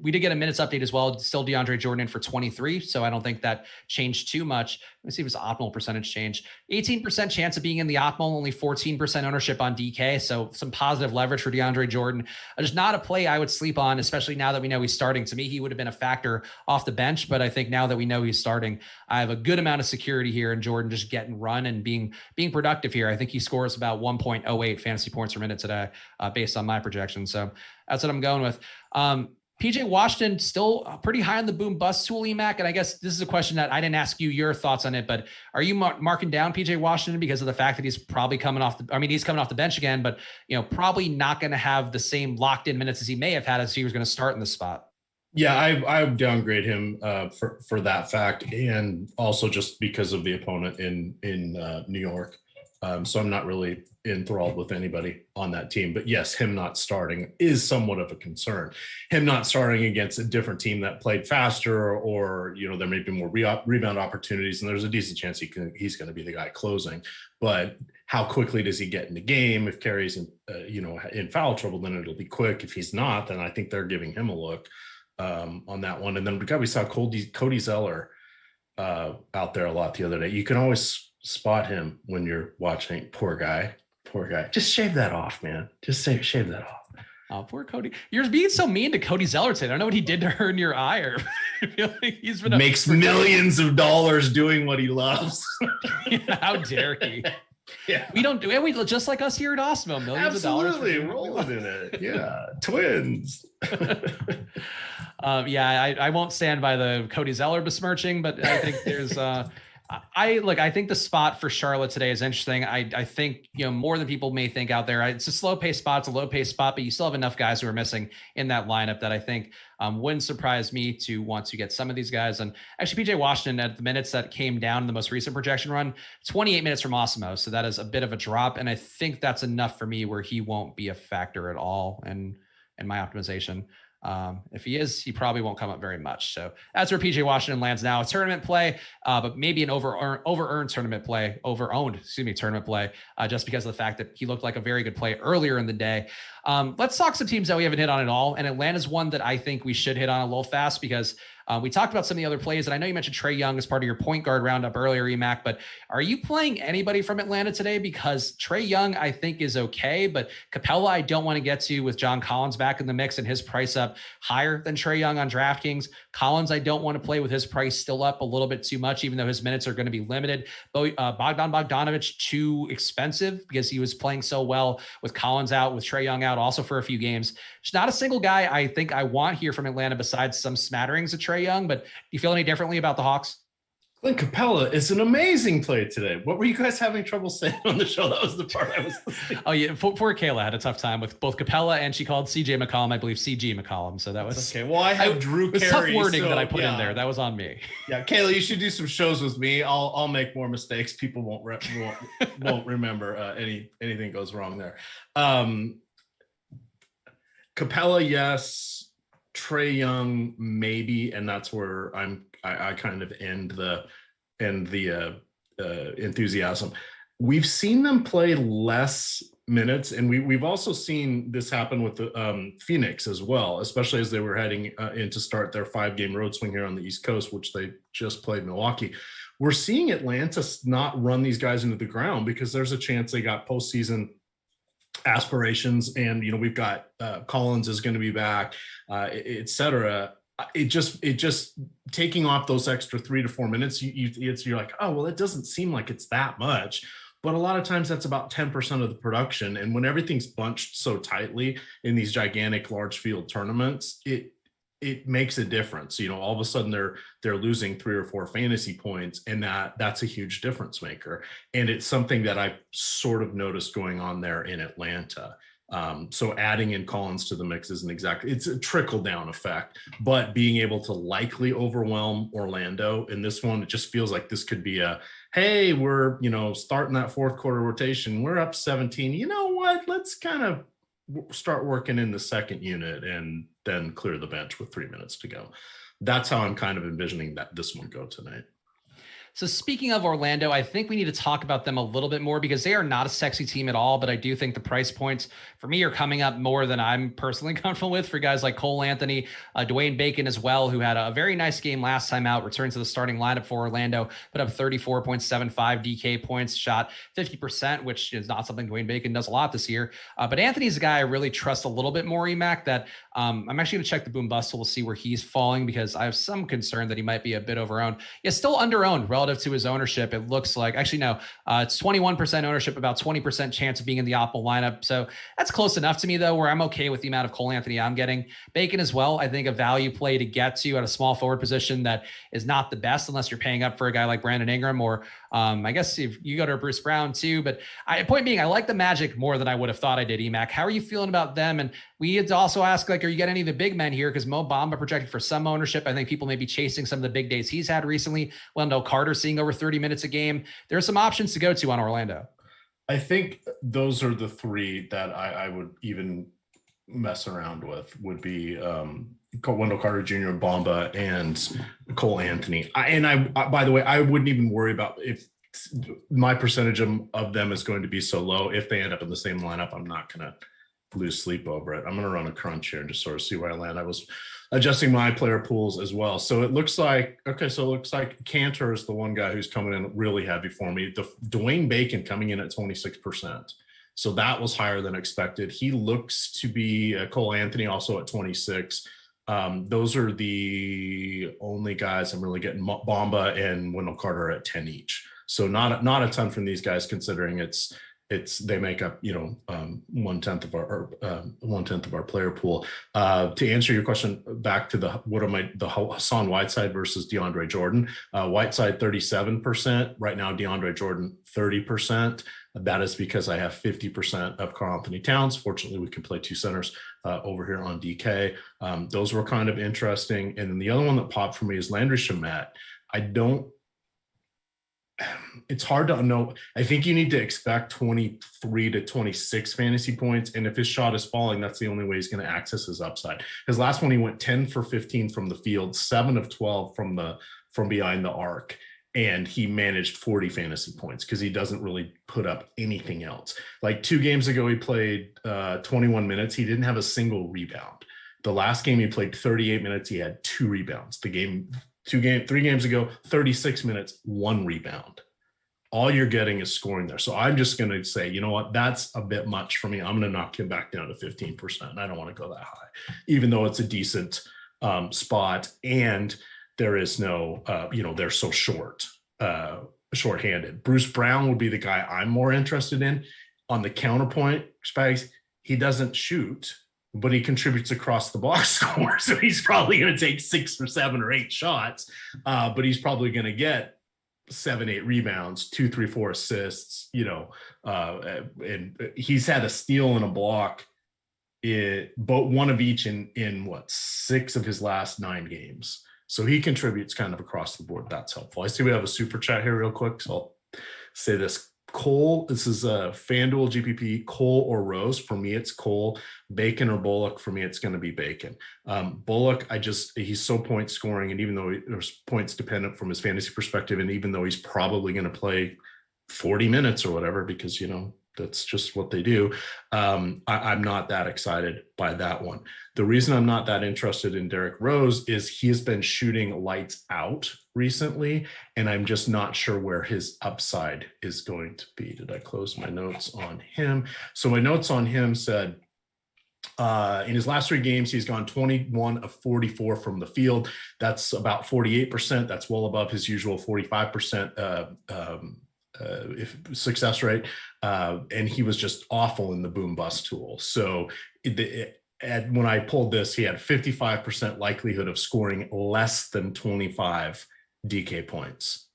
we did get a minutes update as well. Still DeAndre Jordan in for 23. So I don't think that changed too much. Let me see if it's optimal percentage change. 18% chance of being in the optimal, only 14% ownership on DK. So some positive leverage for DeAndre Jordan. Just not a play I would sleep on, especially now that we know he's starting. To me, he would have been a factor off the bench. But I think now that we know he's starting, I have a good amount of security here in Jordan just getting run and being productive here. I think he scores about 1.08 fantasy points per minute today based on my projections. So that's what I'm going with. PJ Washington still pretty high on the boom bust tool, EMac. And I guess this is a question that I didn't ask you your thoughts on it, but are you marking down PJ Washington because of the fact that he's probably coming off the bench again, but probably not going to have the same locked in minutes as he may have had as he was going to start in the spot? Yeah, I would downgrade him for that fact, and also just because of the opponent in New York. So I'm not really enthralled with anybody on that team. But yes, him not starting is somewhat of a concern. Him not starting against a different team that played faster, or there may be more rebound opportunities, and there's a decent chance he's going to be the guy closing. But how quickly does he get in the game? If Carey's in foul trouble, then it'll be quick. If he's not, then I think they're giving him a look on that one. And then we saw Cody Zeller out there a lot the other day. You can always spot him when you're watching. Poor guy. Just shave that off, man. Just shave that off. Oh, poor Cody. You're being so mean to Cody Zeller today. I don't know what he did to earn your ire. I feel like he's been makes millions of dollars doing what he loves. How dare he? Yeah. We don't do it. We just like us here at Awesemo, millions of dollars. Absolutely, rolling in it. Yeah, twins. I won't stand by the Cody Zeller besmirching, but I think there's I think the spot for Charlotte today is interesting. I think, more than people may think out there, it's a slow pace spot, it's a low pace spot, but you still have enough guys who are missing in that lineup that I think wouldn't surprise me to want to get some of these guys. And actually PJ Washington at the minutes that came down in the most recent projection run, 28 minutes from Awesemo. So that is a bit of a drop. And I think that's enough for me where he won't be a factor at all in my optimization. If he is, he probably won't come up very much. So that's where PJ Washington lands now. A tournament play, but maybe an over-owned tournament play, tournament play, just because of the fact that he looked like a very good play earlier in the day. Let's talk some teams that we haven't hit on at all. And Atlanta's one that I think we should hit on a little fast because we talked about some of the other plays, and I know you mentioned Trae Young as part of your point guard roundup earlier, EMac, but are you playing anybody from Atlanta today? Because Trae Young, I think, is okay, but Capella, I don't want to get to with John Collins back in the mix and his price up higher than Trae Young on DraftKings. Collins, I don't want to play with his price still up a little bit too much, even though his minutes are going to be limited. Bogdan Bogdanovic, too expensive because he was playing so well with Collins out, with Trae Young out also for a few games. There's not a single guy I think I want here from Atlanta besides some smatterings of Trae Young, but do you feel any differently about the Hawks? Clint Capella is an amazing play today. What were you guys having trouble saying on the show? That was the part I was listening. Oh yeah, poor Kayla had a tough time with both Capella and she called CJ McCollum, I believe CG McCollum. So that was okay. Well, I have Drew Carey. Tough wording that I put in there. That was on me. Yeah, Kayla, you should do some shows with me. I'll make more mistakes. People won't remember anything goes wrong there. Capella, yes. Trae Young, maybe, and that's where I kind of end the enthusiasm. We've seen them play less minutes, and we've also seen this happen with the Phoenix as well, especially as they were heading in to start their 5-game road swing here on the East Coast, which they just played Milwaukee. We're seeing Atlanta not run these guys into the ground because there's a chance they got postseason aspirations, and we've got Collins is going to be back, etc. It just taking off those extra 3 to 4 minutes, you're like, oh well, it doesn't seem like it's that much, but a lot of times that's about 10% of the production. And when everything's bunched so tightly in these gigantic large field tournaments, it makes a difference. All of a sudden they're losing 3 or 4 fantasy points, and that's a huge difference maker. And it's something that I've sort of noticed going on there in Atlanta. So adding in Collins to the mix it's a trickle down effect, but being able to likely overwhelm Orlando in this one, it just feels like this could be hey, we're, starting that fourth quarter rotation. We're up 17. You know what? Let's kind of start working in the second unit and then clear the bench with 3 minutes to go. That's how I'm kind of envisioning that this one go tonight. So speaking of Orlando, I think we need to talk about them a little bit more because they are not a sexy team at all, but I do think the price points for me are coming up more than I'm personally comfortable with for guys like Cole Anthony, Dwayne Bacon as well, who had a very nice game last time out, returned to the starting lineup for Orlando, put up 34.75 DK points, shot 50%, which is not something Dwayne Bacon does a lot this year. But Anthony's a guy I really trust a little bit more, EMac, that I'm actually going to check the boom bust to see where he's falling because I have some concern that he might be a bit overowned. Yeah, still underowned relative to his ownership. It looks like it's 21% ownership, about 20% chance of being in the optimal lineup. So that's close enough to me though, where I'm okay with the amount of Cole Anthony I'm getting. Bacon as well, I think a value play to get to at a small forward position that is not the best unless you're paying up for a guy like Brandon Ingram or I guess if you go to Bruce Brown too, but point being, I like the Magic more than I would have thought I did, EMac. How are you feeling about them? And we had to also ask, are you getting any of the big men here? Because Mo Bamba projected for some ownership. I think people may be chasing some of the big days he's had recently. Wendell Carter seeing over 30 minutes a game. There are some options to go to on Orlando. I think those are the 3 that I would even mess around with would be Wendell Carter Jr., Bamba, and Cole Anthony. By the way, I wouldn't even worry about if my percentage of them is going to be so low. If they end up in the same lineup, I'm not going to lose sleep over it. I'm going to run a crunch here and just sort of see where I land. I was adjusting my player pools as well. So it looks like Cantor is the one guy who's coming in really heavy for me. The Dwayne Bacon coming in at 26%. So that was higher than expected. He looks to be Cole Anthony also at 26. Those are the only guys I'm really getting. Bamba and Wendell Carter at 10 each. So not a ton from these guys, considering they make up 1/10 of our player pool. To answer your question, back to the Hassan Whiteside versus DeAndre Jordan. Whiteside 37% right now. DeAndre Jordan 30%. That is because I have 50% of Karl Anthony Towns. Fortunately, we can play two centers over here on DK. Those were kind of interesting. And then the other one that popped for me is Landry Shamet. It's hard to know. I think you need to expect 23 to 26 fantasy points. And if his shot is falling, that's the only way he's going to access his upside. His last one, he went 10 for 15 from the field, 7 of 12 from behind the arc. And he managed 40 fantasy points because he doesn't really put up anything else. Like 2 games ago, he played 21 minutes. He didn't have a single rebound. The last game he played 38 minutes. He had 2 rebounds. 3 games ago, 36 minutes, 1 rebound. All you're getting is scoring there. So I'm just going to say, you know what, that's a bit much for me. I'm going to knock him back down to 15%. I don't want to go that high, even though it's a decent spot. And there is no, they're so shorthanded. Bruce Brown would be the guy I'm more interested in. On the counterpoint, Spags, he doesn't shoot, but he contributes across the box score. So he's probably going to take 6 or 7 or 8 shots, but he's probably going to get 7, 8 rebounds, 2, 3, 4 assists, and he's had a steal and a block, but one of each in 6 of his last 9 games. So he contributes kind of across the board. That's helpful. I see we have a super chat here real quick. So I'll say this. Cole, this is a FanDuel GPP, Cole or Rose. For me, it's Cole. Bacon or Bullock. For me, it's going to be Bacon. Bullock, he's so point scoring. And even though there's points dependent from his fantasy perspective, and even though he's probably going to play 40 minutes or whatever, because, that's just what they do. I'm not that excited by that one. The reason I'm not that interested in Derrick Rose is he has been shooting lights out recently, and I'm just not sure where his upside is going to be. Did I close my notes on him? So my notes on him said, in his last 3 games, he's gone 21 of 44 from the field. That's about 48%. That's well above his usual 45% success rate. And he was just awful in the boom bust tool. So when I pulled this, he had 55% likelihood of scoring less than 25 DK points.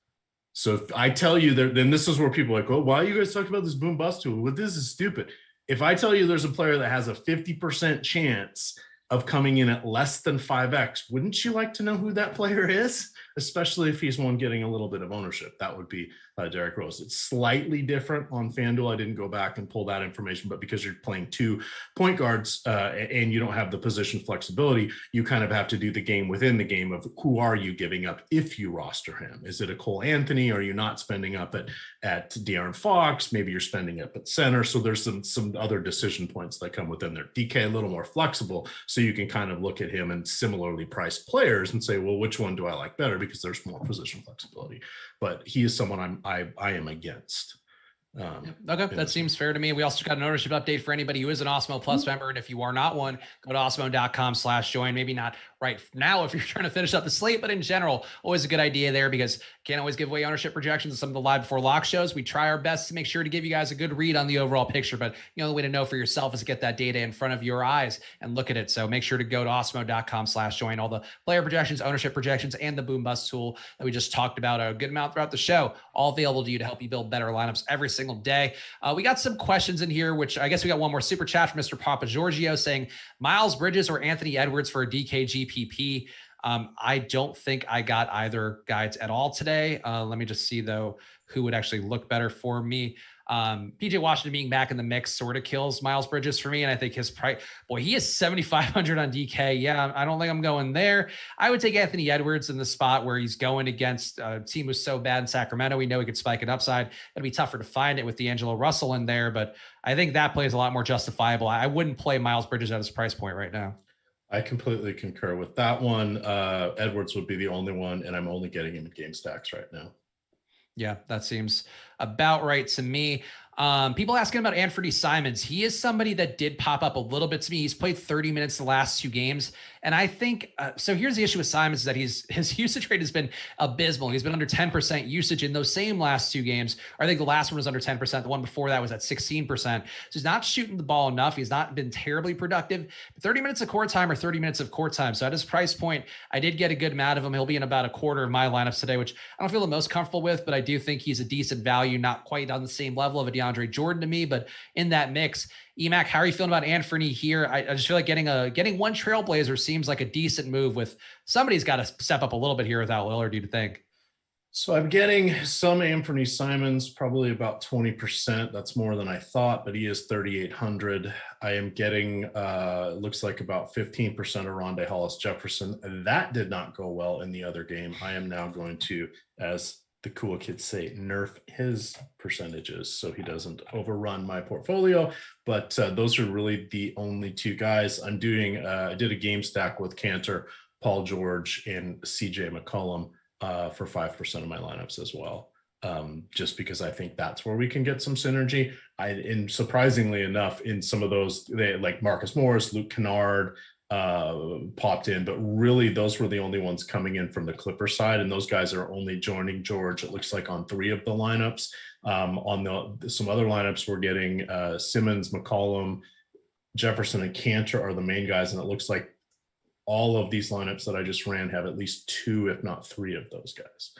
So if I tell you that, then this is where people are like, oh, why are you guys talking about this boom bust tool? Well, this is stupid. If I tell you there's a player that has a 50% chance of coming in at less than 5x, wouldn't you like to know who that player is? Especially if he's one getting a little bit of ownership. That would be Derrick Rose. It's slightly different on FanDuel. I didn't go back and pull that information, but because you're playing 2 point guards and you don't have the position flexibility, you kind of have to do the game within the game of who are you giving up if you roster him? Is it a Cole Anthony? Are you not spending up at De'Aaron Fox? Maybe you're spending up at center. So there's some other decision points that come within there. DK a little more flexible, so you can kind of look at him and similarly priced players and say, well, which one do I like better? Because there's more position flexibility. But he is someone I am against. Okay, that seems fair to me. We also got an ownership update for anybody who is an Awesemo Plus member. And if you are not one, go to awesemo.com/join. Maybe not right now if you're trying to finish up the slate, but in general, always a good idea there because can't always give away ownership projections in some of the live before lock shows. We try our best to make sure to give you guys a good read on the overall picture, but the only way to know for yourself is to get that data in front of your eyes and look at it. So make sure to go to awesemo.com/join. All the player projections, ownership projections, and the boom bust tool that we just talked about a good amount throughout the show, all available to you to help you build better lineups every single day. We got some questions in here, which I guess we got one more super chat from Mr. Papa Giorgio saying Miles Bridges or Anthony Edwards for a DK GPP. I don't think I got either guides at all today. Let me just see though, who would actually look better for me. PJ Washington being back in the mix sort of kills Miles Bridges for me. And I think his price, boy, he is 7,500 on DK. Yeah, I don't think I'm going there. I would take Anthony Edwards in the spot where he's going against a team who's so bad in Sacramento. We know he could spike an upside. It'll be tougher to find it with the Angelo Russell in there, but I think that play is a lot more justifiable. I wouldn't play Miles Bridges at his price point right now. I completely concur with that one. Edwards would be the only one, and I'm only getting him in game stacks right now. Yeah, that seems about right to me. People asking about Anthony Simons. He is somebody that did pop up a little bit to me. He's played 30 minutes the last 2 games. And I think, so here's the issue with Simons is that his usage rate has been abysmal. He's been under 10% usage in those same last 2 games. Or I think the last one was under 10%. The one before that was at 16%. So he's not shooting the ball enough. He's not been terribly productive. 30 minutes of court time or 30 minutes of court time. So at his price point, I did get a good amount of him. He'll be in about a quarter of my lineups today, which I don't feel the most comfortable with, but I do think he's a decent value, not quite on the same level of a DeAndre Jordan to me, but in that mix. EMac, how are you feeling about Anthony here? I just feel like getting one trailblazer seems like a decent move. With somebody's got to step up a little bit here without Lillard, do you think? So I'm getting some Anthony Simons, probably about 20%. That's more than I thought, but he is 3,800. I am getting, looks like about 15% of Rondé Hollis-Jefferson. That did not go well in the other game. I am now going to, as the cool kids say, nerf his percentages so he doesn't overrun my portfolio. But those are really the only 2 guys. I'm doing, I did a game stack with Cantor, Paul George, and CJ McCollum for 5% of my lineups as well. Just because I think that's where we can get some synergy. And surprisingly enough, in some of those, they like Marcus Morris, Luke Kennard, popped in, but really those were the only ones coming in from the Clipper side, and those guys are only joining George, it looks like, on 3 of the lineups. On some other lineups, we're getting Simmons, McCollum, Jefferson, and Cantor are the main guys, and it looks like all of these lineups that I just ran have at least 2, if not 3 of those guys.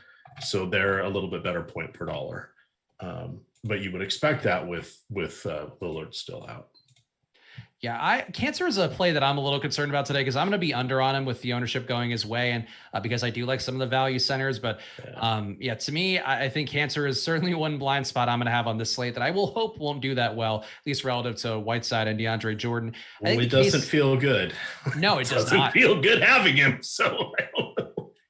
So they're a little bit better point per dollar. But you would expect that with Lillard still out. Yeah, Cancer is a play that I'm a little concerned about today because I'm going to be under on him with the ownership going his way, and because I do like some of the value centers. But to me, I think Cancer is certainly one blind spot I'm going to have on this slate that I will hope won't do that well, at least relative to Whiteside and DeAndre Jordan. Well, it doesn't feel good. No, it does not feel good having him. So I don't know.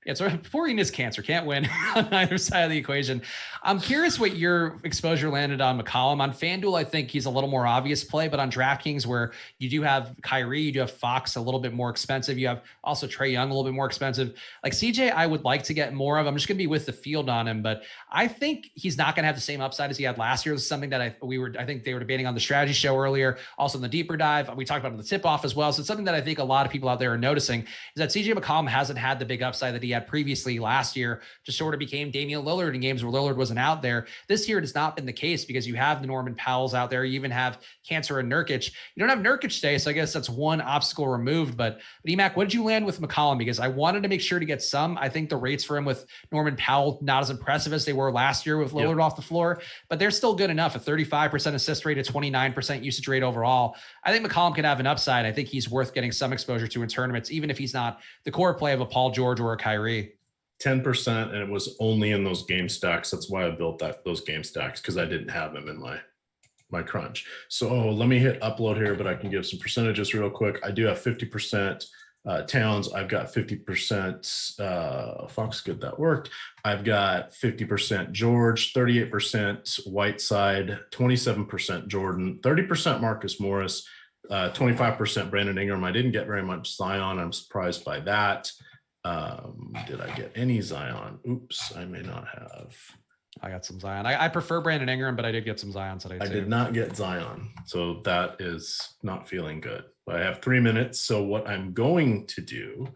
Yeah, so pouring is Cancer. Can't win on either side of the equation. I'm curious what your exposure landed on McCollum. On FanDuel, I think he's a little more obvious play, but on DraftKings, where you do have Kyrie, you do have Fox a little bit more expensive. You have also Trae Young a little bit more expensive. Like CJ, I would like to get more of. I'm just going to be with the field on him, but I think he's not going to have the same upside as he had last year. This is something that I think they were debating on the strategy show earlier. Also in the deeper dive, we talked about the tip off as well. So it's something that I think a lot of people out there are noticing is that CJ McCollum hasn't had the big upside that he had previously last year. Just sort of became Damian Lillard in games where Lillard wasn't out there. This year it has not been the case because you have the Norman Powells out there. You even have Cancer and Nurkic. You don't have Nurkic today, so I guess that's one obstacle removed. But EMac, what did you land with McCollum? Because I wanted to make sure to get some. I think the rates for him with Norman Powell not as impressive as they were last year with Lillard off the floor, but they're still good enough. A 35% assist rate, a 29% usage rate overall. I think McCollum can have an upside. I think he's worth getting some exposure to in tournaments, even if he's not the core play of a Paul George or a Kyrie. 10%, and it was only in those game stacks. That's why I built those game stacks, because I didn't have them in my crunch. So let me hit upload here, but I can give some percentages real quick. I do have 50% Towns. I've got 50% Fox. Good, that worked. I've got 50% George, 38% Whiteside, 27% Jordan, 30% Marcus Morris, 25% Brandon Ingram. I didn't get very much Zion. I'm surprised by that. Did I get any Zion? Oops, I may not have. I got some Zion. I prefer Brandon Ingram, but I did get some Zion today too. I did not get Zion, so that is not feeling good. But I have 3 minutes, so what I'm going to do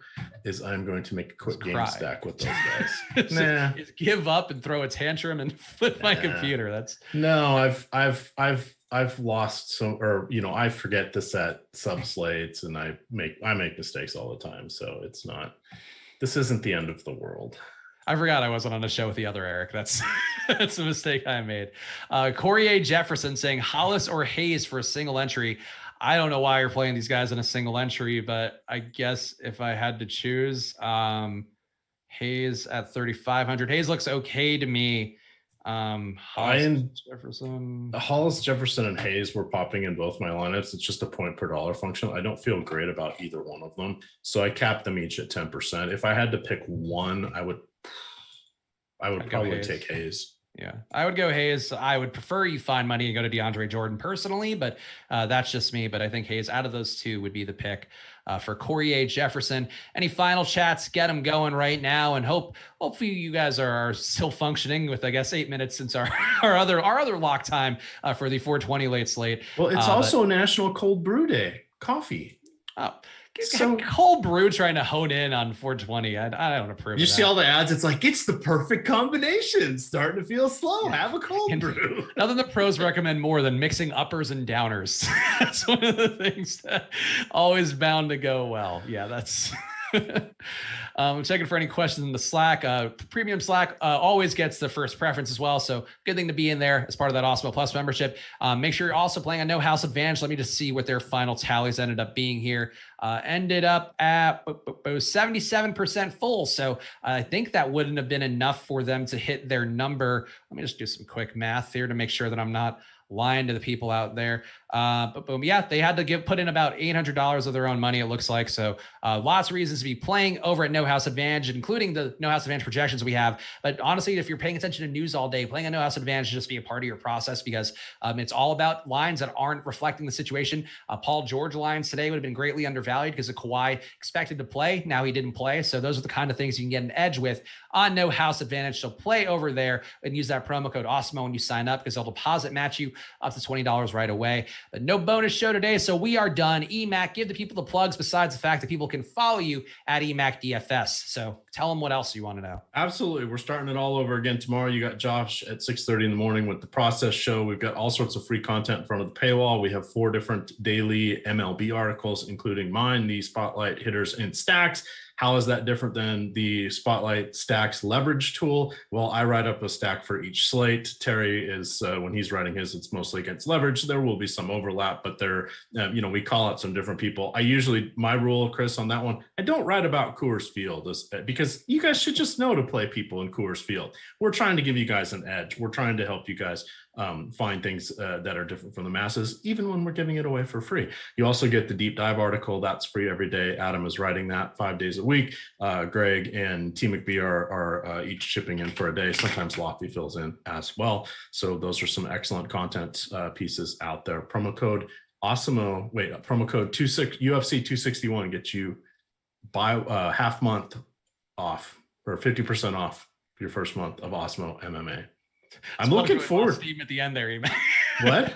is I'm going to make a quick game stack with those guys. Just give up and throw a tantrum and flip my computer. That's no. I've lost some, or I forget to set sub slates, and I make mistakes all the time. So it's not. This isn't the end of the world. I forgot I wasn't on a show with the other Eric. That's a mistake I made. Corey Jefferson saying Hollis or Hayes for a single entry. I don't know why you're playing these guys in a single entry, but I guess if I had to choose, Hayes at 3,500. Hayes looks okay to me. Hollis, Jefferson, and Hayes were popping in both my lineups. It's just a point per dollar function. I don't feel great about either one of them, so I capped them each at 10%. If I had to pick one, I would probably take Hayes. Yeah, I would go Hayes. I would prefer you find money and go to DeAndre Jordan personally, but that's just me. But I think Hayes out of those two would be the pick for Corey A. Jefferson. Any final chats? Get them going right now, and hopefully you guys are still functioning with, I guess, 8 minutes since our other lock time for the 420 late slate. Well, it's also National Cold Brew Day. Coffee. Oh. So cold brew trying to hone in on 420. I don't approve. You see all the ads. It's like, it's the perfect combination. Starting to feel slow. Yeah. Have a cold brew. Nothing the pros recommend more than mixing uppers and downers. That's one of the things that always bound to go well. Yeah, that's. I'm checking for any questions in the Slack. Premium Slack always gets the first preference as well. So good thing to be in there as part of that Awesemo Plus membership. Make sure you're also playing on No House Advantage. Let me just see what their final tallies ended up being here. Ended up at 77% full. So I think that wouldn't have been enough for them to hit their number. Let me just do some quick math here to make sure that I'm not lying to the people out there. But boom, yeah, they had to put in about $800 of their own money, it looks like. So lots of reasons to be playing over at No House Advantage, including the No House Advantage projections we have. But honestly, if you're paying attention to news all day, playing a No House Advantage should just be a part of your process, because it's all about lines that aren't reflecting the situation. Paul George lines today would have been greatly undervalued because of Kawhi expected to play. Now he didn't play. So those are the kind of things you can get an edge with on No House Advantage. So play over there and use that promo code Awesemo when you sign up, because they'll deposit match you up to $20 right away. But no bonus show today, so we are done. EMac, give the people the plugs besides the fact that people can follow you at EMac DFS. So tell them what else you want to know. Absolutely. We're starting it all over again tomorrow. You got Josh at 6:30 in the morning with the process show. We've got all sorts of free content in front of the paywall. We have 4 different daily MLB articles, including mine, the Spotlight Hitters and Stacks. How is that different than the Spotlight Stacks leverage tool? Well, I write up a stack for each slate. Terry is, when he's writing his, it's mostly against leverage. There will be some overlap, but we call out some different people. My rule, Chris, on that one, I don't write about Coors Field because you guys should just know to play people in Coors Field. We're trying to give you guys an edge. We're trying to help you guys find things that are different from the masses, even when we're giving it away for free. You also get the deep dive article. That's free every day. Adam is writing that 5 days a week. Greg and T McBee are each chipping in for a day. Sometimes Lofty fills in as well. So those are some excellent content pieces out there. Promo code Awesemo. Promo code UFC 261 gets you half month off, or 50% off your first month of Awesemo MMA. I'm looking forward. Steam at the end there, EMac. What?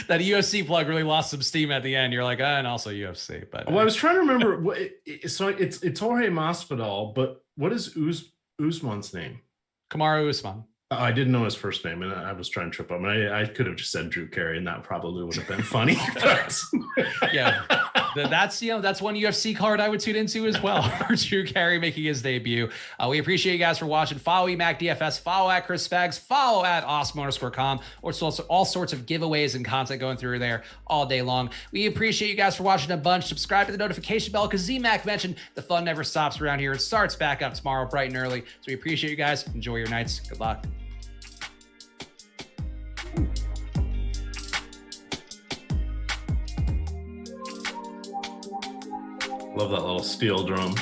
That UFC plug really lost some steam at the end. You're like, and also UFC. But I was trying to remember. So it's Jorge Masvidal, but what is Usman's name? Kamaru Usman. I didn't know his first name, and I was trying to trip up. I could have just said Drew Carey, and that probably would have been funny. But yeah, that's one UFC card I would tune into as well. For Drew Carey making his debut. We appreciate you guys for watching. Follow EMac DFS. Follow at Chris Spags. Follow at Awesemo_com. Or it's also all sorts of giveaways and content going through there all day long. We appreciate you guys for watching a bunch. Subscribe to the notification bell, because EMac mentioned the fun never stops around here. It starts back up tomorrow bright and early. So we appreciate you guys. Enjoy your nights. Good luck. Love that little steel drum.